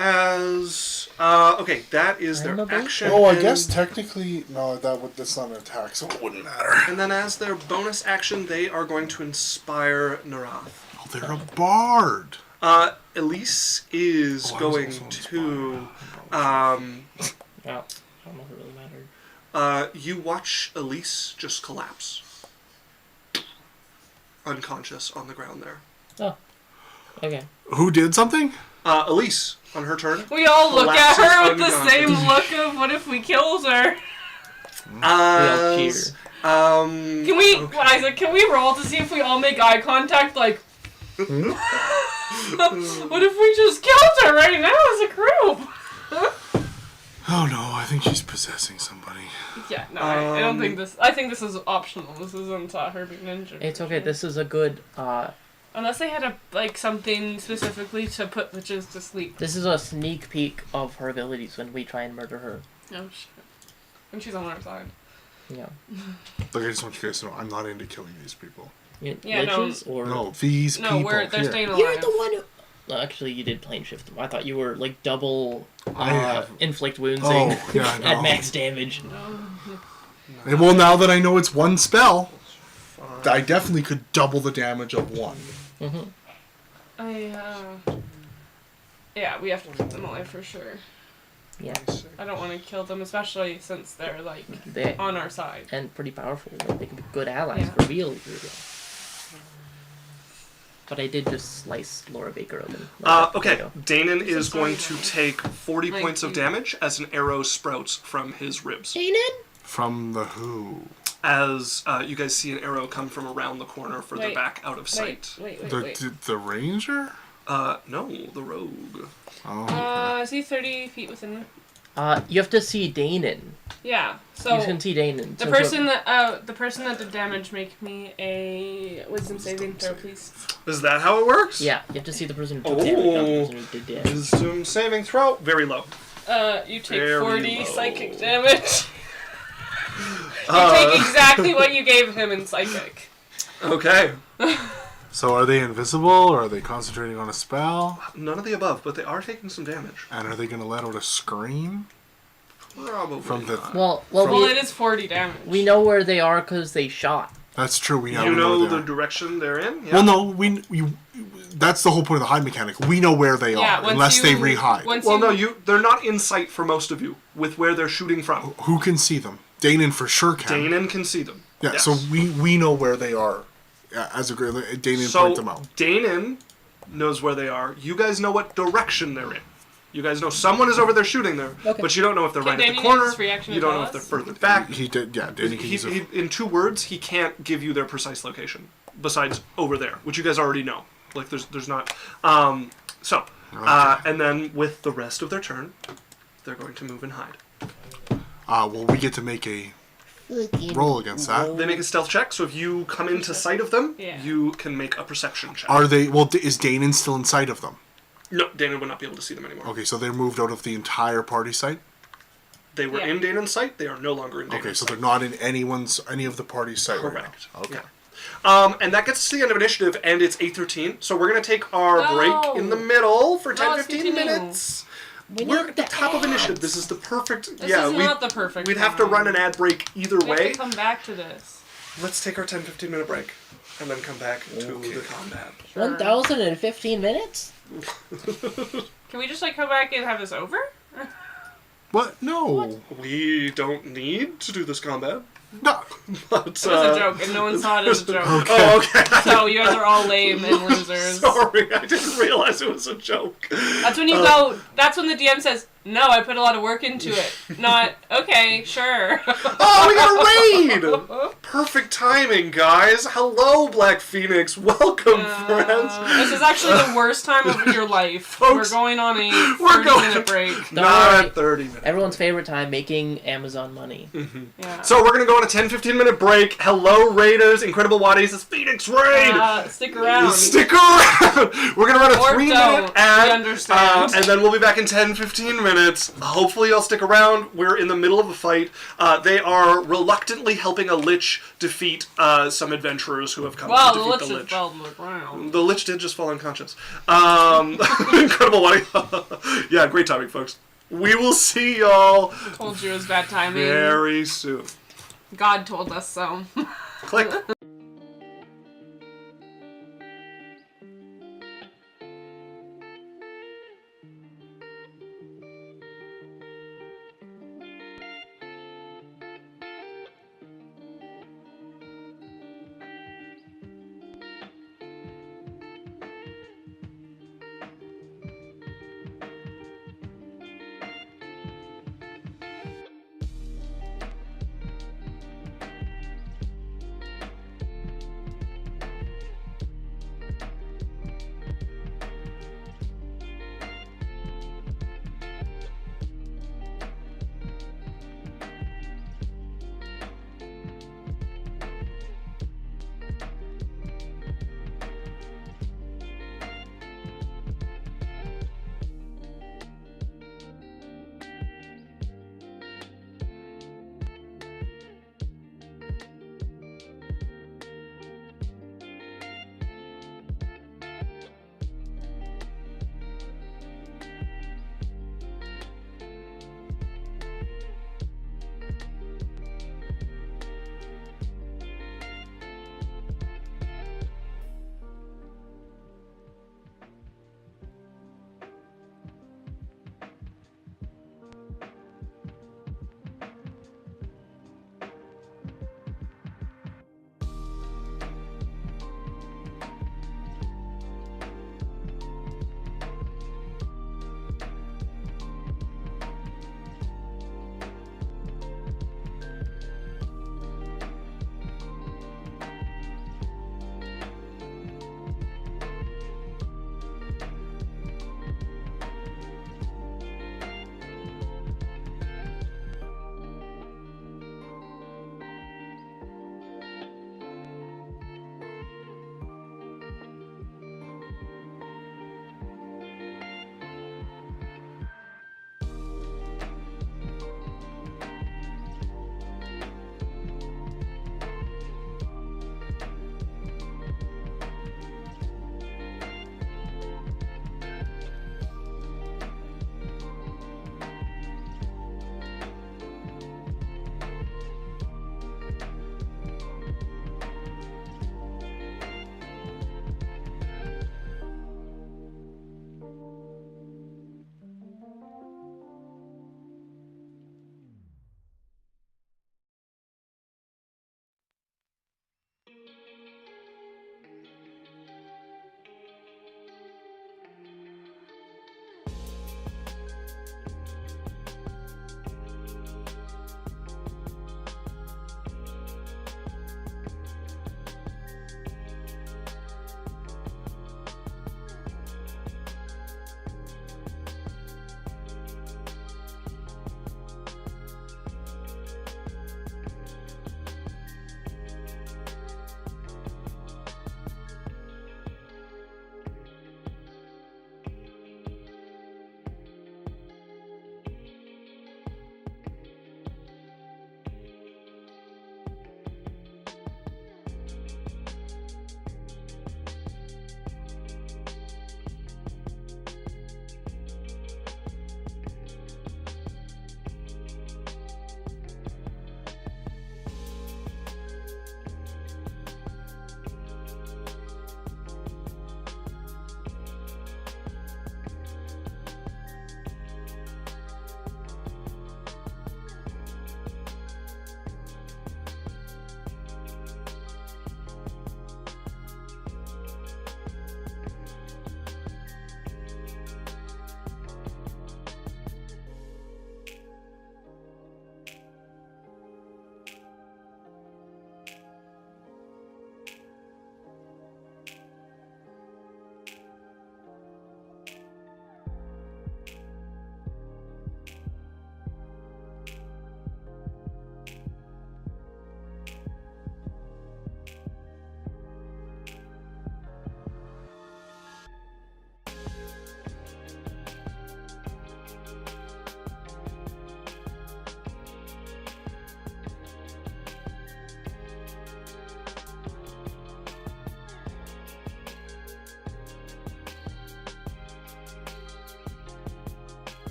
Okay, that is their Renovate? action. Oh, I and- guess technically, no, that's not an attack, so it wouldn't matter. And then as their bonus action, they are going to inspire Narath. Oh, they're a bard. Elise is Oh, I was going also to. Yeah. I don't know if it really mattered. You watch Elise just collapse, unconscious on the ground there. Oh. Okay. Who did something? Elise, on her turn. We all look at collapses her with the unconscious. same look of what if we kills her? We all cheer. Can we, Isaac? Can we roll to see if we all make eye contact? Like, what if we just killed her right now as a group? Oh no, I think she's possessing somebody. Yeah, no, I don't think this. I think this is optional. This isn't her being injured. It's okay. This is a good. Unless they had something specifically to put witches to sleep. This is a sneak peek of her abilities when we try and murder her. Oh shit! And she's on our side. Yeah. Look, I just want you guys to know I'm not into killing these people. Yeah, no. Witches or No, these No, people. they're here. staying alive. You're the one who. No, actually, you did plane shift them. I thought you were like double inflict wounds Oh, yeah, I at know. max damage. And well, now that I know it's one spell, I definitely could double the damage of one. Yeah, we have to keep them alive for sure. Yeah. I don't want to kill them, especially since they're like They on our side. and pretty powerful. Like, they can be good allies Yeah. for real. But I did just slice Laura Baker open. Okay, There Danon is sorry, going to guys. take 40 Like, points of you- damage as an arrow sprouts from his ribs. you go. From the who? As you guys see an arrow come from around the corner further Wait, back out of sight. Wait. The ranger? No, the rogue. Oh, okay. Is he 30 feet within me? You have to see Danon. Yeah. So You can see Danon. the person that did damage, make me a wisdom saving throw, please. Is that how it works? Yeah, you have to see the person who took damage, not the person who did damage. Wisdom saving throw. Very low. You take Very 40 low. psychic damage. You take exactly what you gave him in psychic. Okay. So are they invisible, or are they concentrating on a spell? None of the above, but they are taking some damage. And are they going to let out a scream? Probably From the- not. Well, Well, it is 40 damage. we know where they are because they shot. That's true. We You know where the they are. direction they're in? Yeah. Well, no, that's the whole point of the hide mechanic. We know where they Yeah, are, once unless you- they re-hide. once Well, you- no, they're not in sight for most of you with where they're shooting from. Who can see them? Danon for sure can. Danon can see them. Yeah, Yes. so we know where they are. As a great, Danon So point them out. Danon knows where they are. You guys know what direction they're in. You guys know someone is over there shooting there, Okay. but you don't know if they're Can right at the Danon corner. use free action You to don't tell know if they're us? further back. He did, yeah. Danon can use it. In 2 words, he can't give you their precise location besides over there, which you guys already know. Like there's not. And then with the rest of their turn, they're going to move and hide. Well, we get to make a roll against that. They make a stealth check, so if you come into sight of them, Yeah. you can make a perception check. Are they? Well, is Danon still in sight of them? No, Danon would not be able to see them anymore. Okay, so they're moved out of the entire party site. They were Yeah. in Danon's sight. They are no longer in Danon's Okay, so sight. they're not in any of the party's sight. Correct. Right now. Okay. And that gets us to the end of initiative, and it's 8:13. So we're going to take our No. break in the middle for 10, No, let's 15 continue. minutes. We're at the top of initiative. This is the perfect... This yeah, is not the perfect we'd have to time. run an ad break either We have way. to come back to this. Let's take our 10, 15 minute break, and then come back to the combat. 1,015 minutes? Can we just come back and have this over? What? No. We don't need to do this combat. No. But, It was a joke, and no one saw it as a joke. Oh, okay. So you guys are all lame and losers. Sorry, I didn't realize it was a joke. That's when you go. That's when the DM says, No, I put a lot of work into it. Not, okay, sure. Oh, we got a raid! Perfect timing, guys. Hello, Black Phoenix. Welcome, friends. This is actually the worst time of your life. Folks, we're going on a we're 30-minute break. Not 30 minutes. Everyone's favorite time, making Amazon money. Yeah. So we're going to go on a 10-15 minute break. Hello, Raiders. Incredible Waddies. It's Phoenix Raid. Stick around. Stick around. We're going to run a Or 3-minute don't. ad. We understand. And then we'll be back in 10-15 minutes. Hopefully you'll stick around. We're in the middle of a fight. They are reluctantly helping a lich defeat some adventurers who have come Well, to the defeat lich the just lich. fell to the ground. The lich did just fall unconscious. Incredible Waddy. Yeah, great timing, folks. We will see y'all Told you it was bad timing. very soon. God told us so. Click.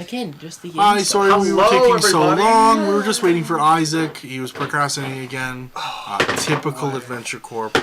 Again, just the Hi, insult. sorry we were Hello, taking so everybody. long. We were just waiting for Isaac. He was procrastinating again. Typical Adventure Corp. We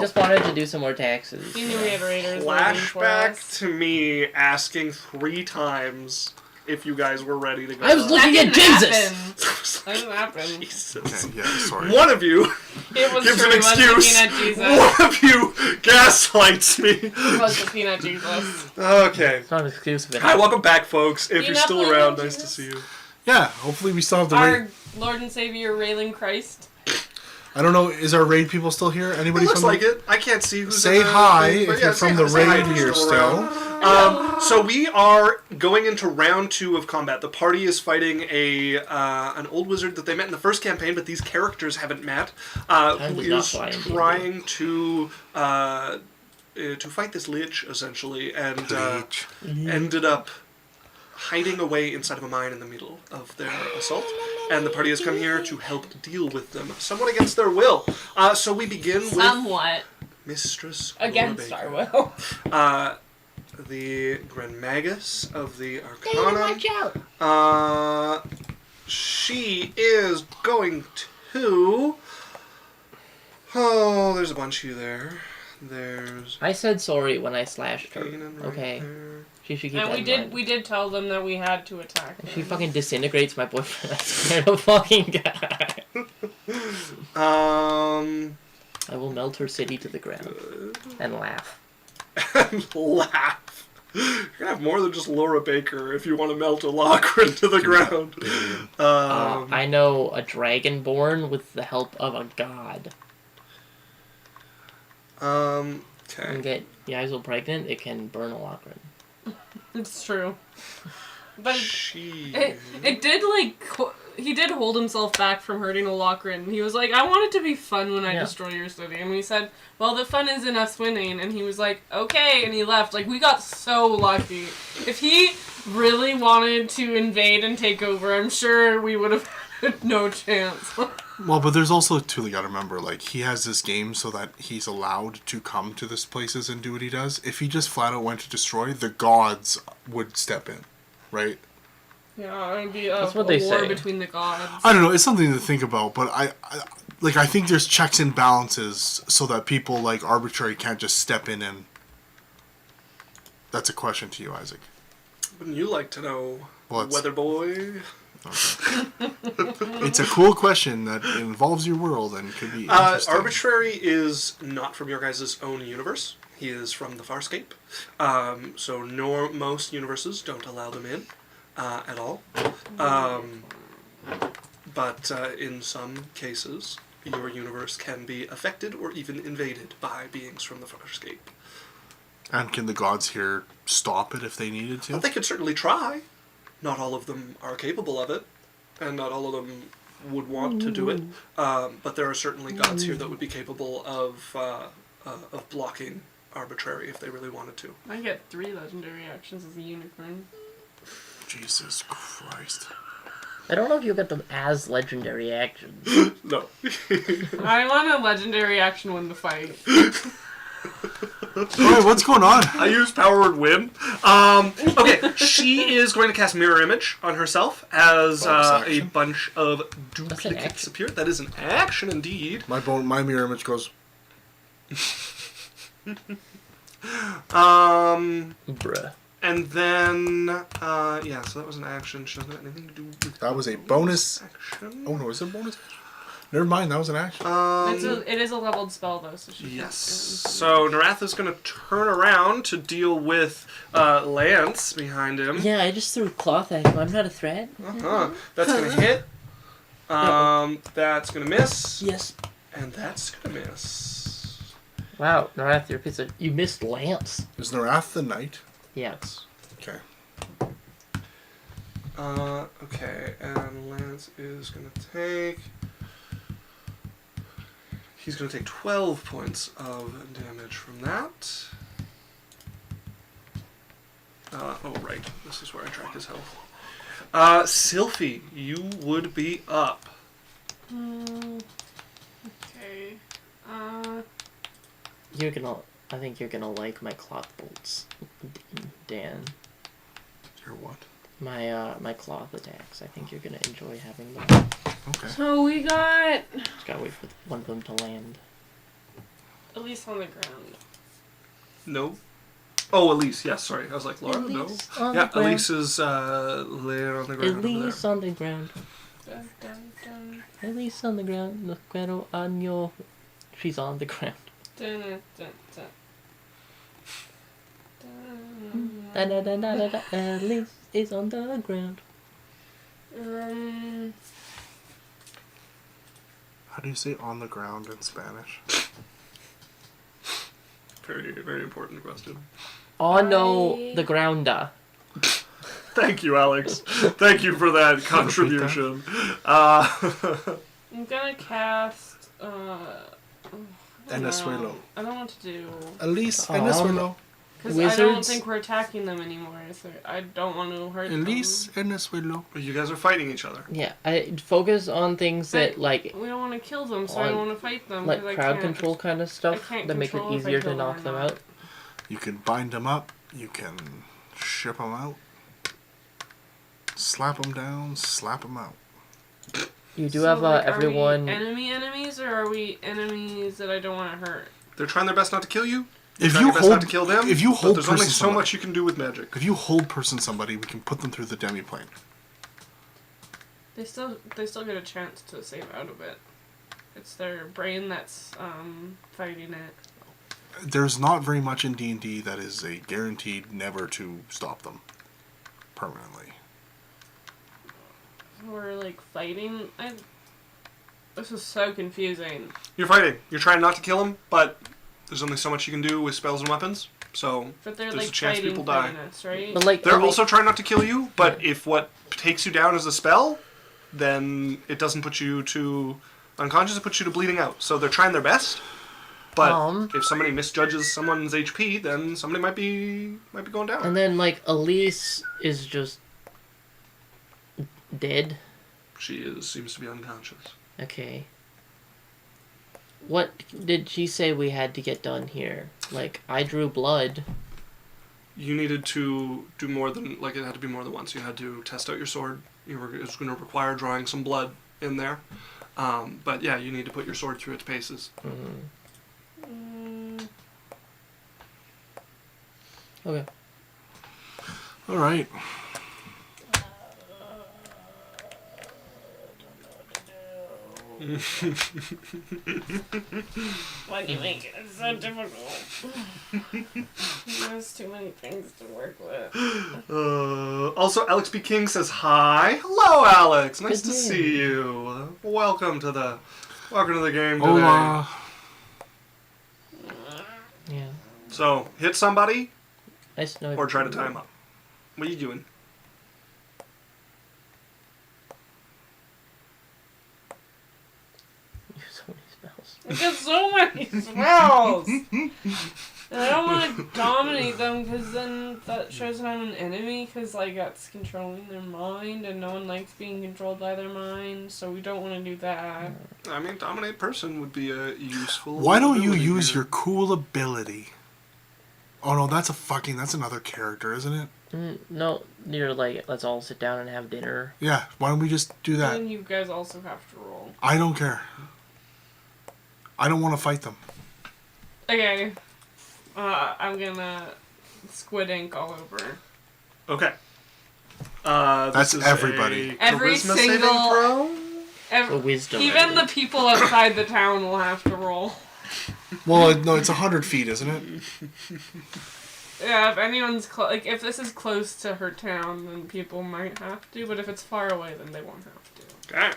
just wanted to do some more taxes. You knew we had raiders waiting for Flashback us. to me asking 3 times if you guys were ready to go. I was out. looking at That Jesus! didn't happen. Jesus. Okay, yeah, sorry. One of you It was gives true. an He was excuse. looking at Jesus. One of you gaslights me. He was looking at Jesus. Okay. It's not an excuse of it. Hi, welcome back, folks. If You you're not still believe around, in nice to Jesus? see you. Yeah, hopefully we still have the Our raid. Lord and Savior, Railing Christ. I don't know, is our raid people still here? Anybody It looks from like it. I can't see who's Say in the hi thing, but if you're say from hi, the say hi raid if you're here around. still. So we are going into round 2 of combat. The party is fighting an old wizard that they met in the first campaign, but these characters haven't met. Who did not is fly in D&D. trying to fight this lich essentially, and Leech. ended up hiding away inside of a mine in the middle of their assault. And the party has come here to help deal with them, somewhat against their will. So we begin with Somewhat Mistress Laura against Baker. our will. The Grand Magus of the David, Arcana. watch out! She is going to... Oh, there's a bunch of you there. There's... I said sorry when I slashed her. Kanan right Okay. there. She should keep And that we in did mind. we did tell them that we had to attack If she them. fucking disintegrates my boyfriend, I swear to fucking God. I will melt her city to the ground. And laugh. And laugh. You're gonna have more than just Laura Baker if you want to melt a Lachlan to the ground. I know a dragonborn with the help of a god. And Okay. get Yaisel pregnant, it can burn a Lachlan. It's true. But She... it did he did hold himself back from hurting a Lochran. He was like, I want it to be fun when I Yeah. destroy your city. And we said, well, the fun is in us winning. And he was like, okay. And he left. Like, we got so lucky. If he really wanted to invade and take over, I'm sure we would have had no chance. Well, but there's also, too, you gotta remember, like, he has this game so that he's allowed to come to these places and do what he does. If he just flat out went to destroy, the gods would step in, right? Yeah, it would be That's a what they war say. between the gods. I don't know, it's something to think about, but I think there's checks and balances so that people, like, arbitrary can't just step in and... That's a question to you, Isaac. Wouldn't you like to know, What's- Weather Boy? It's a cool question that involves your world and could be interesting. Arbitrary is not from your guys' own universe. He is from the Farscape. So most universes don't allow them in at all. But in some cases, your universe can be affected or even invaded by beings from the Farscape. And can the gods here stop it if they needed Well, to? they could certainly try. Not all of them are capable of it, and not all of them would want to do it. But there are certainly gods here that would be capable of blocking arbitrary if they really wanted to. I get 3 legendary actions as a unicorn. Jesus Christ. I don't know if you get them as legendary actions. No. I want a legendary action when the fight. Alright, what's going on? I use powered win. Okay, she is going to cast Mirror Image on herself as Bonus a action. bunch of That's an duplicates action. appear. That is an action indeed. My mirror image goes... Bruh. And then, yeah, so that was an action. She doesn't have anything to do with That was a bonus... action. Oh no, is it a bonus? Never mind, that was an action. It is a leveled spell though, so she Yes. can't So Naratha's going to turn around to deal with Lance behind him. Yeah, I just threw cloth at him. I'm not a threat. Uh-huh. That's going to hit. That's going to miss. Yes. And that's going to miss. Wow, Narath, you're a piece of... You missed Lance. Is Narath the knight? Yes. Okay. Okay, and Lance is going to take... He's going to take 12 points of damage from that. Oh, right. This is where I track his health. Sylphie, you would be up. Okay. You're gonna... I think you're gonna like my cloth bolts, Dan. You're what? my cloth attacks. I think you're gonna enjoy having them. Okay. So we got Just gotta wait for one of them to land. at least on the ground. No. Oh, Elise. Yes, sorry. I was like, Laura, no. Elise on Yeah, the ground. Elise is laying on the ground Elise on the ground. Dun, dun, dun. Elise on the ground. Look on your. She's on the ground. Dun, dun, dun, dun. Da da da da da da. Elise is on the ground. How do you say on the ground in Spanish? Very, very important question. Oh no, the grounder. Thank you, Alex. Thank you for that contribution. I'm gonna cast. En el suelo. I don't know what to do. Elise en el suelo. Because I don't Wizards? think we're attacking them anymore. So I don't want to hurt them. Elise en el suelo. You guys are fighting each other. Yeah, I focus on things that like We don't want to kill them, so I don't want to fight them. like 'cause I crowd can't. control kind of stuff I can't that make it control if I easier to kill them knock or them not. out. You can bind them up. You can ship them out. Slap them down. Slap them out. You do So, have like, everyone. Are we enemies, or are we enemies that I don't want to hurt? They're trying their best not to kill you. If Trying you your best not hold, to kill them. if you but hold there's only person so somebody, much you can do with magic. if you hold person somebody, we can put them through the demiplane. They still get a chance to save out of it. It's their brain that's fighting it. There's not very much in D&D that is a guaranteed never to stop them permanently. We're like fighting. This is so confusing. You're fighting. You're trying not to kill them, but there's only so much you can do with spells and weapons. So But they're there's like a chance fighting people die. us, right? But like They're elite- also trying not to kill you, but if what takes you down is a spell, then it doesn't put you to unconscious, it puts you to bleeding out. So they're trying their best, but if somebody misjudges someone's HP, then somebody might be going down. and then like Elise is just dead. She seems to be unconscious. Okay. What did she say we had to get done here? Like, I drew blood. You needed to do more than, like, it had to be more than once. You had to test out your sword. It was going to require drawing some blood in there. But yeah, you need to put your sword through its paces. Okay. All right. Why do you make it so difficult? There's too many things to work with. Also, Alex B. King says hi. Hello, Alex. Nice Good to day. see you. Welcome to the game today. Hola. Yeah. So, hit somebody Nice to know. or try to tie him up. What are you doing? So many spells. I get so many spells! And I don't want to dominate them because then that shows that I'm an enemy because like that's controlling their mind and no one likes being controlled by their mind, so we don't want to do that. I mean, dominate person would be a useful. Why don't you ability use here. your cool ability? Oh no, that's another character, isn't it? No, you're like, let's all sit down and have dinner. Yeah, why don't we just do that? And you guys also have to roll. I don't care. I don't want to fight them. Okay. I'm gonna squid ink all over. Okay. That's this is everybody. a Every charisma saving single- throw? A wisdom. Even the people outside the town will have to roll. Well, no, it's 100 feet, isn't it? Yeah, if anyone's like if this is close to her town, then people might have to. But if it's far away, then they won't have to. Okay.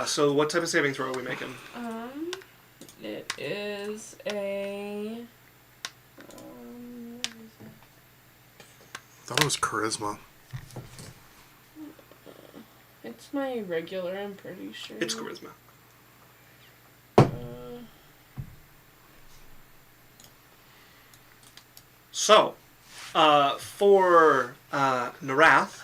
So what type of saving throw are we making? It is a. Thought it was charisma. It's my regular. I'm pretty sure. It's charisma. So, for Narath,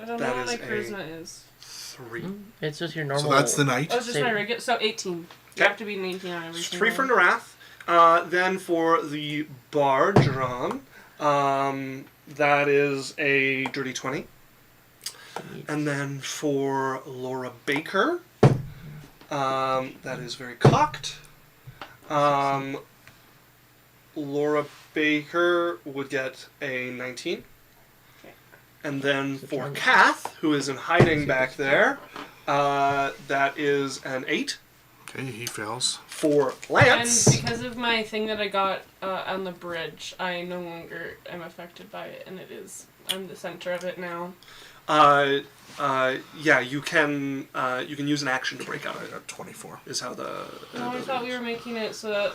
I don't That know what is my charisma is. 3. It's just your normal. So that's the knight. Oh, it's just my Same. regular. So 18. You Okay. have to be an 18 on every Just single 3 for one. Narath. Then for the Bard, John, That is a dirty 20. And then for Laura Baker, that is very cocked. Laura Baker would get a 19. Okay. And then for Kath, who is in hiding back there, that is an 8. Okay, he fails. For And Lance, because of my thing that I got on the bridge, I no longer am affected by it, and I'm the center of it now. yeah, you can use an action to break out of it. 24. Is how the. No, I thought we were making it so that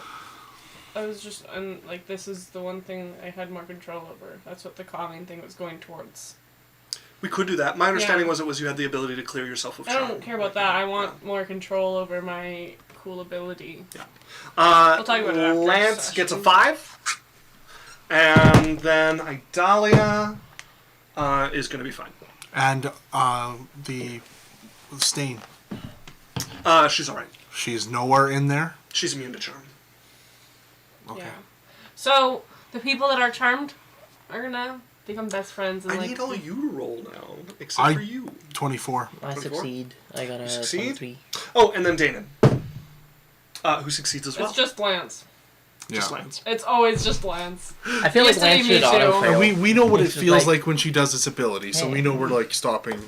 I was just like this is the one thing I had more control over. That's what the calming thing was going towards. We could do that. My understanding Yeah. was you had the ability to clear yourself of I charm. don't care about that. I want more control over my cool ability. Yeah. We'll talk about it after Lance session. gets a 5, and then Idalia is going to be fine. And the stain. She's all right. She's nowhere in there. She's immune to charm. Okay. Yeah. So the people that are charmed are gonna become best friends. And I like, need all you to roll now, except for you. 24. I 24? succeed. I got a Succeed? 23. Oh, and then Danon, who succeeds as well. It's just Lance. Just Yeah. Lance. It's always just Lance. I feel like Used to be Lance me should too. auto And fail. we know what it It's just feels like- like when she does this ability, so we know we're like stopping.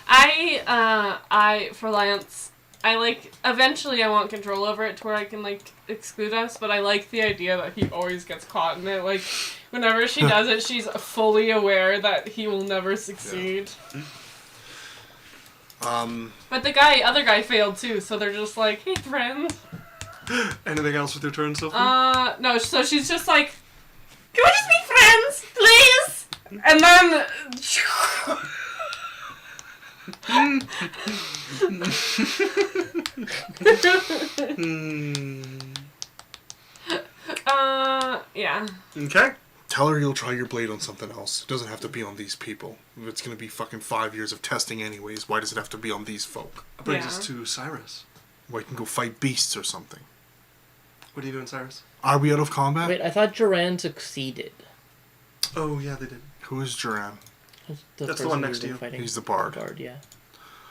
For Lance, I like, eventually I want control over it to where I can, like, exclude us, but I like the idea that he always gets caught in it. Like, whenever she does it, she's fully aware that he will never succeed. But the other guy failed too, so they're just like, hey, friend. Anything else with your turn, Sophie? No, so she's just like, can we just be friends, please? And then... yeah. Okay. Tell her you'll try your blade on something else. It doesn't have to be on these people. If it's going to be fucking 5 years of testing anyways, why does it have to be on these folk? That brings Yeah. us to Cyrus. Why can go fight beasts or something. What are you doing, Cyrus? Are we out of combat? Wait, I thought Joran succeeded. Oh, yeah, they did. Who is Duran? That's the one next to you. He's the bard. Yeah.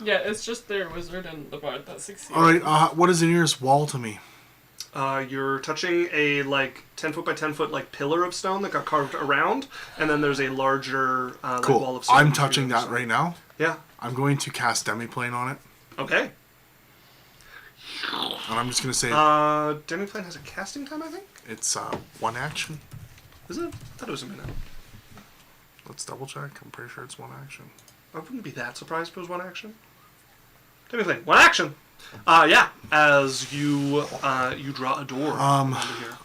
Yeah, it's just their wizard and the bard that succeeded. Alright, what is the nearest wall to me? You're touching a, 10 foot by 10 foot, pillar of stone that got carved around, and then there's a larger, wall Cool. of stone. I'm touching that right now. Yeah. I'm going to cast Demiplane on it. Okay. And I'm just going to say Demiplane has a casting time, I think? it's one action. Is it? I thought it was a minute. Let's double check. I'm pretty sure it's one action. I wouldn't be that surprised if it was one action. Demiplane, one action! Yeah, as you draw a door over here.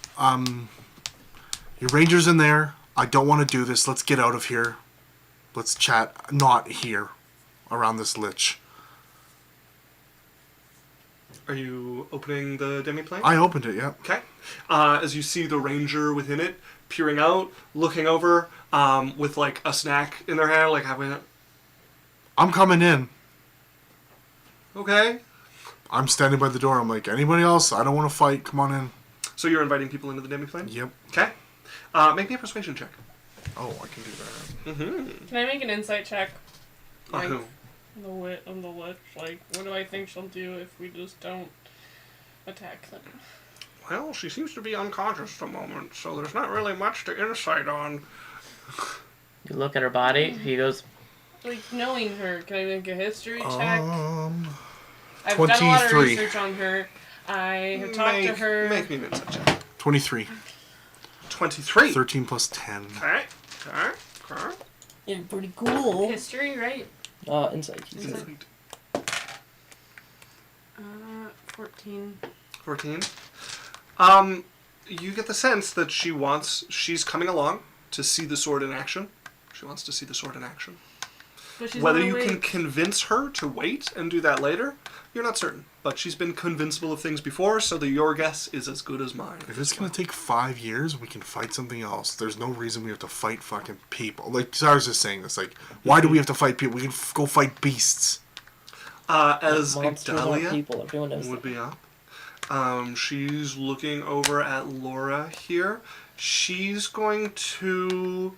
Your ranger's in there. I don't want to do this. Let's get out of here. Let's chat. Not here. Around this lich. Are you opening the Demiplane? I opened it, yeah. Okay. As you see the ranger within it, peering out, looking over, with a snack in their hand, having it. I'm coming in. Okay. I'm standing by the door. I'm like, anybody else? I don't want to fight. Come on in. So you're inviting people into the Demiplane? Yep. Okay. Make me a persuasion check. Oh, I can do that. Mm-hmm. Can I make an insight check? On Like, who? on the lich. Like, what do I think she'll do if we just don't attack them? Well, she seems to be unconscious at the moment, so there's not really much to insight on. You look at her body. He goes, Like, knowing her, can I make a history check? I've 23. done a lot of research on her. I have talked to her. Make me an insight check. 23. 23. 13 plus 10. Okay. Okay. "You're pretty cool." History, right? Insight. Insight. 14. 14. You get the sense that she's coming along to see the sword in action. She wants to see the sword in action. But she's Whether not you can awake. convince her to wait and do that later, you're not certain. But she's been convincible of things before, so your guess is as good as mine. If it's going to take 5 years, we can fight something else. There's no reason we have to fight fucking people. Like, Cyrus is saying this. Like, why do we have to fight people? We can go fight beasts. As Monsters aren't Idalia people. Everyone knows would that. be up. She's looking over at Laura here. She's going to.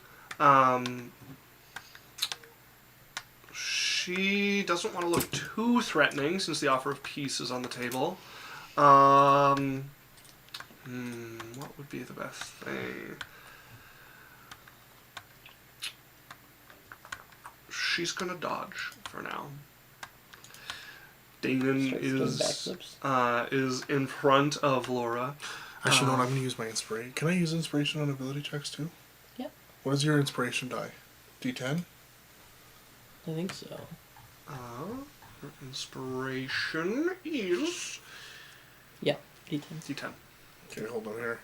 She doesn't want to look too threatening since the offer of peace is on the table. What would be the best thing? She's gonna dodge for now. Damon is in front of Laura. Actually, no, I'm going to use my inspiration. Can I use inspiration on ability checks too? Yep. What is your inspiration die? D10? I think so. Her inspiration is Yeah, D10. D10. Okay, hold on here.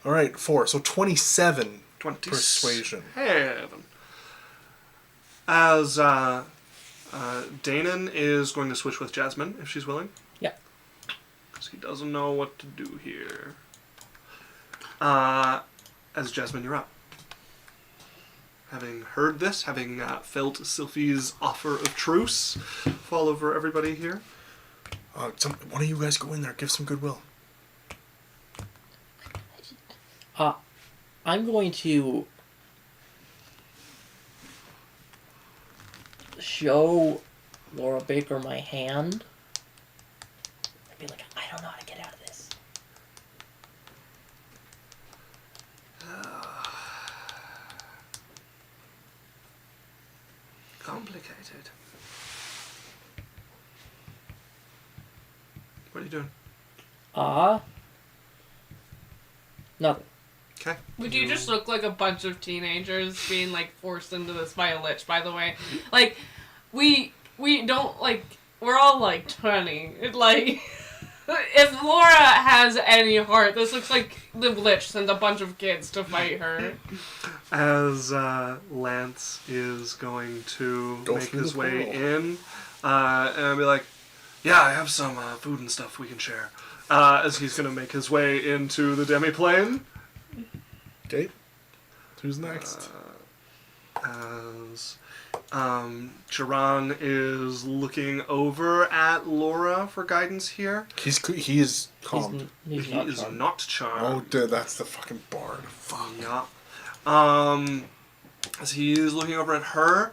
Alright, 4. So 27 persuasion. Heaven. As Danon is going to switch with Jasmine, if she's willing. Yeah. Because he doesn't know what to do here. As Jasmine, you're up. Having heard this, having felt Sylphie's offer of truce fall over everybody here. One of you guys go in there, give some goodwill. I'm going to show Laura Baker my hand and be like, I don't know how to get out of this. Complicated. What are you doing? Nothing. Okay. Would you just look like a bunch of teenagers being, like, forced into this by a lich, by the way? Like, we don't, like, we're all, like, 20. Like, if Laura has any heart, this looks like the lich sends a bunch of kids to fight her. As Lance is going to make his way portal. in, and be like, yeah, I have some food and stuff we can share. As he's going to make his way into the demi-plane. Okay. Who's next? As Jiran is looking over at Laura for guidance here. He is calmed. He's He not is charmed. not Oh, charmed. dude, that's the fucking bard. Fuck. Yeah. As he is looking over at her,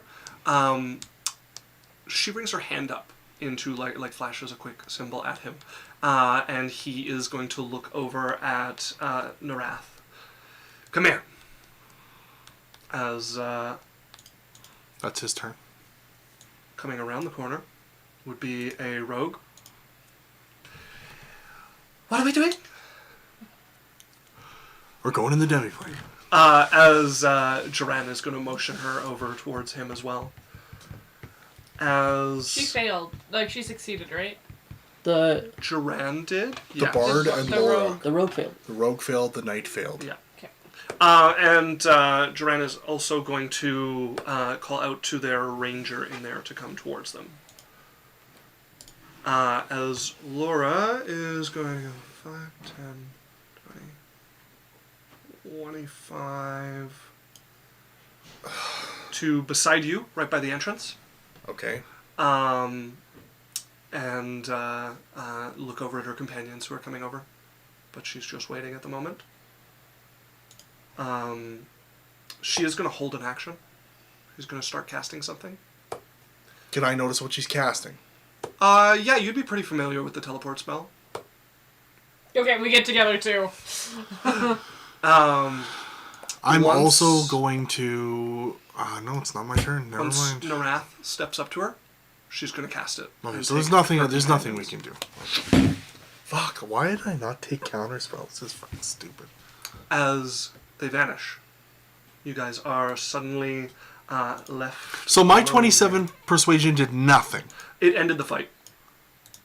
she brings her hand up into like flashes a quick symbol at him, and he is going to look over at Narath. Come here. As That's his turn. coming around the corner would be a rogue. What are we doing? We're going in the demi-plane. As Jiran is going to motion her over towards him as well. As She failed. Like, she succeeded, right? The Jiran did? The bard and The Laura. rogue. the rogue failed. The rogue failed, the knight failed. Yeah. Okay. And Jiran is also going to call out to their ranger in there to come towards them. As Laura is going to go 5, 10, 20, 25 to beside you, right by the entrance. Okay. And look over at her companions who are coming over. But she's just waiting at the moment. She is going to hold an action. She's going to start casting something. Can I notice what she's casting? Yeah, you'd be pretty familiar with the teleport spell. Okay, we get together too. I'm Once- also going to... no, it's not my turn. Never Once mind. Narath steps up to her, she's going to cast it. Okay, And so there's take nothing. her There's nothing we companions. can do. Fuck! Why did I not take counter spells? This is fucking stupid. As they vanish, you guys are suddenly left. So my alone. 27 persuasion did nothing. It ended the fight.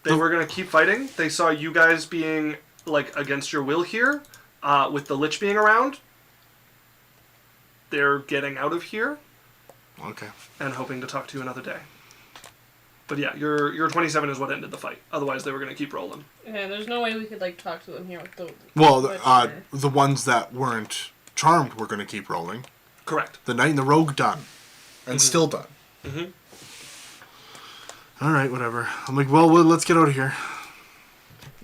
They were going to keep fighting. They saw you guys being, like, against your will here, with the Lich being around. They're getting out of here Okay. and hoping to talk to you another day. But yeah, your 27 is what ended the fight. Otherwise, they were going to keep rolling. Yeah, there's no way we could, like, talk to them here with the... Well, Whatever. the ones that weren't charmed were going to keep rolling. Correct. The knight and the rogue done, and still done. Mm-hmm. All right, whatever. I'm like, well, let's get out of here.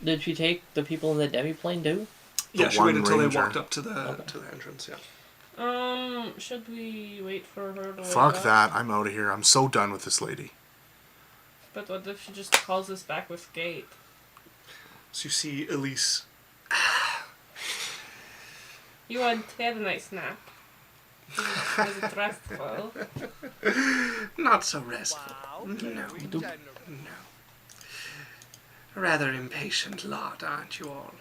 Did she take the people in the demi-plane too? Yeah, The she one waited until they ranger. walked up to the entrance. Yeah. Should we wait for her to wake Fuck up? that. I'm out of here. I'm so done with this lady. But what if she just calls us back with Gate? So you see Elise. You had a nice nap. Was it restful? Not so restful. No. Rather impatient lot, aren't you all?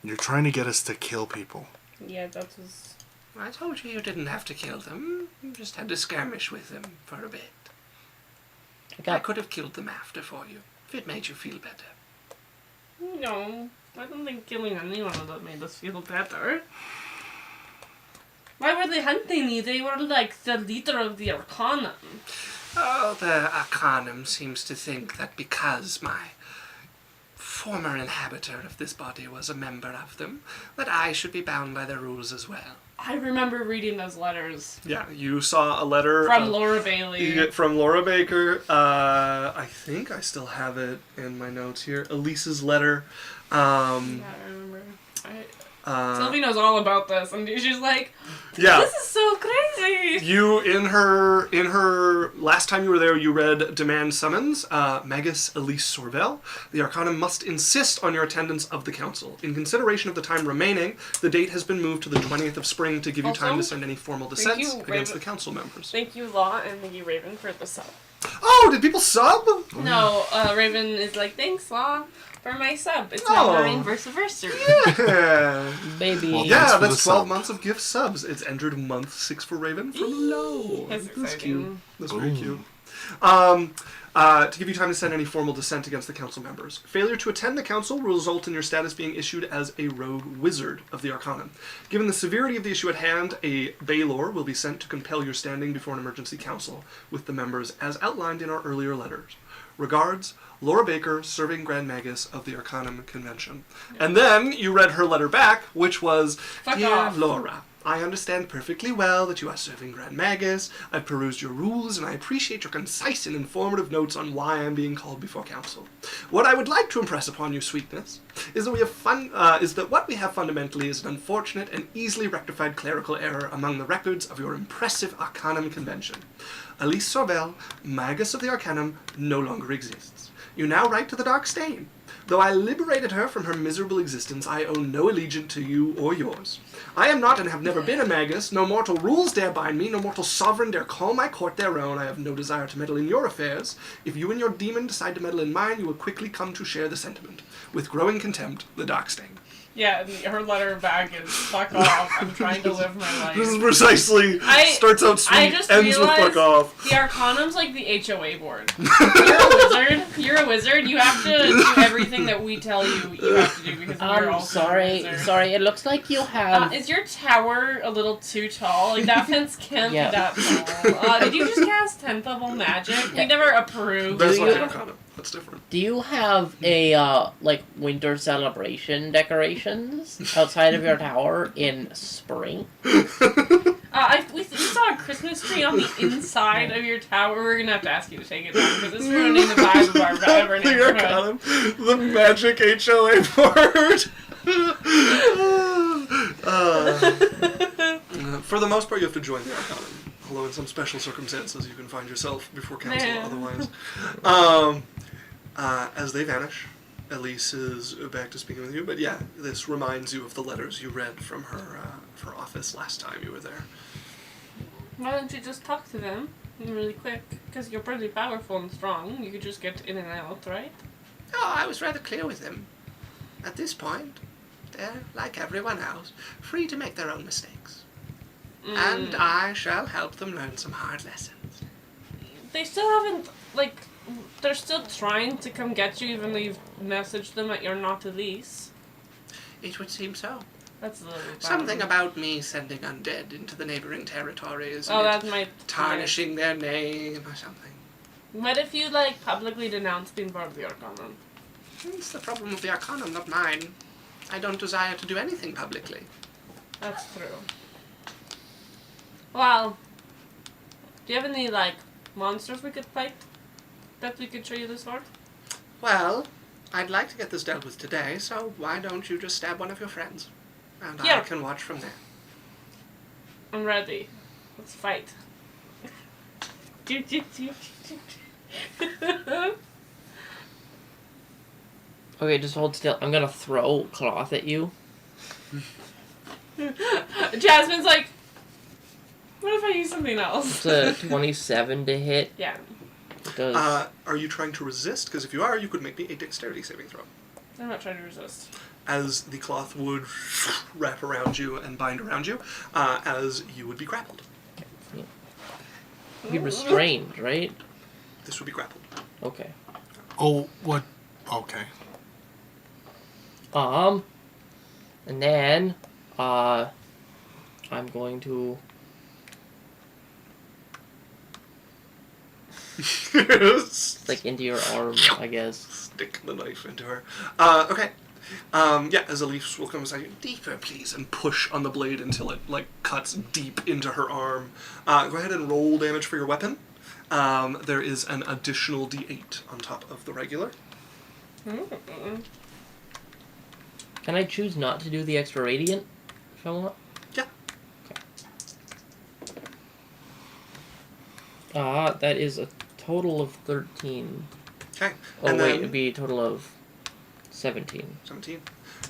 You're trying to get us to kill people. Yeah, that was... I told you didn't have to kill them. You just had to skirmish with them for a bit. I could have killed them after for you, if it made you feel better. No, I don't think killing anyone would have made us feel better. Why were they hunting you? They were like the leader of the Arcanum. Oh, the Arcanum seems to think that because my former inhabitor of this body was a member of them, that I should be bound by their rules as well. I remember reading those letters. Yeah, you saw a letter From Laura Bailey. From Laura Baker. I think I still have it in my notes here. Elise's letter. Yeah, I remember. Sylvie knows all about this, and she's like, Yeah. "This is so crazy." You in her last time you were there, you read demand summons. Magus Elise Sorvel. The Arcanum must insist on your attendance of the council. In consideration of the time remaining, the date has been moved to the 20th of spring to give you time to Also, send any formal thank dissents you, against Raven. the council members. Thank you, Law, and thank you, Raven, for the sub. Oh, did people sub? No, Raven is like, "Thanks, Law, for my sub. It's Oh. now our anniversary." Yeah. Baby. Well, Yeah, Thanks for that's the 12 sub. months of gift subs. It's entered month 6 for Raven from Low. That's cute. exciting. That's very Ooh. cute. To give you time to send any formal dissent against the council members. Failure to attend the council will result in your status being issued as a rogue wizard of the Arcanum. Given the severity of the issue at hand, a Baylor will be sent to compel your standing before an emergency council with the members as outlined in our earlier letters. Regards, Laura Baker, serving Grand Magus of the Arcanum Convention. And then you read her letter back, which was, Fuck Dear off. Laura, I understand perfectly well that you are serving Grand Magus. I've perused your rules, and I appreciate your concise and informative notes on why I'm being called before council. What I would like to impress upon you, sweetness, is that what we have fundamentally is an unfortunate and easily rectified clerical error among the records of your impressive Arcanum Convention. Elise Sorvel, Magus of the Arcanum, no longer exists. You now write to the Dark Stain. Though I liberated her from her miserable existence, I owe no allegiance to you or yours. I am not and have never been a Magus. No mortal rules dare bind me. No mortal sovereign dare call my court their own. I have no desire to meddle in your affairs. If you and your demon decide to meddle in mine, you will quickly come to share the sentiment. With growing contempt, the Dark Stain. Yeah, and her letter back is, "Fuck off, I'm trying to live my This is life." precisely, starts out sweet, I just ends with realized fuck off. the Arcanum's like the HOA board. You're a wizard, you have to do everything that we tell you have to do because we're also a wizard. Sorry, it looks like you have... Is your tower a little too tall? Like, that fence can't Yeah. be that tall. Did you just cast 10th level magic? We never approved. That's Do not you- the Arcanum. That's different. Do you have a, winter celebration decorations outside of your tower in spring? We saw a Christmas tree on the inside of your tower. We're gonna have to ask you to take it down because it's ruining the vibe of our The neighborhood. Arcanum. The magic HOA board. For the most part, you have to join the Arcanum. Although in some special circumstances, you can find yourself before council Yeah. otherwise. As they vanish, Elise is back to speaking with you. But yeah, this reminds you of the letters you read from her office last time you were there. Why don't you just talk to them really quick? Because you're pretty powerful and strong. You could just get in and out, right? Oh, I was rather clear with them. At this point, they're, like everyone else, free to make their own mistakes. And I shall help them learn some hard lessons. They still haven't, like, they're still trying to come get you even though you've messaged them that you're not Elise. It would seem so. That's a little bad. Something about me sending undead into the neighboring territories Oh, and that it might... tarnishing their name or something. What if you, like, publicly denounce being part of the Arcanum? It's the problem of the Arcanum, not mine. I don't desire to do anything publicly. That's true. Well, do you have any, like, monsters we could fight? That we could show you the sword? Well, I'd like to get this dealt with today, so why don't you just stab one of your friends? And Yeah. I can watch from there. I'm ready. Let's fight. Okay, just hold still. I'm gonna throw cloth at you. Jasmine's like, what if I use something else? It's a 27 to hit. Yeah. It does. Are you trying to resist? Because if you are, you could make me a dexterity saving throw. I'm not trying to resist. As the cloth would wrap around you and bind around you, as you would be grappled. Be restrained, right? This would be grappled. Okay. Oh, what? Okay. And then, I'm going to... like, into your arm, I guess. Stick the knife into her. Okay. Yeah, as Elise will come and say, deeper, please, and push on the blade until it, like, cuts deep into her arm. Go ahead and roll damage for your weapon. There is an additional d8 on top of the regular. Can I choose not to do the extra radiant if I want? Yeah. Okay. That is a total of 13. Okay. Oh, and wait, then it'd be a total of 17. 17.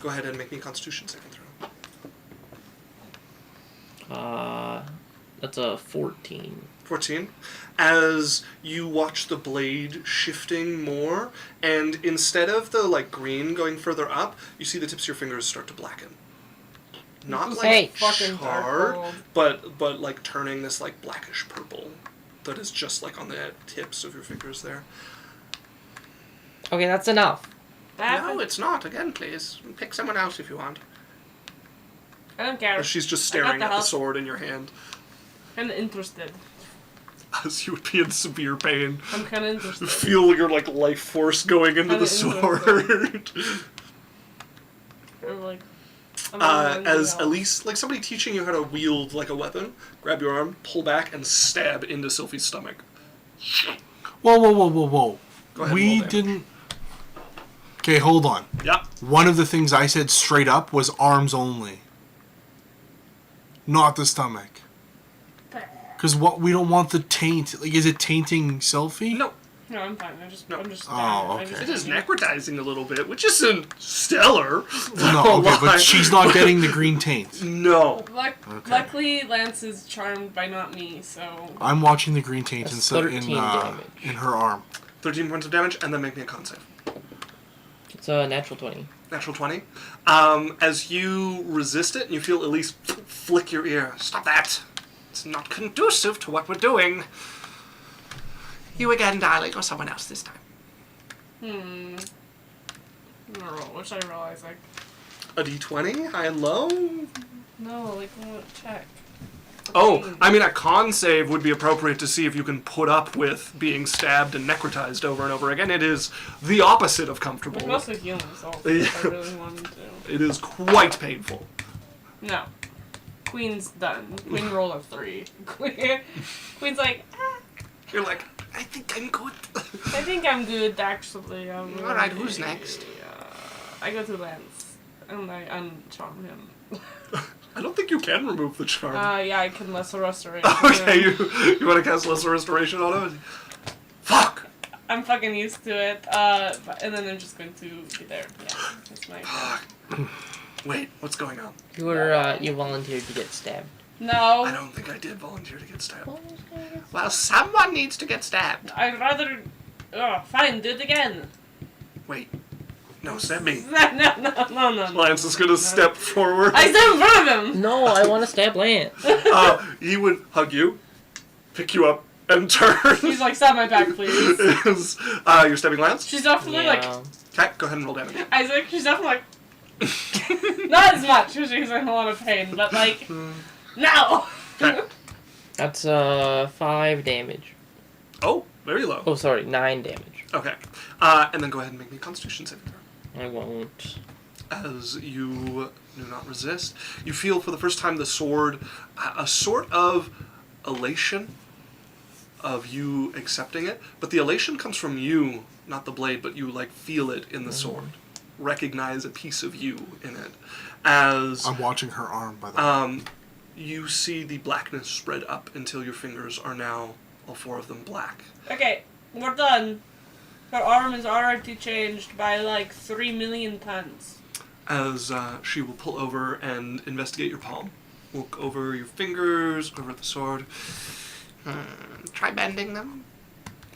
Go ahead and make me a Constitution saving throw. That's a 14. 14. As you watch the blade shifting more, and instead of the like green going further up, you see the tips of your fingers start to blacken. Not like Hey. Fucking dark charred, world. but like turning this like blackish purple that is just like on the tips of your fingers there. Okay, that's enough. No, it's not. Again, please. Pick someone else if you want. I don't care. She's just I got staring the at the help. sword in your hand. I'm interested. As you would be in severe pain. I'm kind of interested. Feel your like life force going into the sword. I'm like, As Elise, like somebody teaching you how to wield like a weapon, grab your arm, pull back, and stab into Sylphie's stomach. Whoa, whoa, whoa, whoa, whoa. Go ahead and We roll damage. didn't... Okay, hold on. Yeah. One of the things I said straight up was arms only. Not the stomach. Because what we don't want the taint. Like, is it tainting Selfie? No. No, I'm fine. I'm just. No. Oh, okay. It is necrotizing a little bit, which isn't stellar. No, okay, Why? but she's not getting the green taint. No. Okay. Luckily, Lance is charmed by not me, so. I'm watching the green taint That's in 13 damage. her arm. 13 points of damage, and then make me a con save. It's a natural 20. Natural 20. As you resist it, and you feel Elise flick your ear. Stop that. It's not conducive to what we're doing. You again, darling, or someone else this time. I'm gonna roll. What should I roll, Isaac? A d20, high and low? No, like, check. Oh, I mean, a con save would be appropriate to see if you can put up with being stabbed and necrotized over and over again. It is the opposite of comfortable. I'm also healing myself if I really wanted to. It is quite painful. No. Queen's done. Queen rolled a 3. Queen's like, You're like, I think I'm good. I think I'm good, actually. Alright, who's next? I go to Lance, and I uncharm him. I don't think you can remove the charm. Yeah, I can Lesser Restoration. Okay, you want to cast Lesser Restoration on him? Fuck! I'm fucking used to it, and then I'm just going to be there. Yeah, that's my plan. Wait, what's going on? You volunteered to get stabbed. I No, don't think I did volunteer to get stabbed. Well, someone needs to get stabbed. I'd rather... fine, do it again. Wait. No, stab me. No. Lance is gonna step forward. I stand in front of him! No, I want to stab Lance. He would hug you, pick you up, and turn. He's like, stab my back, please. You're stabbing Lance? She's definitely like, Okay, go ahead and roll damage. Isaac, she's definitely like, not as much, because she's in a lot of pain, but like, no! Okay. That's 5 damage. Oh, very low. Oh, sorry, 9 damage. Okay. And then go ahead and make me a Constitution saving throw. I won't. As you do not resist, you feel for the first time the sword a sort of elation, of you accepting it, but the elation comes from you, not the blade, but you like feel it in the sword. Recognize a piece of you in it. As I'm watching her arm, by the way. you see the blackness spread up until your fingers are now, all 4 of them, black. Okay, we're done. Her arm is already changed by like 3 million tons. As she will pull over and investigate your palm. Look over your fingers, go over the sword. Try bending them.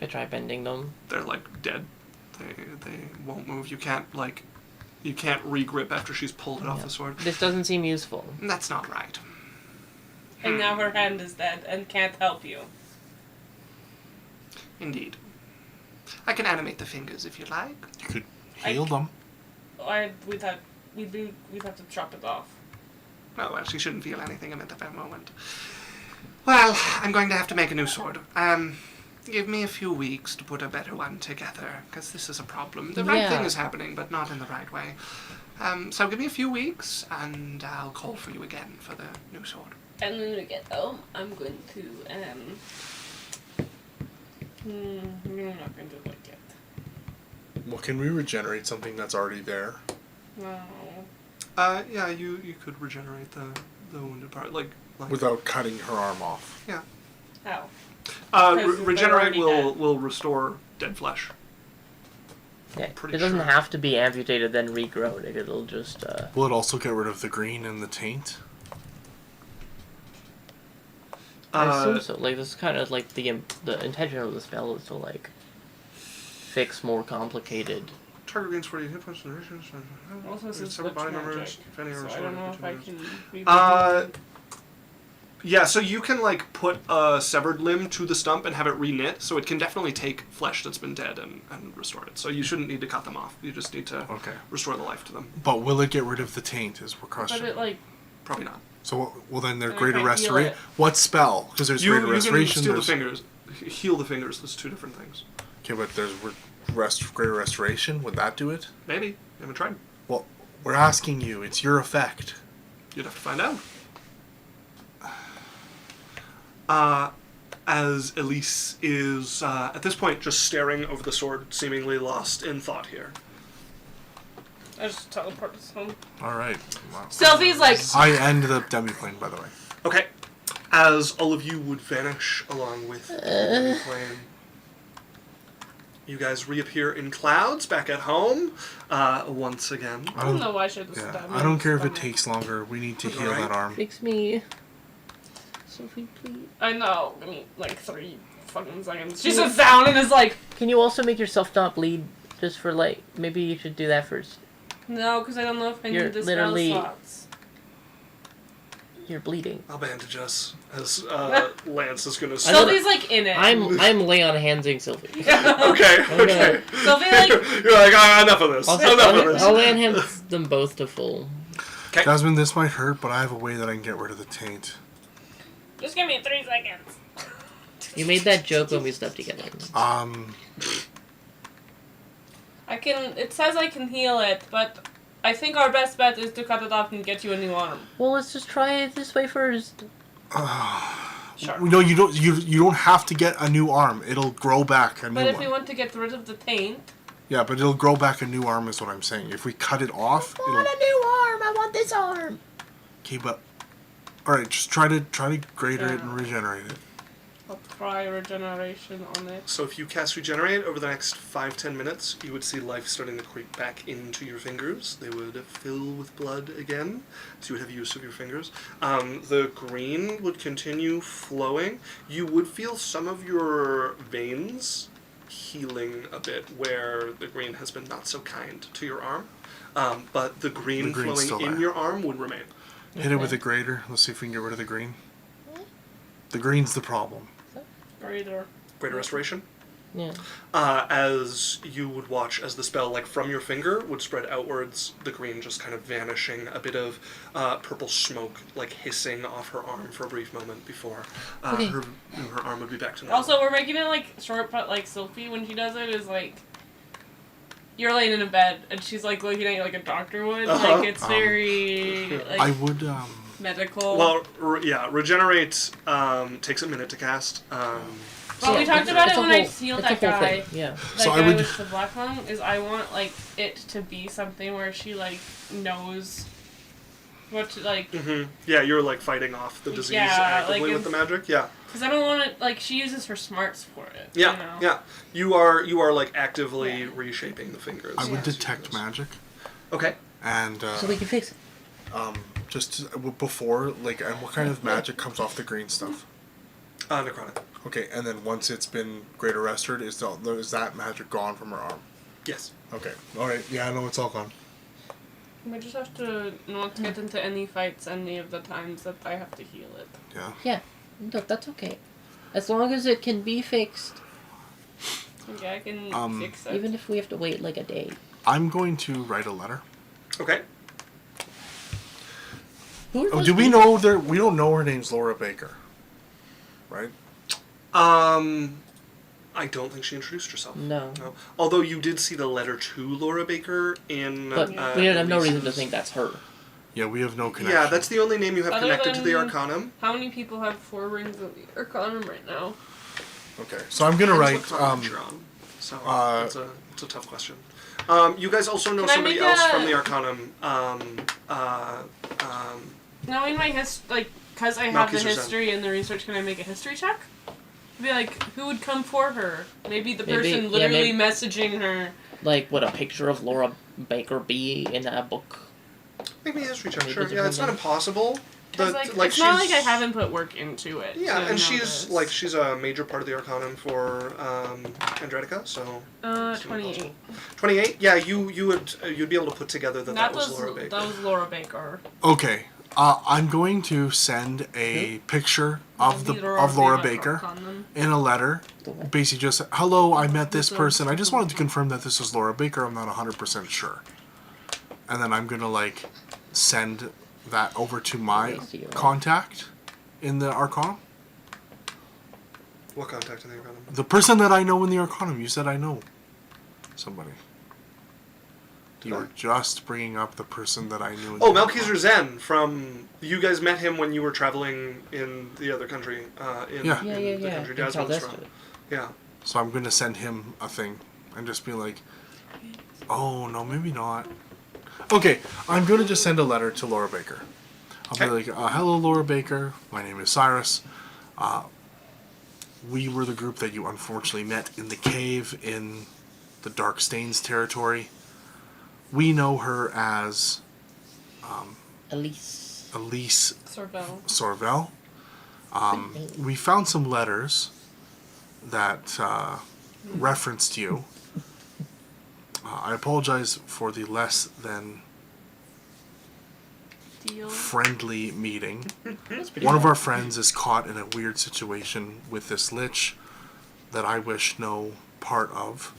I try bending them. They're like dead. They won't move. You can't re-grip after she's pulled it off the sword. This doesn't seem useful. That's not right. And now her hand is dead and can't help you. Indeed. I can animate the fingers if you like. You could heal them. We'd have to chop it off. Oh, well, she shouldn't feel anything at that moment. Well, I'm going to have to make a new sword. Give me a few weeks to put a better one together, because this is a problem. The right thing is happening, but not in the right way. So give me a few weeks, and I'll call for you again for the new sword. And when we get home, I'm going to, I'm not going to do it yet. Well, can we regenerate something that's already there? No. Yeah, you could regenerate the wounded part, like Without cutting her arm off. Yeah. How? Regenerate they're already will restore dead flesh. Yeah, Pretty it doesn't sure. have to be amputated then regrown. It'll just. Will it also get rid of the green and the taint? I assume so. Like this is kind of like the intention of the spell is to like fix more complicated. Target gains 40 hit points. Also, this is Several body witch numbers. magic, If any are so I restored, don't know if I continue. can... Yeah, so you can like put a severed limb to the stump and have it re-knit, so it can definitely take flesh that's been dead and restore it. So you shouldn't need to cut them off. You just need to restore the life to them. But will it get rid of the taint is the question. But it, like... Probably not. So, well then there's And greater if I heal restoration. it- What spell? Because there's You greater can restoration. steal the there's- fingers. Heal the fingers. There's 2 different things. Okay, but there's greater restoration. Would that do it? Maybe. You haven't tried. Well, we're asking you. It's your effect. You'd have to find out. As Elise is, at this point, just staring over the sword, seemingly lost in thought here. I just teleport us home. All right. Wow. Sylvie's like... I end the demiplane, by the way. Okay. As all of you would vanish along with the plane, you guys reappear in clouds back at home once again. I don't know why I should have Yeah, stabbed I don't care if it stomach. takes longer. We need to heal Alright. that arm. Fix me, Sophie, please. I know. I mean, like 3 fucking seconds. She sits down and is like... Can you also make yourself not bleed? Just for like, maybe you should do that first. No, because I don't know if I You're need the literally- spell slots. You're bleeding. I'll bandage us as Lance is going to... Sylvie's like in it. I'm lay on handsing Sylvie. Okay, okay. Sylvie like... You're like, enough of this. Enough of this. I'll land hands them both to full. Okay. Jasmine, this might hurt, but I have a way that I can get rid of the taint. Just give me 3 seconds. You made that joke when we slept together. I can... It says I can heal it, but I think our best bet is to cut it off and get you a new arm. Well, let's just try it this way first. Sure. No, you don't. You don't have to get a new arm. It'll grow back a new But if one. we want to get rid of the taint... Yeah, but it'll grow back a new arm. Is what I'm saying. If we cut it off, I want a new arm. I want this arm. okay. But all right, just try to greater it and regenerate it. I'll try regeneration on it. So if you cast Regenerate over the next 5-10 minutes, you would see life starting to creep back into your fingers. They would fill with blood again, so you would have use of your fingers. The green would continue flowing. You would feel some of your veins healing a bit where the green has been not so kind to your arm. But the green The green's flowing still in there. your arm would remain. Hit it with a grater. Let's see if we can get rid of the green. The green's the problem. Greater. Greater Restoration. Yeah. As you would watch as the spell, like from your finger, would spread outwards, the green just kind of vanishing, a bit of purple smoke like hissing off her arm for a brief moment before her arm would be back to normal. Also, we're making it like short, but like Sophie, when she does it, is like you're laying in a bed and she's like looking at you like a doctor would. Like it's very like I would. medical. Well, Regenerate takes a minute to cast. Well, we talked about It's it a when I whole- sealed it's a that whole guy. thing, yeah. That So I guy would- with the black lung is I want like it to be something where she like knows what to like. Yeah, you're like fighting off the disease Yeah, actively like with the magic. Yeah. Because I don't want it like she uses her smarts for it. Yeah, You know? yeah. You are like actively reshaping the fingers. I would as you detect do this. magic, Okay. and So we can fix it. just before, like, and what kind of magic comes off the green stuff? Necrotic. Okay, and then once it's been greater restored, is that magic gone from her arm? Yes. Okay, all right, yeah, I know it's all gone. We just have to not get into any fights any of the times that I have to heal it. Yeah. Yeah, no, that's okay. As long as it can be fixed, Yeah, I can fix it. even if we have to wait like a day. I'm going to write a letter. Okay. Who are Oh, those do we people? know there? We don't know her name's Laura Baker, right? I don't think she introduced herself. No. No. Although you did see the letter to Laura Baker in. But we have no reason to Elise's- think that's her. Yeah, we have no connection. Yeah, that's the only name you have Other connected to the than- Arcanum. How many people have 4 rings of the Arcanum right now? Okay, so I'm gonna write. Depends what continent you're on. So it's a tough question. You guys also know Can I somebody make else a- from the Arcanum. Knowing my because I have the Malchus or Zen. history and the research, can I make a history check? Be like, who would come for her? Maybe the Maybe- person yeah, literally maybe- messaging her. Like, would a picture of Laura Baker be in a book? Make me a history check, Maybe sure. it's Yeah, it's not something. impossible. Because it's not like I haven't put work into it. Yeah, to and know she's this. like she's a major part of the Arcanum for Andretica, so. it's not 28. impossible. 28. Yeah, you'd be able to put together that was Laura Baker. That was Laura Baker. Okay, I'm going to send a picture of These are of all Laura female Baker Arcanum. in a letter. Basically, just hello, I met this person. I just wanted to confirm that this is Laura Baker. I'm not 100% sure. And then I'm gonna like send that over to my contact in the Arcanum. What contact in the Arcanum? The person that I know in the Arcanum. You said I know somebody. You were just bringing up the person that I knew. In Oh, the Malchus Zen from. You guys met him when you were traveling in the other country. In, Yeah. in Yeah, the yeah. country In Jasmine's Caldesta. from. Yeah. So I'm going to send him a thing and just be like, oh, no, maybe not. Okay, I'm going to just send a letter to Laura Baker. I'll be like, hello, Laura Baker. My name is Cyrus. We were the group that you unfortunately met in the cave in the Dark Stains territory. We know her as Elise. Elise Sorvel. Sorvel. We found some letters that referenced you. I apologize for the less than Deal. friendly meeting. That's pretty One of bad. our friends is caught in a weird situation with this lich that I wish no part of,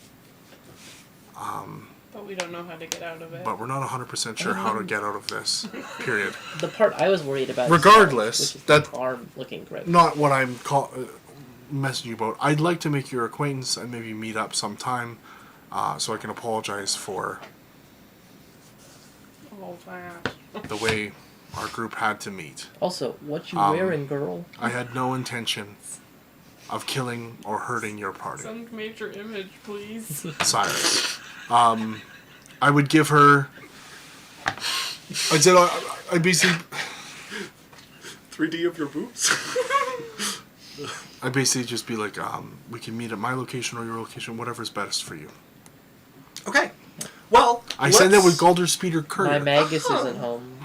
But we don't know how to get out of it. but we're not 100% sure how to get out of this. Period. The part I was worried about. Regardless, is which is that- the arm looking great. Not what I'm messaging you about. I'd like to make your acquaintance and maybe meet up sometime, so I can apologize for Oh, that. the way our group had to meet. Also, what you Um, wearing, girl? I had no intention of killing or hurting your party. Send major image, please. Cyrus. I would give her. I said I basically 3D of your boots. I basically just be like, we can meet at my location or your location, whatever's best for you. Okay. Well, I send it with let's- Galder Speeder My Courier. Magus isn't home.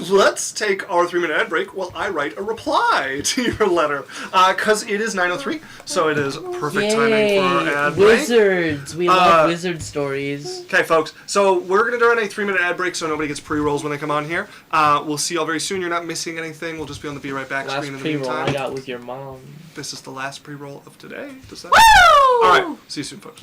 Let's take our 3-minute ad break while I write a reply to your letter. Because it is 9:03, so it is perfect timing for our ad break. Wizards! We love wizard stories. Okay, folks, so we're going to run a 3-minute ad break so nobody gets pre-rolls when they come on here. We'll see y'all very soon. You're not missing anything. We'll just be on the Be Right Back Last screen in the pre-roll meantime. I got with your mom. This is the last pre-roll of today. Does that... Woo! All right, see you soon, folks.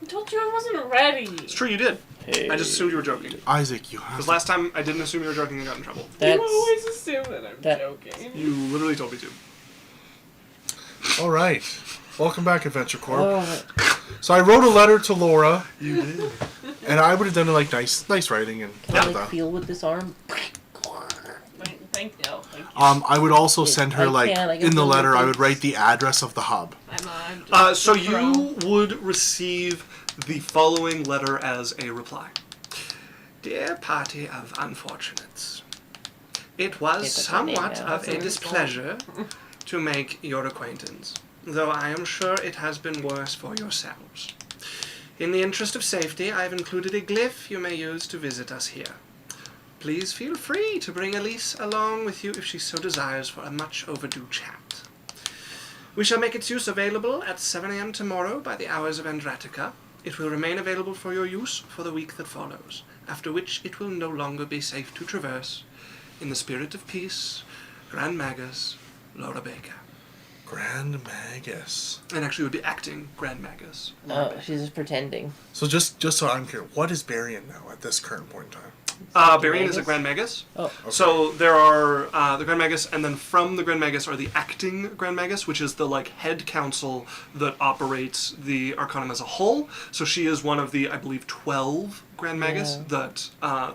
told you I wasn't ready. It's true, you did. Hey. I just assumed you were joking. Isaac, you have Because to... last time I didn't assume you were joking and got in trouble. You That's always assume that I'm joking. You literally told me to. All right. Welcome back, Adventure Corp. oh, So I wrote a letter to Laura, You did. and I would have done it like nice writing and can I all like that. feel with this arm? Thank you. I would also send her I like can in the feel letter. with I would this. write the address of the hub. So you would receive the following letter as a reply. Dear party of unfortunates, it was It's a name somewhat now. of a It's a displeasure to make your acquaintance, though I am sure it has been worse for yourselves. In the interest of safety, I have included a glyph you may use to visit us here. Please feel free to bring Elise along with you if she so desires for a much overdue chat. We shall make its use available at 7 a.m. tomorrow by the hours of Andratica. It will remain available for your use for the week that follows, after which it will no longer be safe to traverse. In the spirit of peace, Grand Magus, Laura Baker. Grand Magus. And actually it would be acting Grand Magus. Oh, she's just pretending. So just so I'm clear, what is Barian now at this current point in time? Barian is a Magus? Grand Magus. Oh, Okay. So there are the Grand Magus, and then from the Grand Magus are the acting Grand Magus, which is the like head council that operates the Arcanum as a whole. So she is one of the, I believe, 12 Grand Magus Yeah.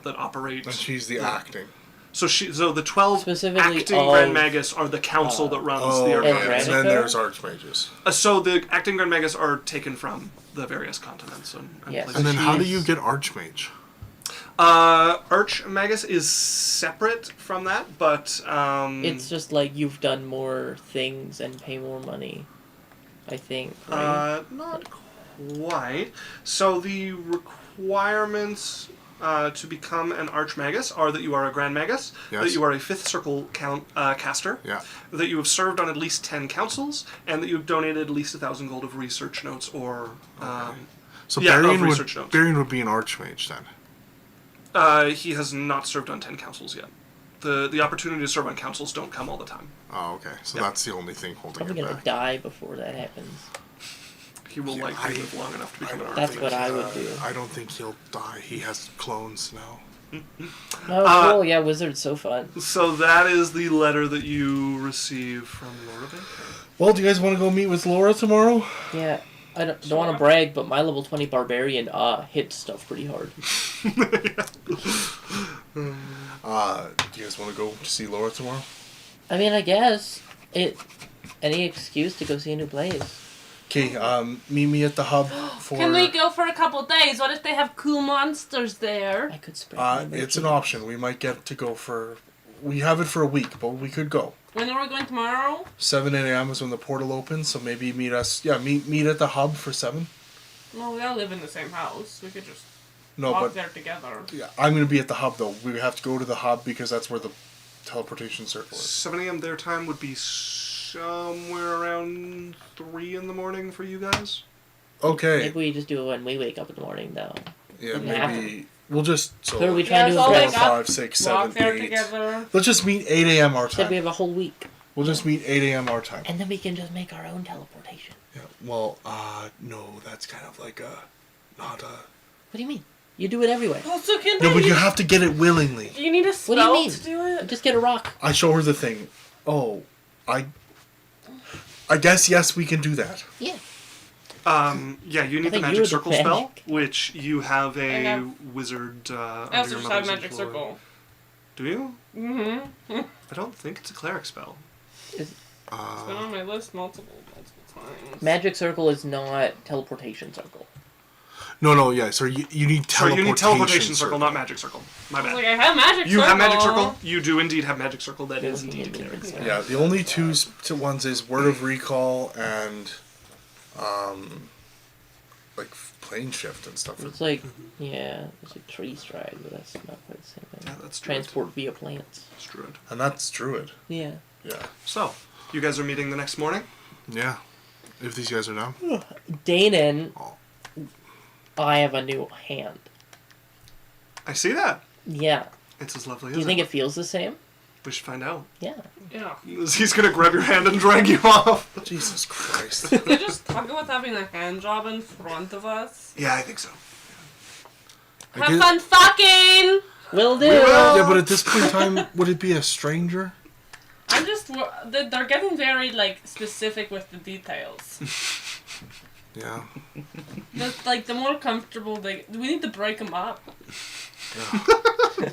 that operate. And she's the acting. So the 12 Specifically acting of, Grand Magus are the council that runs the okay. Arcanum. And then there's Archmages. So the acting Grand Magus are taken from the various continents and Yes. places. And then how do she's- you get Archmage? Archmagus is separate from that, but it's just like you've done more things and pay more money, I think. Right? Not quite. So the requirements to become an Archmagus are that you are a Grand Magus, Yes. that you are a Fifth Circle caster, Yeah. that you have served on at least 10 councils, and that you've donated at least 1,000 gold of research notes or... So Yeah, of Barian research notes. Barian would be an Archmage then. he has not served on 10 councils yet. The opportunity to serve on councils don't come all the time. Oh, okay. So Yeah. that's the only thing holding Probably him gonna back. die before that happens. He will Yeah, likely I- live long enough to become an don't That's Archmage. what I would do. I don't think he'll die. He has clones now. Oh, cool. Yeah, wizard's so fun. So that is the letter that you receive from Laura Baker. Well, do you guys want to go meet with Laura tomorrow? Yeah. I don't want to brag, but my level 20 barbarian hits stuff pretty hard. Do you guys want to go to see Laura tomorrow? I mean, I guess any excuse to go see a new place. Okay, meet me at the hub for... Can we go for a couple days? What if they have cool monsters there? I could spread. my it's an merchant. option. We might get to go for... We have it for a week, but we could go. When are we going tomorrow? 7 a.m. is when the portal opens, so maybe meet us... Yeah, meet at the hub for 7. Well, we all live in the same house. We could just No, walk but there together. yeah, I'm going to be at the hub, though. We have to go to the hub because that's where the teleportation circle is. 7 a.m. their time would be somewhere around 3 in the morning for you guys. Okay. Maybe we just do it when we wake up in the morning, though. Yeah, Doesn't maybe... We'll just... So, Who are we Yeah, trying to so four, wake impress? up, 5, 6, walk 7, there 8. together. Let's just meet 8 a.m. our Said we time. have a whole week. We'll just meet 8 a.m. our time. And then we can just make our own teleportation. Yeah. Well, no, that's kind of like not a... What do you mean? You do it everywhere. Also, can No, they but you use- have to get it willingly. Do you need a What spell do you mean? to do it? Just get a rock. I show her the thing. Oh, I guess yes, we can do that. Yeah. Yeah, you need the think magic you're the circle spell, magic. which you have a I have- wizard I under also your just have mother's magic employ. circle. Do you? Mm-hmm. I don't think it's a cleric spell. It's been on my list multiple times. Magic circle is not teleportation circle. No, yeah. So you need Sorry, teleportation. you need teleportation circle, not magic circle. My I was bad. like, I have magic You circle. have magic circle. You do indeed have magic circle. That is Looking indeed a at me cleric and spell. stuff. Yeah, the only two ones is word of recall and, like plane shift and stuff. It's like, yeah, it's like tree stride, but that's not quite the same thing. Yeah, that's druid. Transport via plants. That's druid. And that's druid. Yeah. Yeah. So, you guys are meeting the next morning. Yeah. If these guys are down. Danon, Oh. I have a new hand. I see that. Yeah. It's as lovely as Do you think ever. it feels the same? We should find out. Yeah. Yeah. He's gonna grab your hand and drag you off. Jesus Christ. You're just talking about having a hand job in front of us. Yeah, I think so. Have fun fucking! Will do. Yeah, but at this point in time, would it be a stranger? I'm just... They're getting very, like, specific with the details. Yeah. Just, like, the more comfortable they... We need to break them up. They're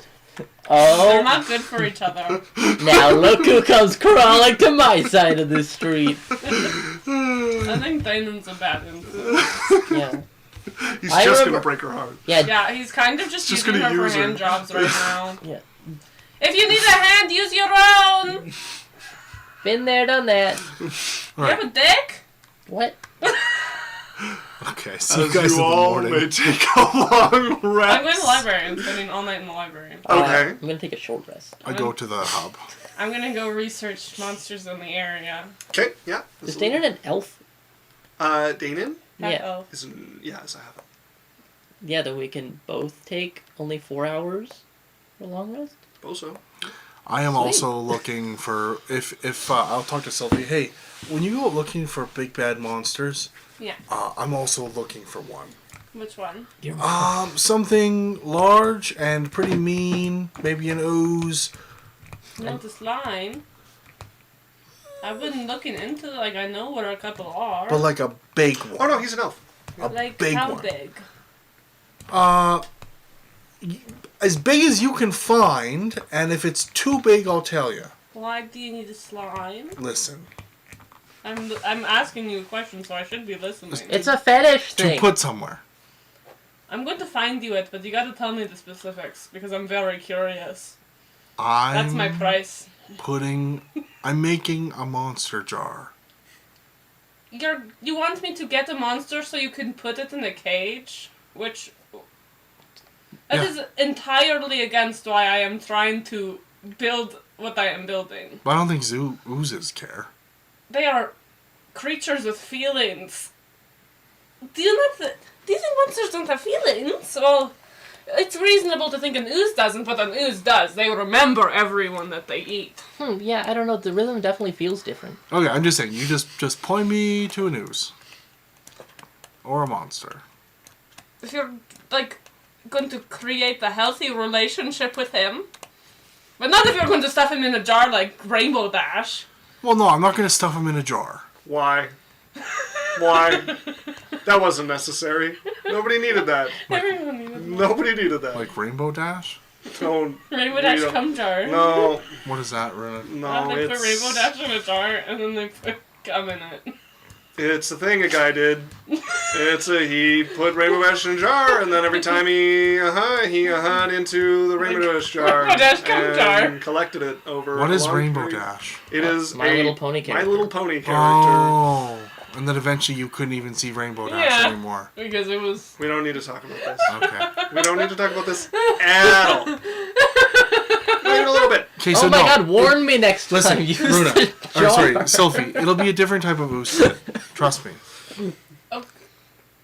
Oh, not good for each other. now look who comes crawling to my side of the street. I think Damon's a bad influence. Yeah. He's I just remember- gonna break her heart. Yeah. Yeah, he's kind of just Just using gonna her use for her. hand jobs right now. Yeah. If you need a hand, use your own! Been there, done that. You Right. have a dick? What? Okay, see you As guys in you the all morning. may take a long rest. I'm going to the library and spending all night in the library. Okay. I'm gonna take a short rest. I go to the hub. I'm gonna go research monsters in the area. Okay, yeah. Is Dana an elf? Danon? Yeah. Oh. Yes, I have it. Yeah, that we can both take only 4 hours for a long rest? Suppose so. I am Sweet. also looking for if I'll talk to Sylvie. Hey, when you go looking for big bad monsters, Yeah. I'm also looking for one. Which one? Something large and pretty mean, maybe an ooze. No, the slime. I've been looking into like I know what a couple are. But like a big Oh one. no, he's an elf. like big how one. big? As big as you can find, and if it's too big, I'll tell you. Why do you need a slime? Listen, I'm asking you a question, so I should be listening. It's a fetish to thing. put somewhere. I'm going to find you it, but you gotta tell me the specifics because I'm very curious. That's my I'm price. I'm making a monster jar. You want me to get a monster so you can put it in a cage? Which... That Yeah. is entirely against why I am trying to build what I am building. But I don't think oozes care. They are creatures with feelings. Do you not... Do you think monsters don't have feelings? Well, it's reasonable to think an ooze doesn't, but an ooze does. They remember everyone that they eat. Yeah, I don't know. The rhythm definitely feels different. Okay, I'm just saying. You just point me to an ooze. Or a monster. If you're, like, going to create a healthy relationship with him, but not if you're going to stuff him in a jar like Rainbow Dash. Well, no, I'm not going to stuff him in a jar. Why? Why? That wasn't necessary. Nobody needed that. Everyone needed one. Nobody needed that. Like Rainbow Dash? Don't. Rainbow Dash don't- cum jar. No, What is that, Runa? no, They it's put Rainbow Dash in a jar and then they put cum in it. it's a thing a guy did. He put Rainbow Dash in a jar, and then every time he into the Rainbow Dash jar Rainbow Dash cum and jar. collected it over. What a is long Rainbow period. Dash? It is My Little Pony My character. Little Pony character. Oh. And then eventually you couldn't even see Rainbow Dash Yeah. anymore. Because it was... We don't need to talk about this. Okay. We don't need to talk about this at all. Not even a little bit. Okay, so Oh my no. god, warn me next Listen, time. Use Runa. the I'm jar. sorry, Sophie. It'll be a different type of ooze. Trust me.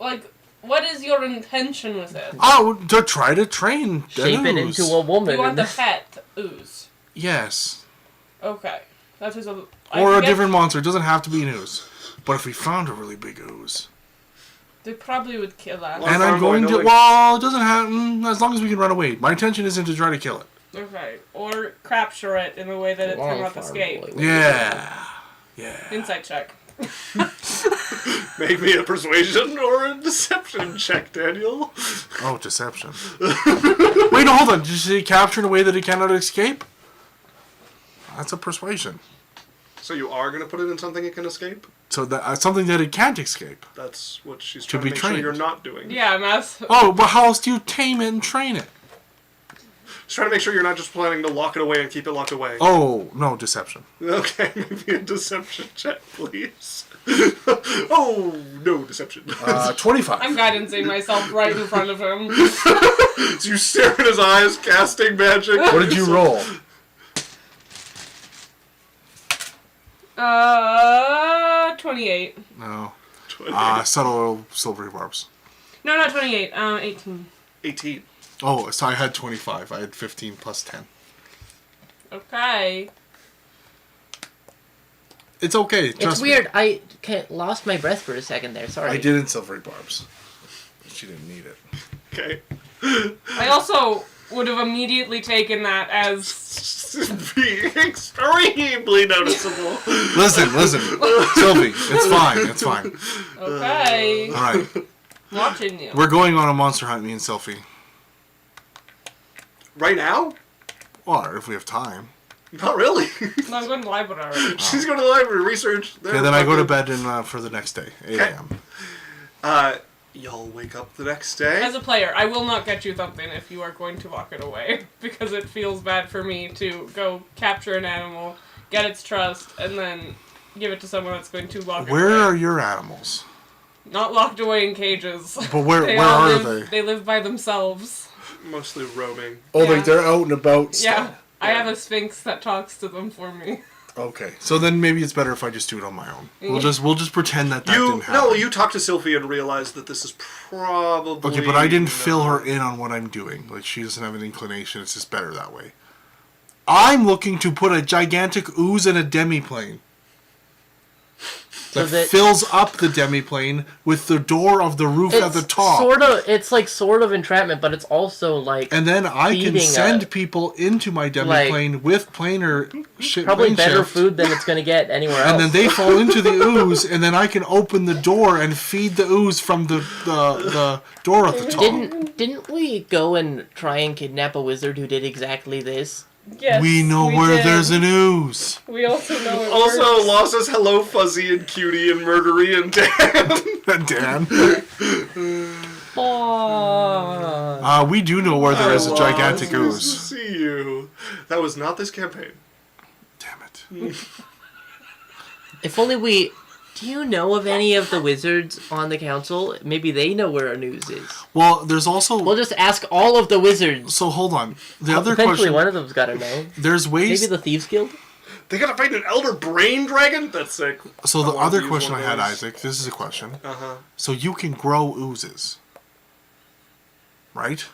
Like, what is your intention with it? Oh, to try to train Shape an it ooze. into a woman. You want the pet ooze. Yes. Okay. That is a... I Or can a get- different monster. It doesn't have to be an ooze. But if we found a really big ooze. They probably would kill that. Well, And I'm farm boy, going no to... link. Well, it doesn't happen. As long as we can run away. My intention isn't to try to kill it. Okay. Or capture it in a way that it Long cannot farm escape. boy. Yeah. Yeah. Insight check. Make me a persuasion or a deception check, Daniel. Oh, deception. Wait, no, hold on. Did you say capture in a way that it cannot escape? That's a persuasion. So you are going to put it in something it can escape? So that something that it can't escape. That's what she's To trying to be make sure trained. you're not doing. Yeah, mass. Oh, but how else do you tame it and train it? She's trying to make sure you're not just planning to lock it away and keep it locked away. Oh, no, deception. Okay, maybe a deception check, please. Oh, no, deception. 25. I'm guidancing myself right in front of him. So you stare in his eyes, casting magic. What did you roll? 28. No. 20. Subtle silvery barbs. No, not 28. 18. 18. Oh, so I had 25. I had 15 plus 10. Okay. It's okay. Trust It's me. weird. I lost my breath for a second there. Sorry. I didn't silvery barbs. She didn't need it. Okay. I also would have immediately taken that as Be extremely noticeable. Listen, Sylvie. It's fine. It's fine. okay. All right. Watching you. We're going on a monster hunt, me and Sylvie. Right now? Or if we have time. Not really. No, I'm going to the library. She's going to the library, research. Okay, then I go to bed for the next day, 8 a.m. Y'all wake up the next day. As a player, I will not get you something if you are going to lock it away, because it feels bad for me to go capture an animal, get its trust, and then give it to someone that's going to lock it away. Where are your animals? Not locked away in cages. But where all are live, they? They live by themselves. Mostly roaming. Oh, Yeah. like they're out and about still. Yeah, I have a sphinx that talks to them for me. Okay, so then maybe it's better if I just do it on my own. We'll just pretend that didn't happen. No, you talk to Sylvie and realize that this is probably... Okay, but I didn't fill her in on what I'm doing. Like, she doesn't have an inclination. It's just better that way. I'm looking to put a gigantic ooze in a demiplane. That fills up the demiplane with the door of the roof at the top. It's like sort of entrapment, but it's also like And then I can feeding send people into my demiplane with planer shit. probably plane better shift, food than it's gonna get anywhere else. and then they fall into the ooze, and then I can open the door and feed the ooze from the door at the top. Didn't we go and try and kidnap a wizard who did exactly this? Yes, we know where did. there's an ooze. We also know it Also, works. Law says hello, Fuzzy and Cutie and Murdery and Dan. Dan. Oh. We do know where there is a Law, gigantic it's nice to ooze. see you. That was not this campaign. Damn it. If only we. Do you know of any of the wizards on the council? Maybe they know where our news is. Well, there's also... We'll just ask all of the wizards. So hold on. The other Eventually, question... one of them's got to know. There's ways... Maybe the Thieves Guild? They gotta fight an elder brain dragon? That's sick. So the I wanna other use question one I of had, those. Isaac, this is a question. Uh-huh. So you can grow oozes. Right?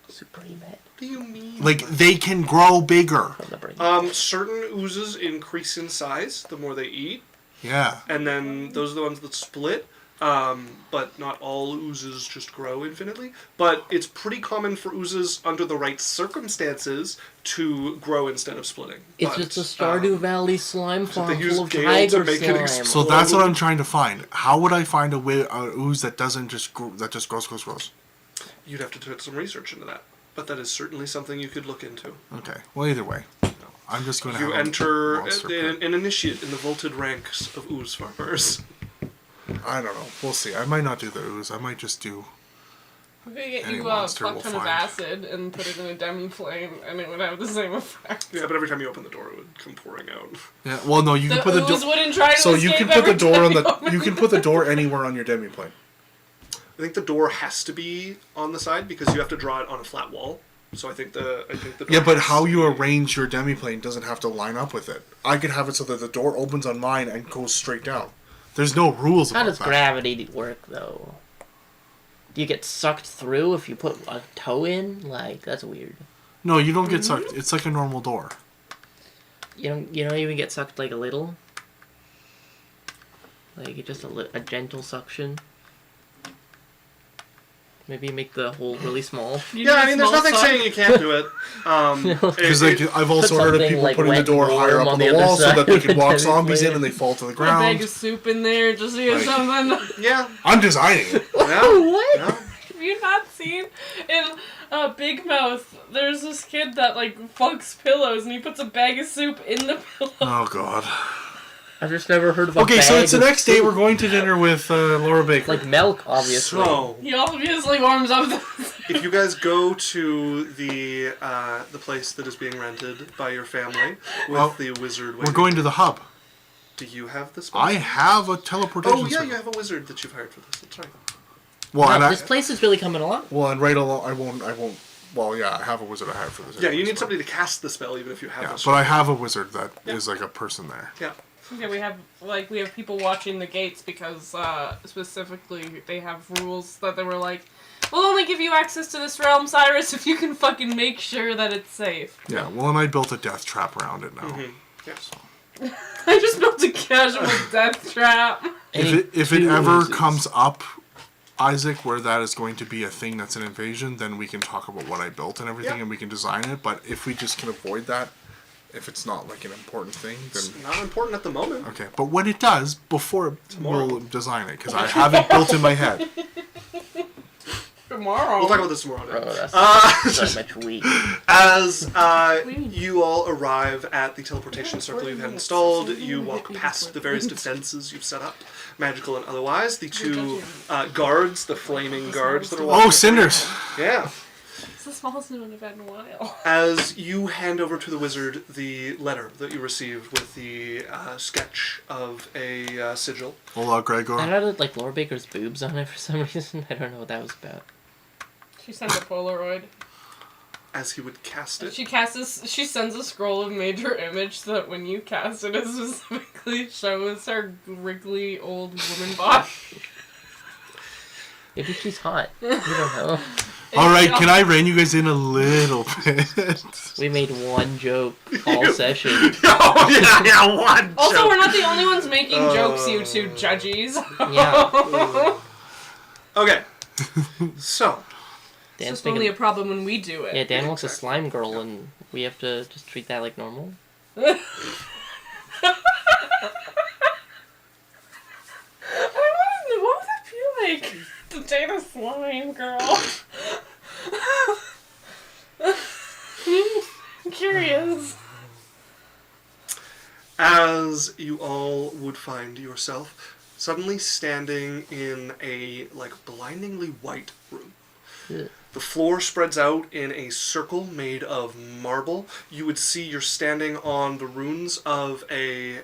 Supreme head What do you mean? Like, they can grow bigger. from the brain. Certain oozes increase in size the more they eat, Yeah. and then those are the ones that split. But not all oozes just grow infinitely. But it's pretty common for oozes under the right circumstances to grow instead of splitting. It's But, just a Stardew Valley slime they farm use full of Gale to tiger make it slime. explode. So that's what I'm trying to find. How would I find a ooze that doesn't just grow, that just grows? You'd have to put some research into that. But that is certainly something you could look into. Okay. Well, either way. I'm just going to You have enter a monster pit. an initiate in the vaulted ranks of ooze farmers. I don't know. We'll see. I might not do the ooze. I might just do... We could get Any you a monster fuck will ton of find. acid and put it in a demi flame, and it would have the same effect. Yeah, but every time you open the door, it would come pouring out. Yeah. Well, no, you The can put the ooze door... wouldn't try to So you escape can put the every door time on you the... open You can put the door anywhere on your demiplane. I think the door has to be on the side because you have to draw it on a flat wall. So I think the door Yeah, but has how to you be- arrange your demiplane doesn't have to line up with it. I could have it so that the door opens on mine and goes straight down. There's no rules How about does that. gravity work, though? Do you get sucked through if you put a toe in? Like, that's weird. No, you don't get sucked. It's like a normal door. You don't even get sucked like a little? Like, just a gentle suction? Maybe make the hole really small. You Yeah, need I a mean, there's small nothing suck. saying you can't do it. Because like I've also heard of something, people like, putting the wet door and higher warm up on on the the other wall so side that they of can the walk demiplane. zombies in and they fall to the Put a bag ground. of soup in there just to get Like- something. Yeah. I'm designing it. Yeah. What? Yeah. Have you not seen in Big Mouth? There's this kid that like fucks pillows and he puts a bag of soup in the pillow. Oh god. I've just never heard of a Okay, so bag it's the of next day. soup. We're going to dinner with Laura Baker. Like milk, obviously. So, He obviously warms up the if you guys go to the place that is being rented by your family with Well, the wizard, we're going to the hub. Do you have the spell? I have a teleportation. Oh yeah, circle. you have a wizard that you've hired for this. That's right. Well, Wow, and I, this place is really coming along. well, and right along, I won't. Well, yeah, I have a wizard I hired for this. Yeah, you anyways, need but- somebody to cast the spell, even if you have. Yeah, a but I have a wizard that is Yeah. like a person there. Yeah. Yeah, we have people watching the gates because specifically they have rules that they were like, We'll only give you access to this realm, Cyrus, if you can fucking make sure that it's safe. Yeah, well, and I built a death trap around it now. Yes. I just built a casual death trap. If it ever comes up, Isaac, where that is going to be a thing that's an invasion, then we can talk about what I built and everything, Yeah. and we can design it. But if we just can avoid that, if it's not like an important thing, then It's not important at the moment. okay. But when it does, before we'll design it, because I have it built in my head. Tomorrow. We'll talk about this tomorrow. Oh, Night. that's so much weak. As you all arrive at the teleportation circle you've had installed, you walk past the various defenses you've set up, magical and otherwise. The two guards, the flaming guards that are walking. Oh, cinders! Yeah. It's the smallest one I've had in a while. As you hand over to the wizard the letter that you received with the sketch of a sigil. Hola, Gregor. That had like Laura Baker's boobs on it for some reason. I don't know what that was about. She sent a Polaroid. As he would cast it. She sends a scroll of major image so that when you cast it, it specifically shows her wriggly old woman body. Maybe she's hot. You don't know. Alright, can I rein you guys in a little bit? We made one joke all session. Oh, yeah, one Also, joke. we're not the only ones making jokes, you two judgies. Yeah. Okay. So, Dan's It's only a problem when we do it. Yeah, Dan wants a slime girl, and we have to just treat that like normal. What would that feel like to date a slime girl? I'm curious. as you all would find yourself suddenly standing in a, like, blindingly white room. Yeah. The floor spreads out in a circle made of marble. You would see you're standing on the runes of a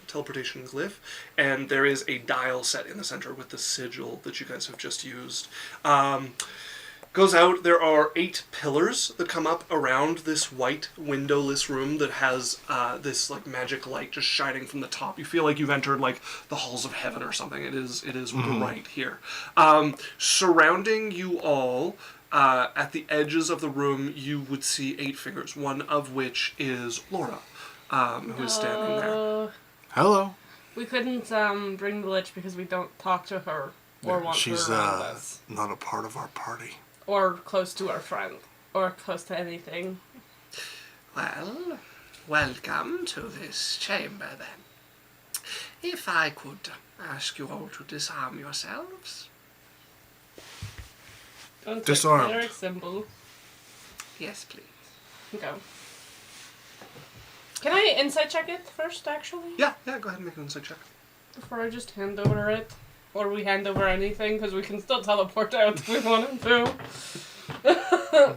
teleportation glyph, and there is a dial set in the center with the sigil that you guys have just used. Goes out, there are 8 pillars that come up around this white windowless room that has this like magic light just shining from the top. You feel like you've entered like the halls of heaven or something. It is bright here. Surrounding you all, at the edges of the room, you would see 8 figures, one of which is Laura, who is standing there. Hello. We couldn't bring the lich because we don't talk to her or want She's her around us. not a part of our party. Or close to our friend. Or close to anything. Well, welcome to this chamber then. If I could ask you all to disarm yourselves. Don't Disarmed. Cleric symbol. Yes, please. Go. Can I insight check it first, actually? Yeah, go ahead and make an insight check. Before I just hand over it? Or we hand over anything, because we can still teleport out if we wanted to.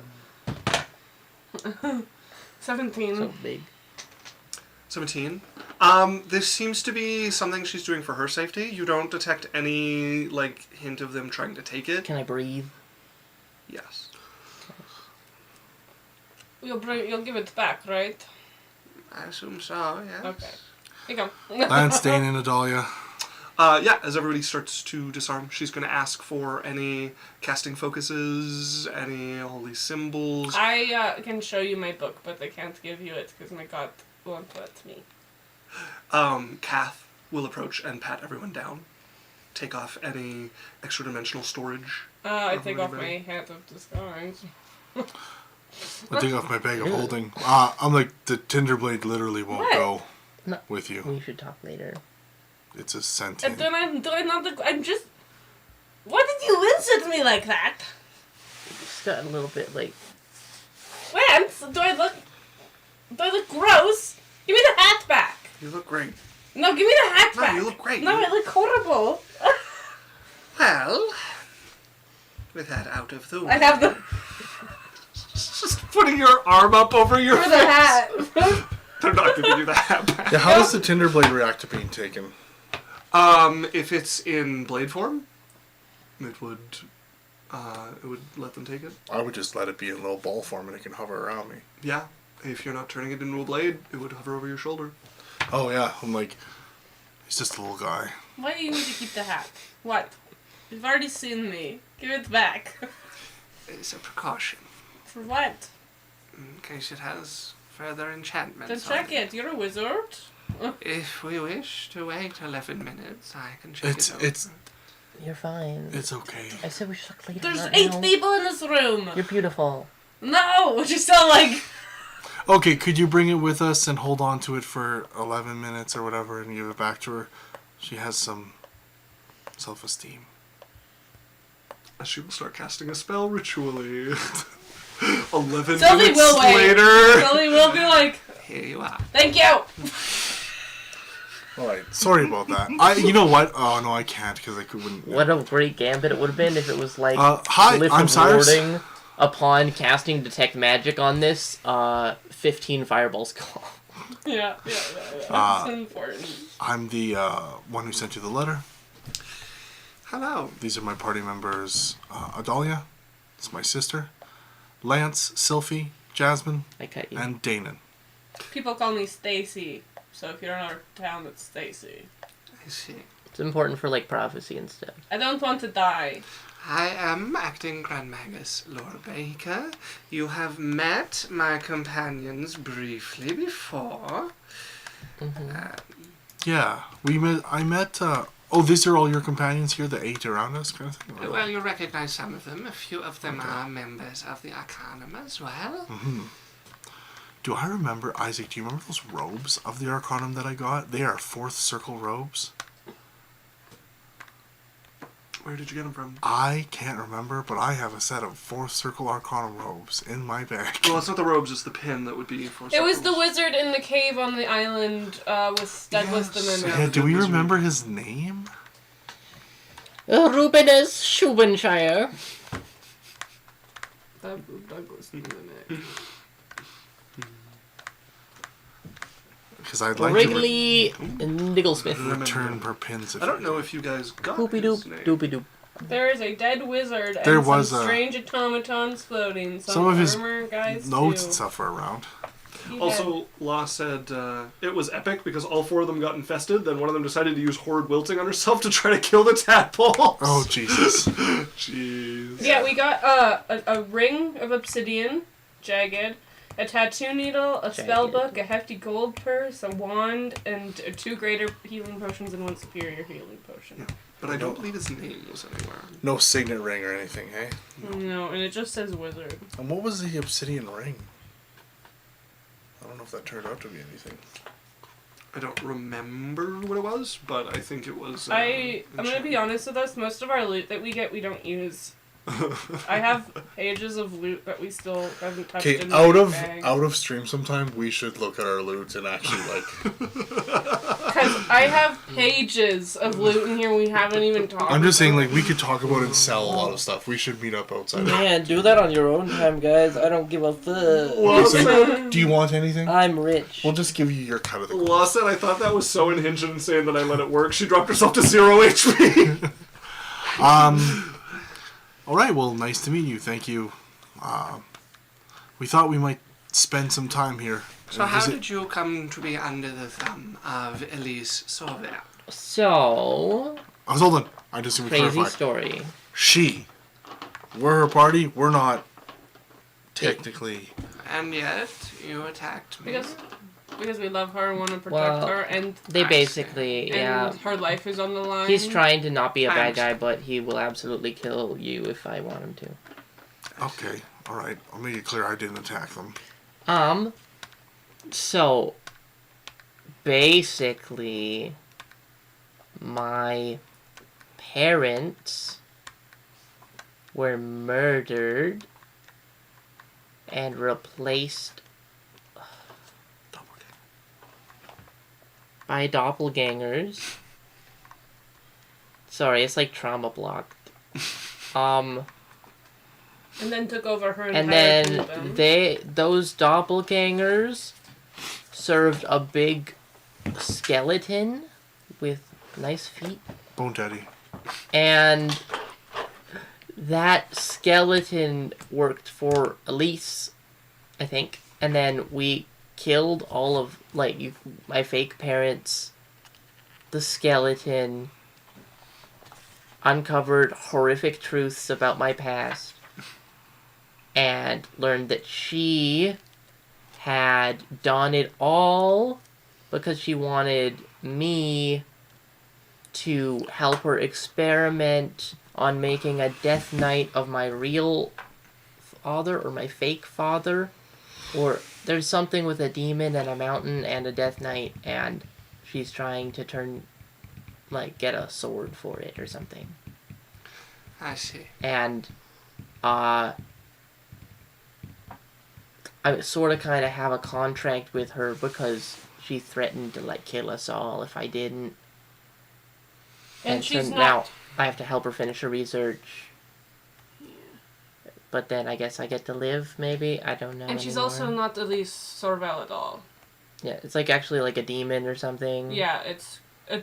17. So big. 17. This seems to be something she's doing for her safety. You don't detect any, like, hint of them trying to take it. Can I breathe? Yes. You'll give it back, right? I assume so, yes. Okay. Here you go. Lansdane and Adalia. Yeah, as everybody starts to disarm, she's going to ask for any casting focuses, any holy symbols. I can show you my book, but I can't give you it because my god won't let me. Kath will approach and pat everyone down. Take off any extra dimensional storage. I of take off my anybody. hat of disguise. I take off my bag of holding. I'm like, the Tinderblade literally won't What? go No. with you. We should talk later. It's a And sentient. then I'm just... Why did you insult me like that? Just got a little bit like. Lance, do I look gross? Give me the hat back. You look great. No, give me the hat No, back. you look great. No, You- I look horrible. Well, with that out of the way. I have the Just putting your arm up over your for the hat. They're not going to do that. Yeah, how does the Tinderblade react to being taken? If it's in blade form, it would let them take it. I would just let it be in little ball form and it can hover around me. Yeah. If you're not turning it into a blade, it would hover over your shoulder. Oh yeah, I'm like, he's just a little guy. Why do you need to keep the hat? What? You've already seen me. Give it back. It's a precaution. For what? In case it has further enchantments. To check it. You're a wizard. If we wish to wait 11 minutes, I can check it out. You're fine. It's okay. I said we should clean There's it 8 people in this room. You're beautiful. No, you sound like. Okay, could you bring it with us and hold on to it for 11 minutes or whatever and give it back to her? She has some self-esteem. She will start casting a spell ritually. 11 Sylvie minutes will wait. later. Sylvie will be like, Here you are. thank you. Alright, sorry about that. You know what? Oh, no, I can't because I wouldn't. What a great gambit it would have been if it was like Hi, glyph I'm of Cyrus. warding upon casting detect magic on this. 15 fireballs call. Yeah. That's important. I'm the one who sent you the letter. Hello. These are my party members. Adalia, it's my sister. Lance, Sylphie, Jasmine, I cut you. and Danon. People call me Stacy, so if you're in our town, it's Stacy. I see. It's important for like prophecy and stuff. I don't want to die. I am acting Grand Magus Lord Baker. You have met my companions briefly before. Yeah, I met. Oh, these are all your companions here, the 8 around us, kind of thing. Or- Well, you recognize some of them. A few of them are members of the Arcanum as well. Do I remember, Isaac? Do you remember those robes of the Arcanum that I got? They are 4th circle robes. Where did you get them from? I can't remember, but I have a set of 4th circle Arcanum robes in my bag. Well, it's not the robes, it's the pin that would be for It was the circles. wizard in the cave on the island with dead wisdom in Yeah, it. do we remember his name? Rubenus Schubenshire. Douglas in it. Because I'd like Wrigley Nigglesmith. to return per pins. If I don't know if you guys got Doopy his doop, name. doopy doop. There is a dead wizard and There some was a- strange automatons floating. Some of his armor guys notes too. and stuff are around. He had- Also, Law said it was epic because all 4 of them got infested. Then one of them decided to use horrid wilting on herself to try to kill the tadpoles. Oh, Jesus. Jeez. Yeah, we got a ring of obsidian, jagged, a tattoo needle, a spell Jagged. book, a hefty gold purse, a wand, and 2 greater healing potions and 1 superior healing potion. But I don't believe his name was anywhere. No signet ring or anything, hey? No, and it just says wizard. And what was the obsidian ring? I don't know if that turned out to be anything. I don't remember what it was, but I think it was. I'm gonna be honest with us. Most of our loot that we get, we don't use. I have pages of loot that we still haven't touched. Okay, in my bag. out of stream sometime, we should look at our loot and actually, like... Because I have pages of loot in here we haven't even talked I'm just saying, about. like, we could talk about and sell a lot of stuff. We should meet up outside. Man, do that on your own time, guys. I don't give a fuck. Listen, do you want anything? I'm rich. We'll just give you your cut of the Law said I thought that was so unhinged and insane that I let it work. She dropped herself to 0 HP. All right, well, nice to meet you. Thank you. We thought we might spend some time here. So and how visit- did you come to be under the thumb of Elise Sauvert? So, Oh, hold on. I just need to crazy clarify. story. We're her party. We're not technically. And yet, you attacked me. Because we love her and want to protect Well, her, and They basically, and her life is on the line. He's trying to not be a bad Thanks. guy, but he will absolutely kill you if I want him to. Okay. All right. I'll make it clear I didn't attack them. So, basically, my parents were murdered and replaced by doppelgangers. Sorry, it's like trauma blocked. and then took over her And entire then kingdom. those doppelgangers served a big skeleton with nice feet. Bone Daddy. And that skeleton worked for Elise, I think. And then we killed all of, my fake parents, the skeleton, uncovered horrific truths about my past and learned that she had done it all because she wanted me to help her experiment on making a death knight of my real father or my fake father. Or there's something with a demon and a mountain and a death knight, and she's trying to get a sword for it or something. I see. And, I sort of kind of have a contract with her because she threatened to, kill us all if I didn't. And she's so not. now I have to help her finish her research. But then I guess I get to live, maybe? I don't know And she's anymore. also not Elise Sorvel at all. Yeah, it's actually a demon or something. Yeah, it's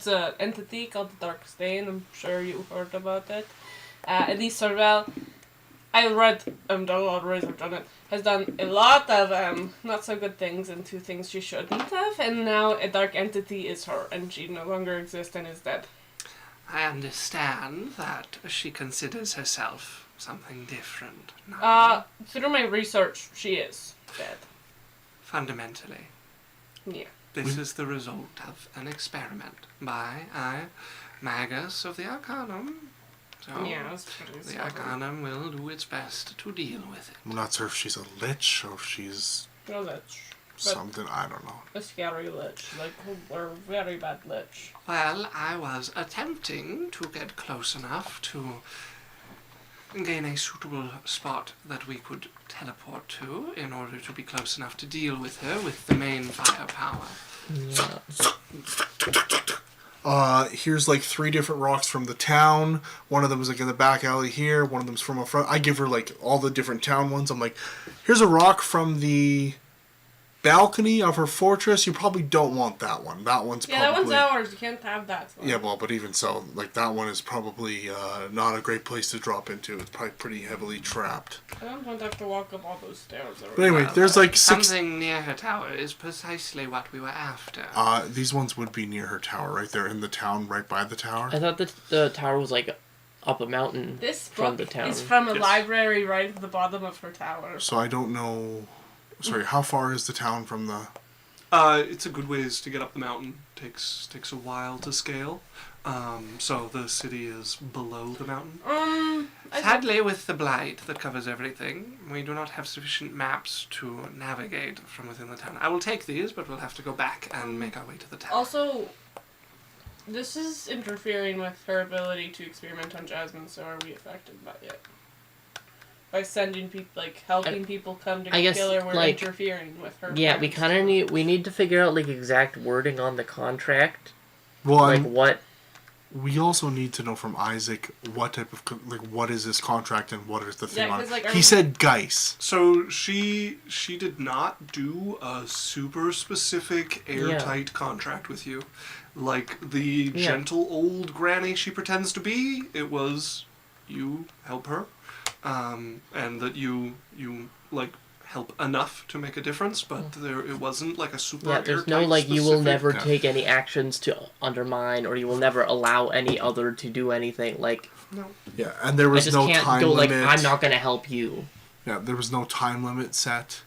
an entity called the Dark Stain. I'm sure you heard about it. Elise Sorvel, I read, done a lot of research on it, has done a lot of not so good things and two things she shouldn't have, and now a dark entity is her, and she no longer exists and is dead. I understand that she considers herself something different Through my research, she is dead. fundamentally. Yeah. This is the result of an experiment by Magus of the Arcanum. So Yeah, that's pretty the Arcanum will do its best to deal with it. I'm not sure if she's a lich or if she's No lich. But something, I don't know. a scary lich. Or very bad lich. Well, I was attempting to get close enough to gain a suitable spot that we could teleport to in order to be close enough to deal with her with the main firepower. Yeah. Here's 3 different rocks from the town. One of them is in the back alley here. One of them's from up front. I give her all the different town ones. I'm like, here's a rock from the balcony of her fortress. You probably don't want that one. That one's Yeah, probably... that one's ours. You can't have that one. Yeah, well, but even so, that one is probably not a great place to drop into. It's probably pretty heavily trapped. I don't want to have to walk up all those stairs. But anyway, there's 6... Something near her tower is precisely what we were after. These ones would be near her tower, right? They're in the town, right by the tower. I thought that the tower was up a mountain This from book the town. is from a Yes. library right at the bottom of her tower. So I don't know... Sorry, how far is the town from the... It's a good ways to get up the mountain. Takes a while to scale. So the city is below the mountain. Sadly, with the blight that covers everything, we do not have sufficient maps to navigate from within the town. I will take these, but we'll have to go back and make our way to the town. Also, this is interfering with her ability to experiment on Jasmine, so are we affected by it? By sending people, helping people come to I guess, kill her, we're interfering with her. Yeah, we plans. kind of need to figure out exact wording on the contract. Well, What... we also need to know from Isaac what type of... what is this contract and what is the thing on it. He said Geis. So she did not do a super specific airtight contract with you. Like the gentle old granny she pretends to be, it was you help her. And that you help enough to make a difference, but it wasn't a super Yeah, there's no airtight you will never Yeah. take any actions to undermine, or you will never allow any other to do anything. No. Yeah, and there I was just no can't time go limit. I'm not gonna help you. Yeah, there was no time limit set.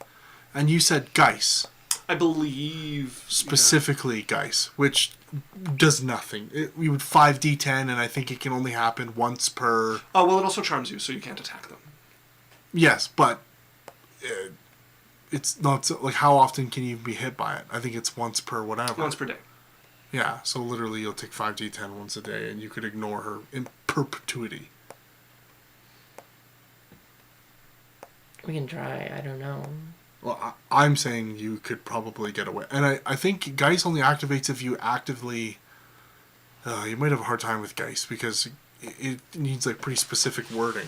And you said Geis. I believe Specifically Geis, which does nothing. We would 5d10, and I think it can only happen once per... Oh, well, it also charms you, so you can't attack them. Yes, but it's not... how often can you be hit by it? I think it's once per whatever. Once per day. Yeah, so literally you'll take 5d10 once a day, and you could ignore her in perpetuity. We can try. I don't know. Well, I'm saying you could probably get away. And I think Geis only activates if you actively... you might have a hard time with Geis, because it needs pretty specific wording.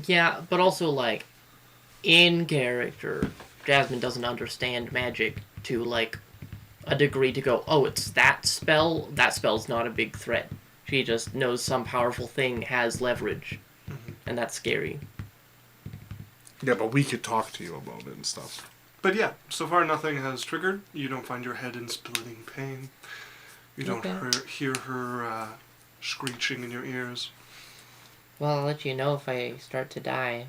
Yeah, but also in character, Jasmine doesn't understand magic to a degree to go, oh, it's that spell. That spell's not a big threat. She just knows some powerful thing has leverage, and that's scary. Yeah, but we could talk to you about it and stuff. But yeah, so far nothing has triggered. You don't find your head in splitting pain. You don't hear her screeching in your ears. Well, I'll let you know if I start to die.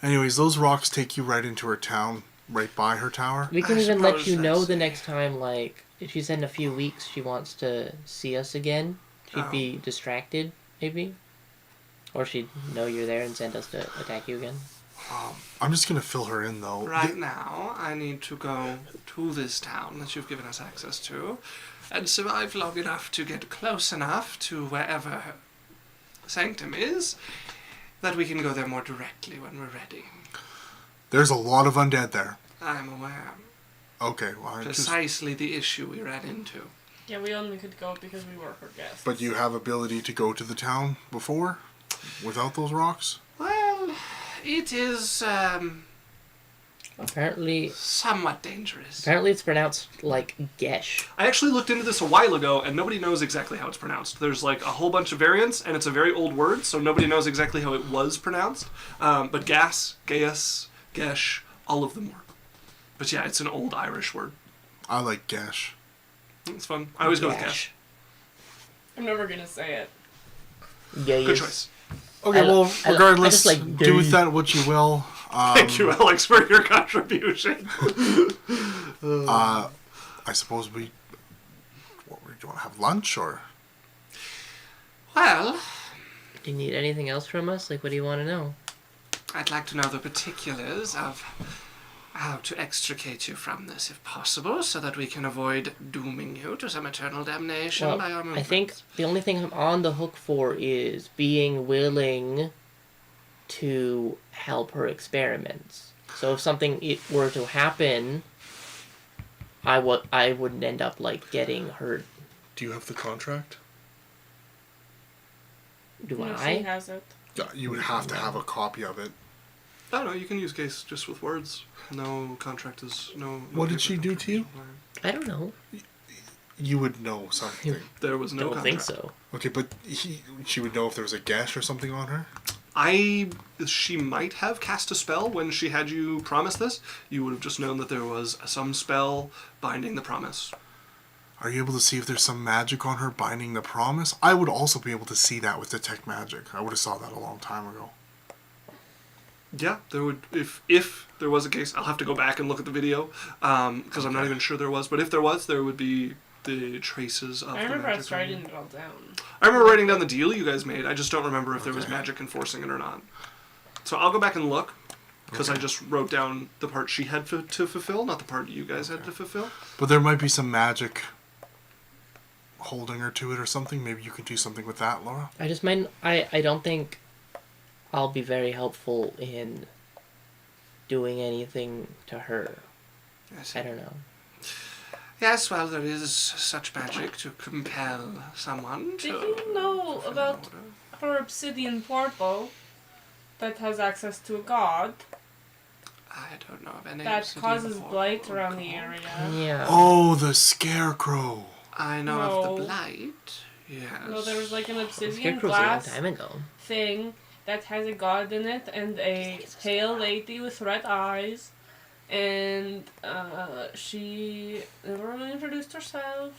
Anyways, those rocks take you right into her town, right by her tower. We can I even let suppose you know that's the a- next time, like, if she's in a few weeks, she wants to see us again. She'd Oh. be distracted, maybe. Or she'd know you're there and send us to attack you again. I'm just gonna fill her in though. Right now, I need to go to this town that you've given us access to and survive long enough to get close enough to wherever her sanctum is that we can go there more directly when we're ready. There's a lot of undead there. I'm aware. Okay, well, I just, Precisely the issue we ran into. Yeah, we only could go because we were her guests. but you have ability to go to the town before, without those rocks. Well, it is Apparently, somewhat dangerous. it's pronounced like Gesh. I actually looked into this a while ago, and nobody knows exactly how it's pronounced. There's like a whole bunch of variants, and it's a very old word, so nobody knows exactly how it was pronounced. But gas, Gaius, Gesh, all of them work. But yeah, it's an old Irish word. I like Gesh. It's fun. I always go with Gesh. Gesh. I'm never gonna say it. Gesh. Good choice. Okay, I- well, I regardless, just like do with gay. that what you will. Thank you, Alex, for your contribution. I suppose we. What, do you want to have lunch or? Well, Do you need anything else from us? Like, what do you want to know? I'd like to know the particulars of how to extricate you from this, if possible, so that we can avoid dooming you to some eternal damnation Well, by our I movements. think the only thing I'm on the hook for is being willing to help her experiments. So if something were to happen, I wouldn't end up like getting hurt. Do you have the contract? Do No, she I? has it. Yeah, you would have to have a copy of it. I don't know, you can use case just with words. No contract is no. What did she do to you? I don't know. You would know something. There was no Don't contract. think so. Okay, but she would know if there was a gash or something on her? She might have cast a spell when she had you promise this. You would have just known that there was some spell binding the promise. Are you able to see if there's some magic on her binding the promise? I would also be able to see that with detect magic. I would have saw that a long time ago. Yeah, there would if there was a case. I'll have to go back and look at the video because I'm not even sure there was. But if there was, there would be the traces of I the remember magic. us writing it all down. I remember writing down the deal you guys made. I just don't remember if there was Okay. magic enforcing it or not. So I'll go back and look because I just wrote down the part she had to fulfill, not the part you guys had to fulfill. But there might be some magic holding her to it or something. Maybe you can do something with that, Laura. I just might. I don't think I'll be very helpful in doing anything to her. I don't know. Yes, well, there is such magic to compel someone to... Did you know fulfill about an order. her obsidian portal that has access to a god I don't know of any that obsidian causes portal blight or around the god. area? Yeah. Oh, the scarecrow. I know of No. the blight. Yes. No, there was like an obsidian Scarecrow's a long glass time ago. thing that has a god in it and a pale lady with red eyes. And she never really introduced herself.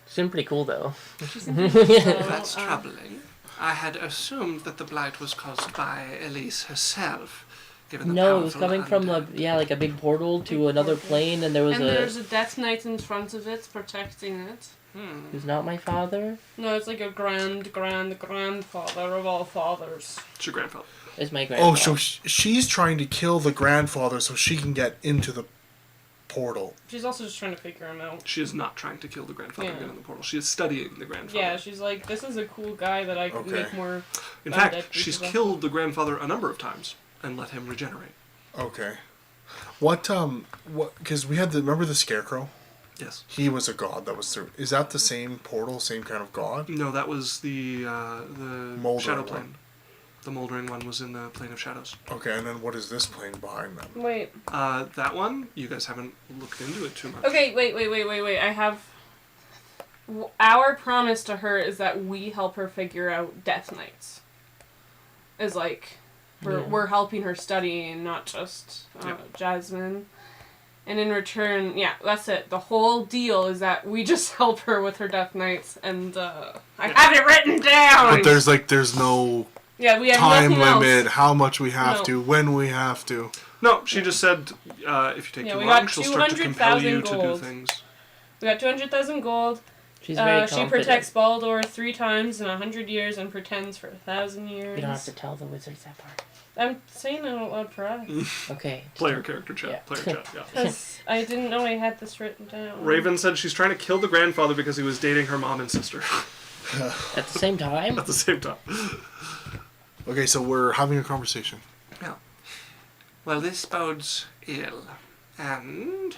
Seemed pretty cool though. She's introduced herself. That's troubling. I had assumed that the blight was caused by Elise herself, given the No, it was powerful coming from undead. like a big portal to Big another portal. plane, and there was And a. there's a death knight in front of it protecting it. Who's not my father? No, it's like a grandfather of all fathers. It's your grandfather. Is my grandfather. Oh, so she's trying to kill the grandfather so she can get into the portal. She's also just trying to figure him out. She is not trying to kill the grandfather Yeah. again in the portal. She is studying the grandfather. Yeah, she's like, this is a cool guy that I could Okay. make more. In undead fact, she's people. killed the grandfather a number of times and let him regenerate. Okay. What, because we had remember the scarecrow? Yes. He was a god that was through. Is that the same portal, same kind of god? No, that was the Moldering shadow one. plane. The moldering one was in the plane of shadows. Okay, and then what is this plane behind them? Wait. That one, you guys haven't looked into it too much. Okay, wait. I have. Our promise to her is that we help her figure out Death Knights. Is like, we're helping her study and not just Yeah. Jasmine. And in return, yeah, that's it. The whole deal is that we just help her with her Death Knights, and I have it written down. But there's no Yeah, we have time nothing limit, else. how much we have No. to, when we have to. No, she just said if you take Yeah, too we long, got she'll start to compel 200,000 you to do gold. things. We got 200,000 gold. She's very She confident. protects Baldur 3 times in 100 years and pretends for 1,000 years. You don't have to tell the wizards that part. I'm saying it out loud for us. Okay. Player character chat. Yeah. Player chat, yeah. Because I didn't know I had this written down. Raven said she's trying to kill the grandfather because he was dating her mom and sister At the same time? at the same time. Okay, so we're having a conversation. Yeah. Well, this bodes ill, and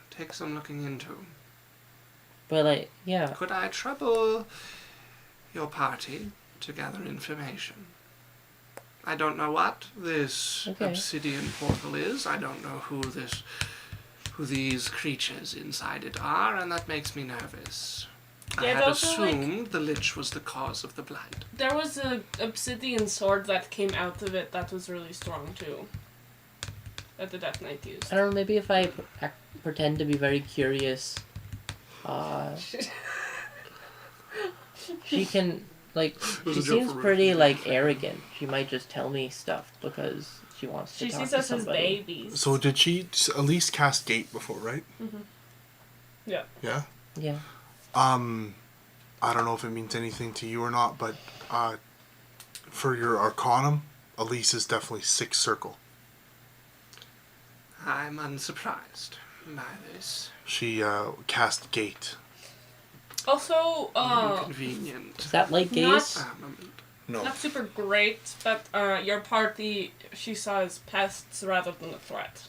takes some looking into. But, like, yeah. Could I trouble your party to gather information? I don't know what this Okay. obsidian portal is. I don't know who these creatures inside it are, and that makes me nervous. I Yeah, had those are, like- assumed the lich was the cause of the blight. There was a obsidian sword that came out of it that was really strong too. That the Death Knight used. I don't know, maybe if I pretend to be very curious, she can, like, was she a joke seems for pretty, Ruben. like, arrogant. She might just tell me stuff because she wants to She talk sees to us as somebody. babies. So did she at least cast Gate before, right? Yeah. Yeah? Yeah. I don't know if it means anything to you or not, but for your Arcanum, Elise is definitely 6th circle. I'm unsurprised by this. She cast Gate. Also, Inconvenient Is that like gaze? armament. No. not super great, but your party she saw as pests rather than a threat.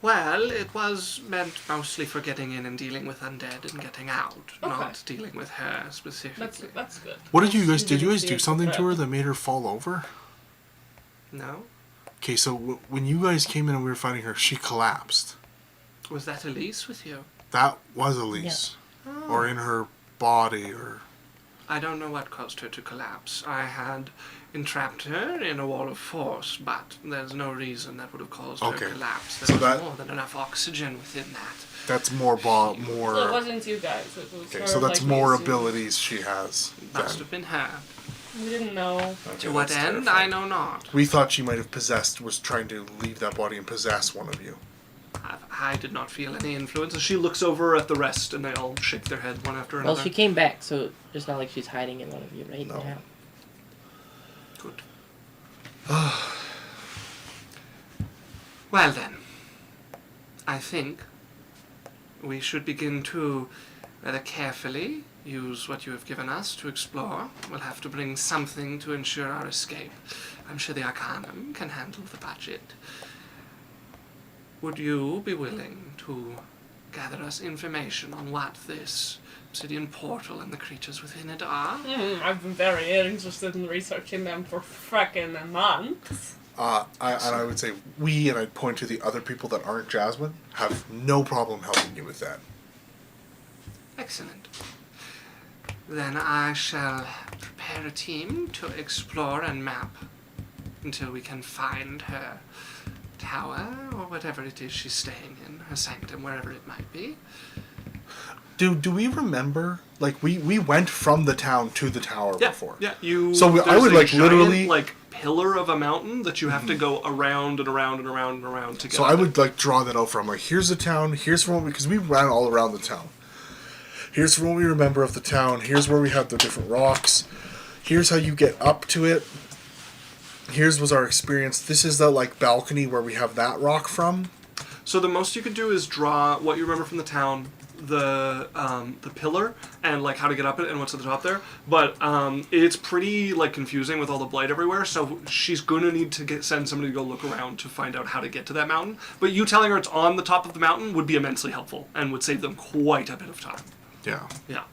Well, it was meant mostly for getting in and dealing with undead and getting out, Okay. not dealing with her specifically. That's good. What did you guys She did? You didn't guys see do it as a something to threat. her that made her fall over? No? Okay, so when you guys came in and we were fighting her, she collapsed. Was that Elise with you? That was Elise, or in her body, or I don't know what caused her to collapse. I had entrapped her in a wall of force, but there's no reason that would have caused her Okay. to collapse. There So was that- more than enough oxygen within that. that's more So it more. wasn't you guys. It was Okay, her, so that's like, more we assumed. abilities she has. Must then. have been her. We didn't know. To what end, I know not. We thought she might have was trying to leave that body and possess one of you. I did not feel any influence. As she looks over at the rest, and they all shake their head one after another. Well, she came back, so it's not like she's hiding in one of you right No. now. Good. Well then, I think we should begin to rather carefully use what you have given us to explore. We'll have to bring something to ensure our escape. I'm sure the Arcanum can handle the budget. Would you be willing to gather us information on what this obsidian portal and the creatures within it are? I've been very interested in researching them for frickin' months. I would say we, and I'd point to the other people that aren't Jasmine, have no problem helping you with that. Excellent. Then I shall prepare a team to explore and map until we can find her tower or whatever it is she's staying in, her sanctum, wherever it might be. Do we remember? Like we went from the town to the tower before. Yeah, you. So I there's would, a like, giant, literally- like pillar of a mountain that you have to go around and around and around and around to get. So up I it. would like draw that out from like here's the town, here's from because we ran all around the town. Here's from what we remember of the town. Here's where we have the different rocks. Here's how you get up to it. Here's was our experience. This is the like balcony where we have that rock from. So the most you could do is draw what you remember from the town, the pillar, and like how to get up it and what's at the top there. But it's pretty like confusing with all the blight everywhere. So she's gonna need to send somebody to go look around to find out how to get to that mountain. But you telling her it's on the top of the mountain would be immensely helpful and would save them quite a bit of time. Yeah. Yeah.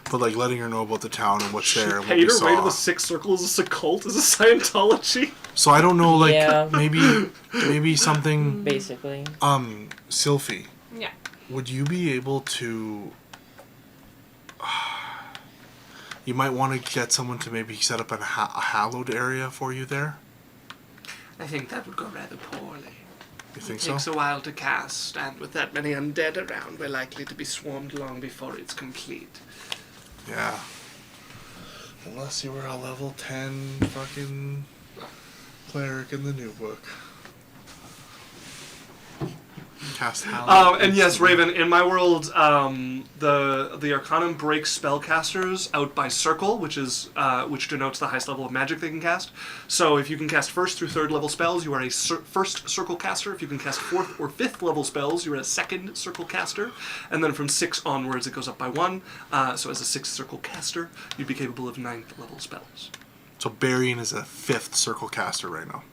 But like letting her know about the town and what's there and what Paid we her way to the saw. 6th circle. Is this a cult? Is this Scientology? So I don't know, like Yeah. maybe something. Basically. Sylphie, Yeah. would you be able to? You might want to get someone to maybe set up a hallowed area for you there. I think that would go rather poorly. You think It so? takes a while to cast, and with that many undead around, we're likely to be swarmed long before it's complete. Yeah. Unless you were a level 10 fucking cleric in the new book. Cast Hallowed. And yes, Raven, in my world, the Arcanum breaks spellcasters out by circle, which denotes the highest level of magic they can cast. So if you can cast first through third level spells, you are a first circle caster. If you can cast fourth or fifth level spells, you are a second circle caster. And then from 6 onwards, it goes up by 1. So as a 6th circle caster, you'd be capable of 9th level spells. So Barian is a 5th circle caster right now.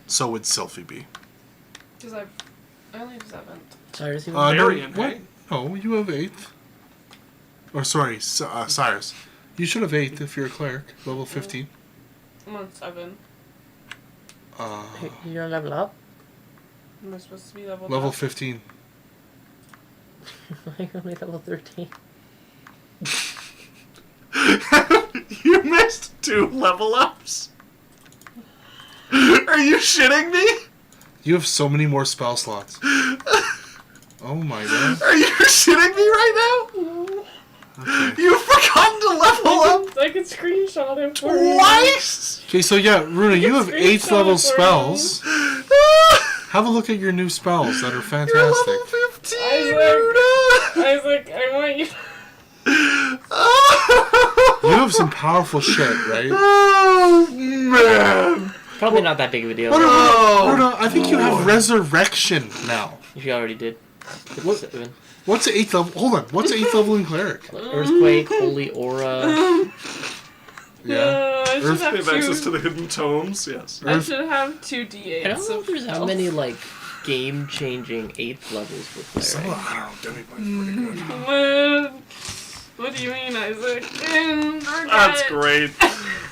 So would Sylphie be. Because I only have 7th. Cyrus, you Barian, what? hey? No, you have 8th. Or sorry, Cyrus. You should have 8th if you're a cleric. Level 15. I'm on 7. You don't level up? Am I supposed to be level Level up? 15. You're only level 13. You missed 2 level ups. Are you shitting me? You have so many more spell slots. Oh my god. Are you shitting me right now? Okay. You've forgotten to level up I could screenshot it for you. twice. Okay, so yeah, Runa, you have 8th Screenshot level it for spells. Have a look at your new spells that are You're fantastic. level 15, I was like, I want you. You have some powerful shit, right? Oh, man. Probably not that big of a deal. Runa, I think you have resurrection now. If you already did. What? 7. What's 8th level? Hold on. What's 8th level in cleric? Earthquake, Holy Aura. Yeah. I should Earth- They have have access to two. the hidden tomes, yes. I should have 2 d8s. I don't know if there's that of many, like, game-changing 8th levels with Some cleric. of, I don't know, Demi Point's pretty good. What do you mean, Isaac? That's great.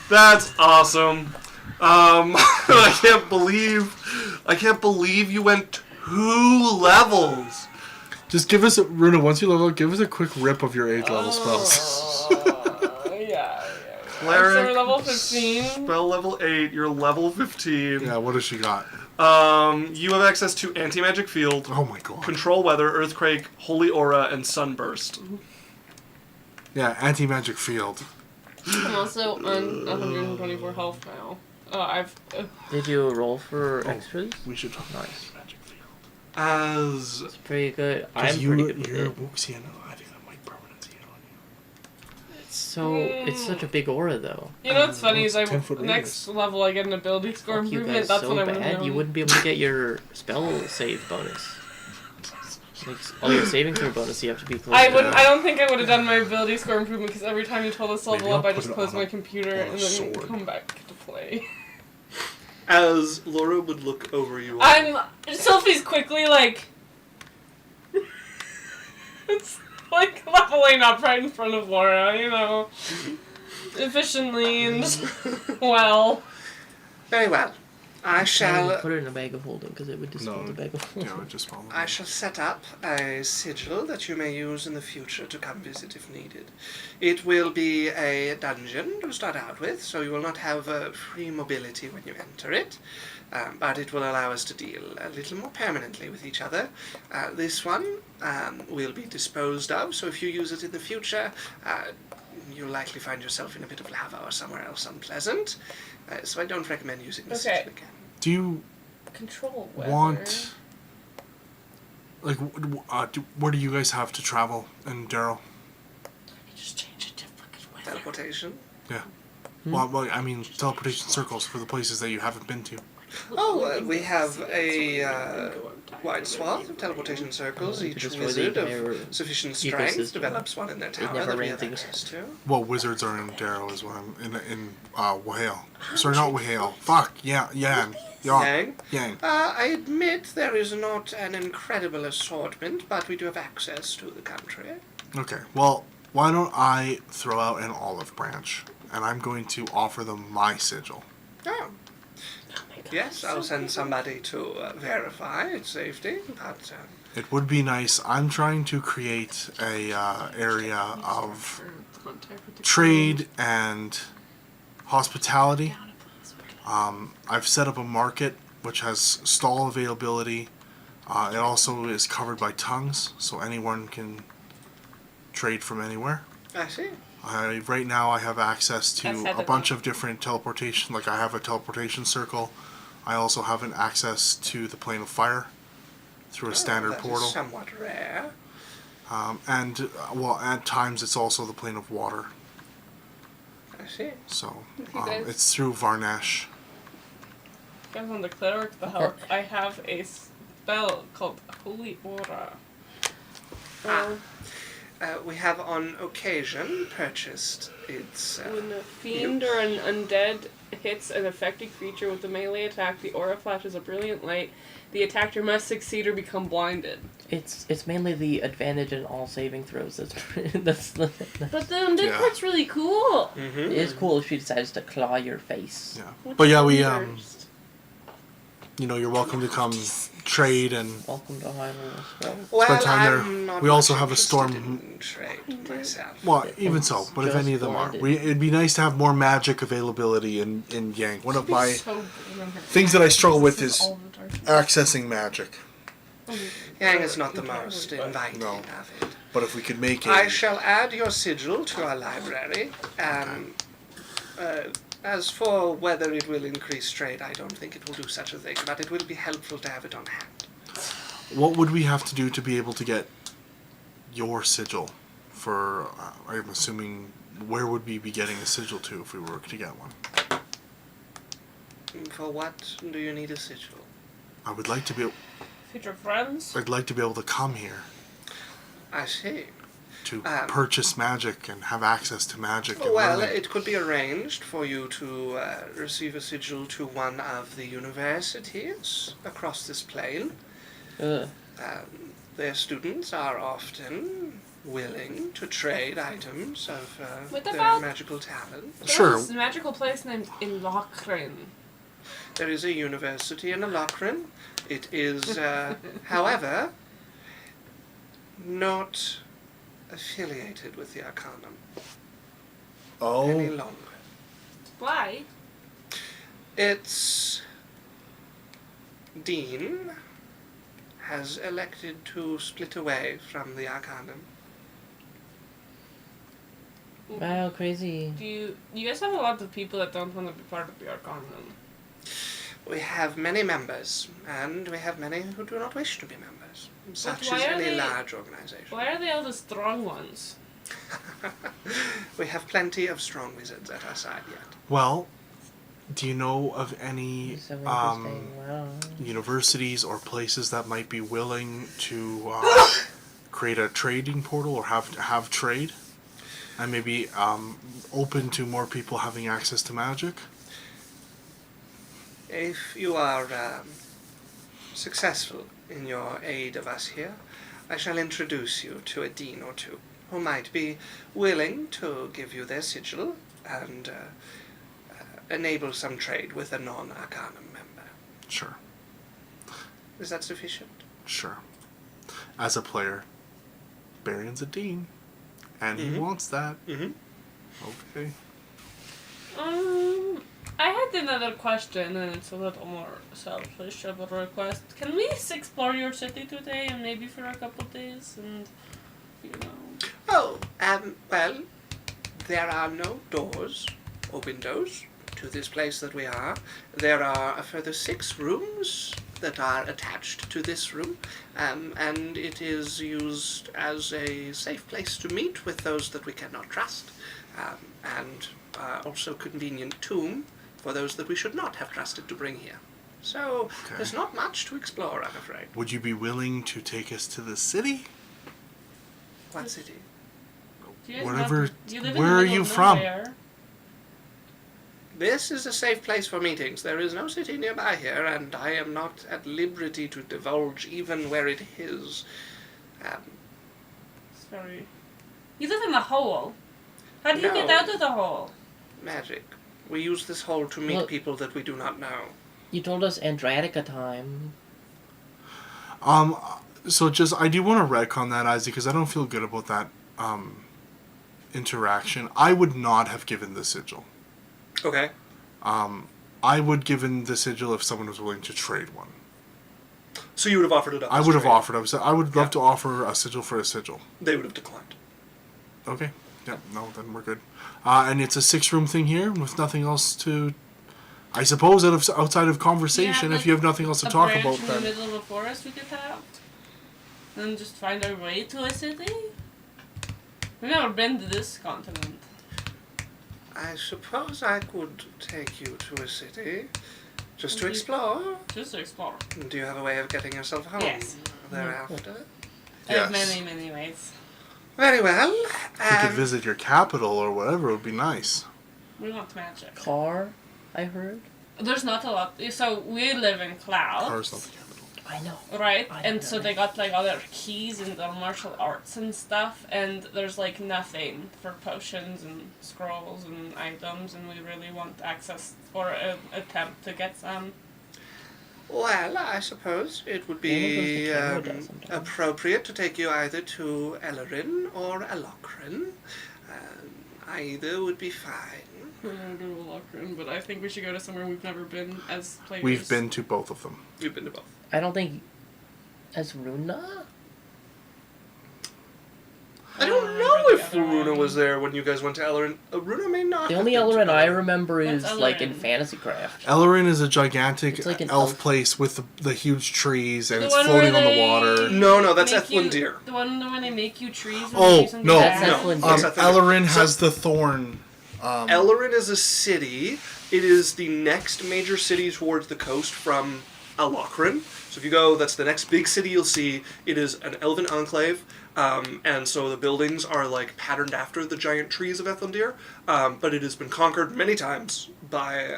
That's awesome. I can't believe you went 2 levels. Just give us, Runa, once you level up, give us a quick rip of your 8th level spells. Yeah. Cleric, So we're level 15. spell level 8, you're level 15. Yeah, what has she got? You have access to Anti-Magic Field, Oh my god. Control Weather, Earthquake, Holy Aura, and Sunburst. Yeah, anti-magic field. I'm also on 124 health now. I've. Did you roll for extras? We should talk about Nice. magic field. As It's pretty good. 'Cause I'm pretty good with you're it. Wuxian, I think that might permanency it on you. So, it's such a big aura, though. You know what's funny is I 10-foot next level I get an ability score Fuck you improvement. guys That's so what I would bad, have you wouldn't be able to get your spell save bonus. Like, all your saving throw bonus, you have to be close. I to wouldn't. it. I don't think I would have done my ability score improvement because every time you told us to level Maybe up, I'll I put just it closed on my a- computer on a and then sword. come back to play. As Laura would look over you. Sophie's quickly like. It's like leveling up right in front of Laura, you know, efficiently and well. Very well. I shall. Put it in a bag of holding, because it would dispel the bag of holding. Yeah, just follow. I shall set up a sigil that you may use in the future to come visit if needed. It will be a dungeon to start out with, so you will not have free mobility when you enter it, but it will allow us to deal a little more permanently with each other. This one will be disposed of, so if you use it in the future, you'll likely find yourself in a bit of lava or somewhere else unpleasant. So I don't recommend using this Okay. sigil again. Do you Control weather. want... Like, where do you guys have to travel in Daryl? Just change it to fucking weather. Teleportation. Yeah. Well, I mean, teleportation circles for the places that you haven't been to. Oh, we have a wide swath of teleportation circles. You could Each destroy the wizard entire of sufficient strength ecosystem. develops one in their tower never that we ran have things. access to. Well, wizards are in Daryl is what I'm in Wahale. Sorry, not Wahale. Fuck, yeah, Yang. Yang? Yang. I admit there is not an incredible assortment, but we do have access to the country. Okay, well, why don't I throw out an olive branch, and I'm going to offer them my sigil. Oh. Yes, I'll send somebody to verify its safety, but... It would be nice. I'm trying to create a area of trade and hospitality. I've set up a market which has stall availability. It also is covered by tongues, so anyone can trade from anywhere. I see. Right now I have access to That's a bunch of different teleportation. Like I have a teleportation circle. I also have an access to the plane of fire through a standard that portal. is somewhat rare. At times it's also the plane of water. I see. So You guys- it's through Varnash. Guys on the cleric, the help. I have a spell called Holy Aura. We have on occasion purchased its. When a fiend or an undead hits an affected creature with a melee attack, the aura flashes a brilliant light. The attacker must succeed or become blinded. It's mainly the advantage in all saving throws. That's But the undead part's really cool. It is cool if she decides to claw your face. Yeah. What's But yeah, first? you're welcome to come trade and Welcome to Hyrule. Well, Well, spend time there. I'm not We also much have a interested storm- in trade myself. well, even so. But if Just any of them are, blinded. it'd be nice to have more magic availability in Yang. One of my So good when her things that I struggle with this is all the dark- accessing magic. Yang is not the most inviting No. of it. But if we could make I a shall add your sigil to our library. As for whether it will increase trade, I don't think it will do such a thing, but it will be helpful to have it on hand. what would we have to do to be able to get your sigil? For I'm assuming where would we be getting a sigil to if we were to get one? For what do you need a sigil? I would like to be. Future friends? I'd like to be able to come here I see. to purchase magic and have access to magic. And Well, learn it. it could be arranged for you to receive a sigil to one of the universities across this plane. Ugh. Their students are often willing to trade items of What their about- magical talent. Sure. There's a magical place named Inlochrin. There is a university in Alokrin. It is, however, not affiliated with the Arcanum any Oh, longer. Why? Its dean has elected to split away from the Arcanum. Wow, crazy. Do you guys have a lot of people that don't want to be part of the Arcanum? We have many members, and we have many who do not wish to be members. Such why is are any they- large organization. Why are they all the strong ones? We have plenty of strong wizards at our side yet. well, do you know of any So interesting. Wow. universities or places that might be willing to create a trading portal or have trade, and maybe open to more people having access to magic? If you are successful in your aid of us here, I shall introduce you to a dean or two who might be willing to give you their sigil and enable some trade with a non-Arcanum member. Sure, Is that sufficient? sure. As a player, Barion's a dean, and he wants that. Mm-hmm. Okay. I had another question, and it's a little more selfish of a request. Can we explore your city today, and maybe for a couple days, and Oh, well, there are no doors or windows to this place that we are. There are a further 6 rooms that are attached to this room, and it is used as a safe place to meet with those that we cannot trust, and also convenient tomb for those that we should not have trusted to bring here. So, Okay. there's not much to explore, I'm afraid. Would you be willing to take us to the city? What city? Do you guys Whatever- you live where in the are middle you of from? nowhere. This is a safe place for meetings. There is no city nearby here, and I am not at liberty to divulge even where it is. Sorry. You live in the hole. How do you get No. out of the hole? Magic. We use this hole to meet Well- people that we do not know. You told us Andratica time. So just I do want to retcon that, Isaac, because I don't feel good about that interaction. I would not have given the sigil. Okay. I would given the sigil if someone was willing to trade one. So you would have offered it up. I as would have trade. offered. I would love Yeah. to offer a sigil for a sigil. They would have declined. Okay. Yep, no, then we're good. And it's a 6-room thing here with nothing else to... I suppose outside of conversation, Yeah, if you have nothing else to talk about, in then... the middle of a forest we could have. And just find our way to a city. We've never been to this continent. I suppose I could take you to a city just to Mhm. explore. Just to explore. Do you have a way of getting yourself home Yes. thereafter? I have Yes. many, many ways. Very well. If we could visit your capital or whatever, it would be nice. We want magic. Car, I heard. There's not a lot. So we live in Cloud. Car's not the capital. I know. Right, I and know so that. they got like all their keys and their martial arts and stuff, and there's like nothing for potions and scrolls and items, and we really want access or attempt to get some. Well, I suppose it would Maybe it be goes to Canada sometime. appropriate to take you either to Ellerin or Elokrin. Either would be fine. We're gonna do a Lochran, but I think we should go to somewhere we've never been as players. We've been to both of them. You've been to both. I don't think... As Runa? I don't know if Runa was there when you guys went to Ellerin. Runa may not. The have only been Ellerin I together. remember is What's like in Ellerin? Fantasy Craft. Ellerin is a gigantic It's like an elf elf. place with the huge trees, and The it's one floating where on the they- water. No, that's Make you- Ethlindir. The one where they make you trees. And Oh, do something no. bad? That's No. Ethlindir. Yes, I think- Ellerin So- has the thorn. Ellerin is a city. It is the next major city towards the coast from Elokrin. So if you go, that's the next big city you'll see. It is an elven enclave, and so the buildings are like patterned after the giant trees of Ethlindir. But it has been conquered many times by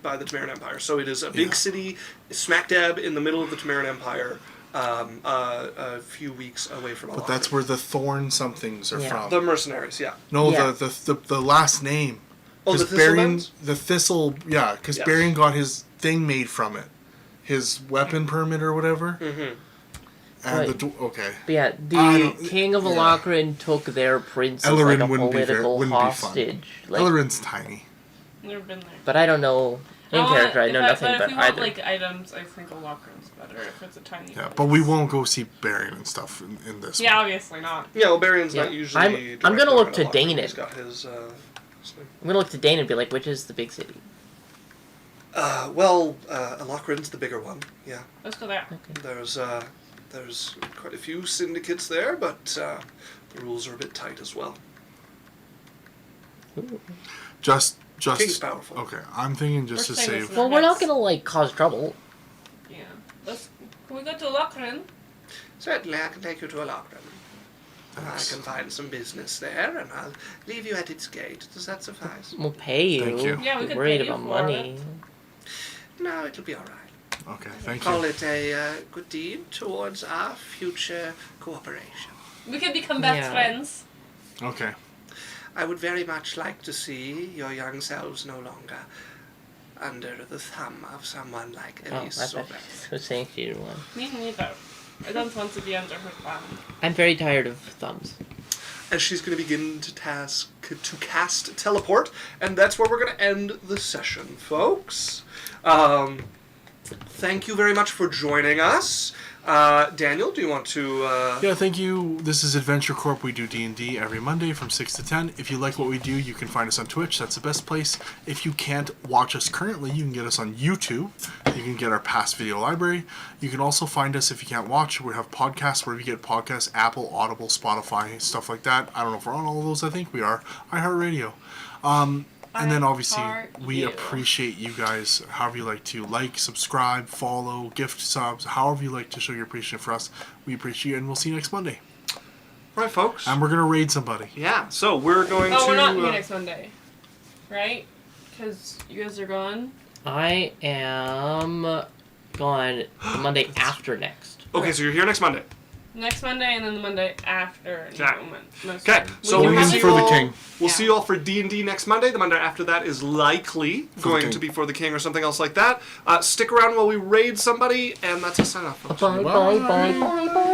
the Tamaran Empire. So it is a big city, smack dab in the middle of the Tamaran Empire, a few weeks away from Elokrin. But that's where the thorn somethings are Yeah. from. The mercenaries, yeah. No, Yeah. the last name. Oh, the 'Cause Barian, Thistlebands? the thistle, yeah, because Yes. Barian got his thing made from it, his weapon permit or whatever. Mm-hmm. And Right. okay, But yeah, I the don't- king of yeah. Elokrin took their prince as Ellerin like a wouldn't be very- political wouldn't be fun. hostage. Like, Ellerin's tiny. Never been there. but I don't know in character. I know nothing but about if we want either. like items, I think a Lochran's better if it's a tiny. Yeah, place. but we won't go see Barian and stuff in this. Yeah, one. obviously not. Yeah, well, Barion's not Yeah. usually. I'm gonna directly look on to Elokrin. Danon. He's got his thing. I'm gonna look to Dane and be like, which is the big city? Elokrin's the bigger one. Yeah, Let's go there. Okay. there's quite a few syndicates there, but the rules are a bit tight as well. Ooh. Just. King's powerful. Okay, I'm thinking just We're to staying save. with Well, we're not Yes. gonna like cause trouble. Yeah. Can we go to Lochran? Certainly, I can take you to Elokrin. Thanks. I can find some business there, and I'll leave you at its gate. Does that suffice? We'll pay you. Thank you. Yeah, we Be could worried pay you about for money. No, it'll be all right. Okay, thank Call you. it a good deed towards our future cooperation. We could become best Yeah. friends. Okay. I would very much like to see your young selves no longer under the thumb of someone like Oh, Elise that's Sorbet. so saying to you one. Me neither. I don't want to be under her thumb. I'm very tired of thumbs. And she's going to begin to cast teleport, and that's where we're going to end the session, folks. Thank you very much for joining us. Daniel, do you want to... Yeah, thank you. This is Adventure Corp. We do D&D every Monday from 6 to 10. If you like what we do, you can find us on Twitch. That's the best place. If you can't watch us currently, you can get us on YouTube. You can get our past video library. You can also find us if you can't watch. We have podcasts wherever you get podcasts, Apple, Audible, Spotify, stuff like that. I don't know if we're on all of those. I think we are. iHeartRadio. And then obviously, we iHeartRadio. appreciate you guys, however you like to like, subscribe, follow, gift subs, however you like to show your appreciation for us. We appreciate you, and we'll see you next Monday. Right, folks. And we're going to raid somebody. Yeah, so we're going to... Oh, we're not here next Monday. Right? Because you guys are gone? I am gone the Monday after next. Okay, so you're here next Monday. Next Monday and then the Monday after. Okay. Most Okay, time. so We we'll can in see for you the all, king. We'll Yeah. see you all for D&D next Monday. The Monday after that is likely the going king. to be for the king or something else like that. Stick around while we raid somebody, and that's a sign off, folks. Bye, bye, bye, bye, bye.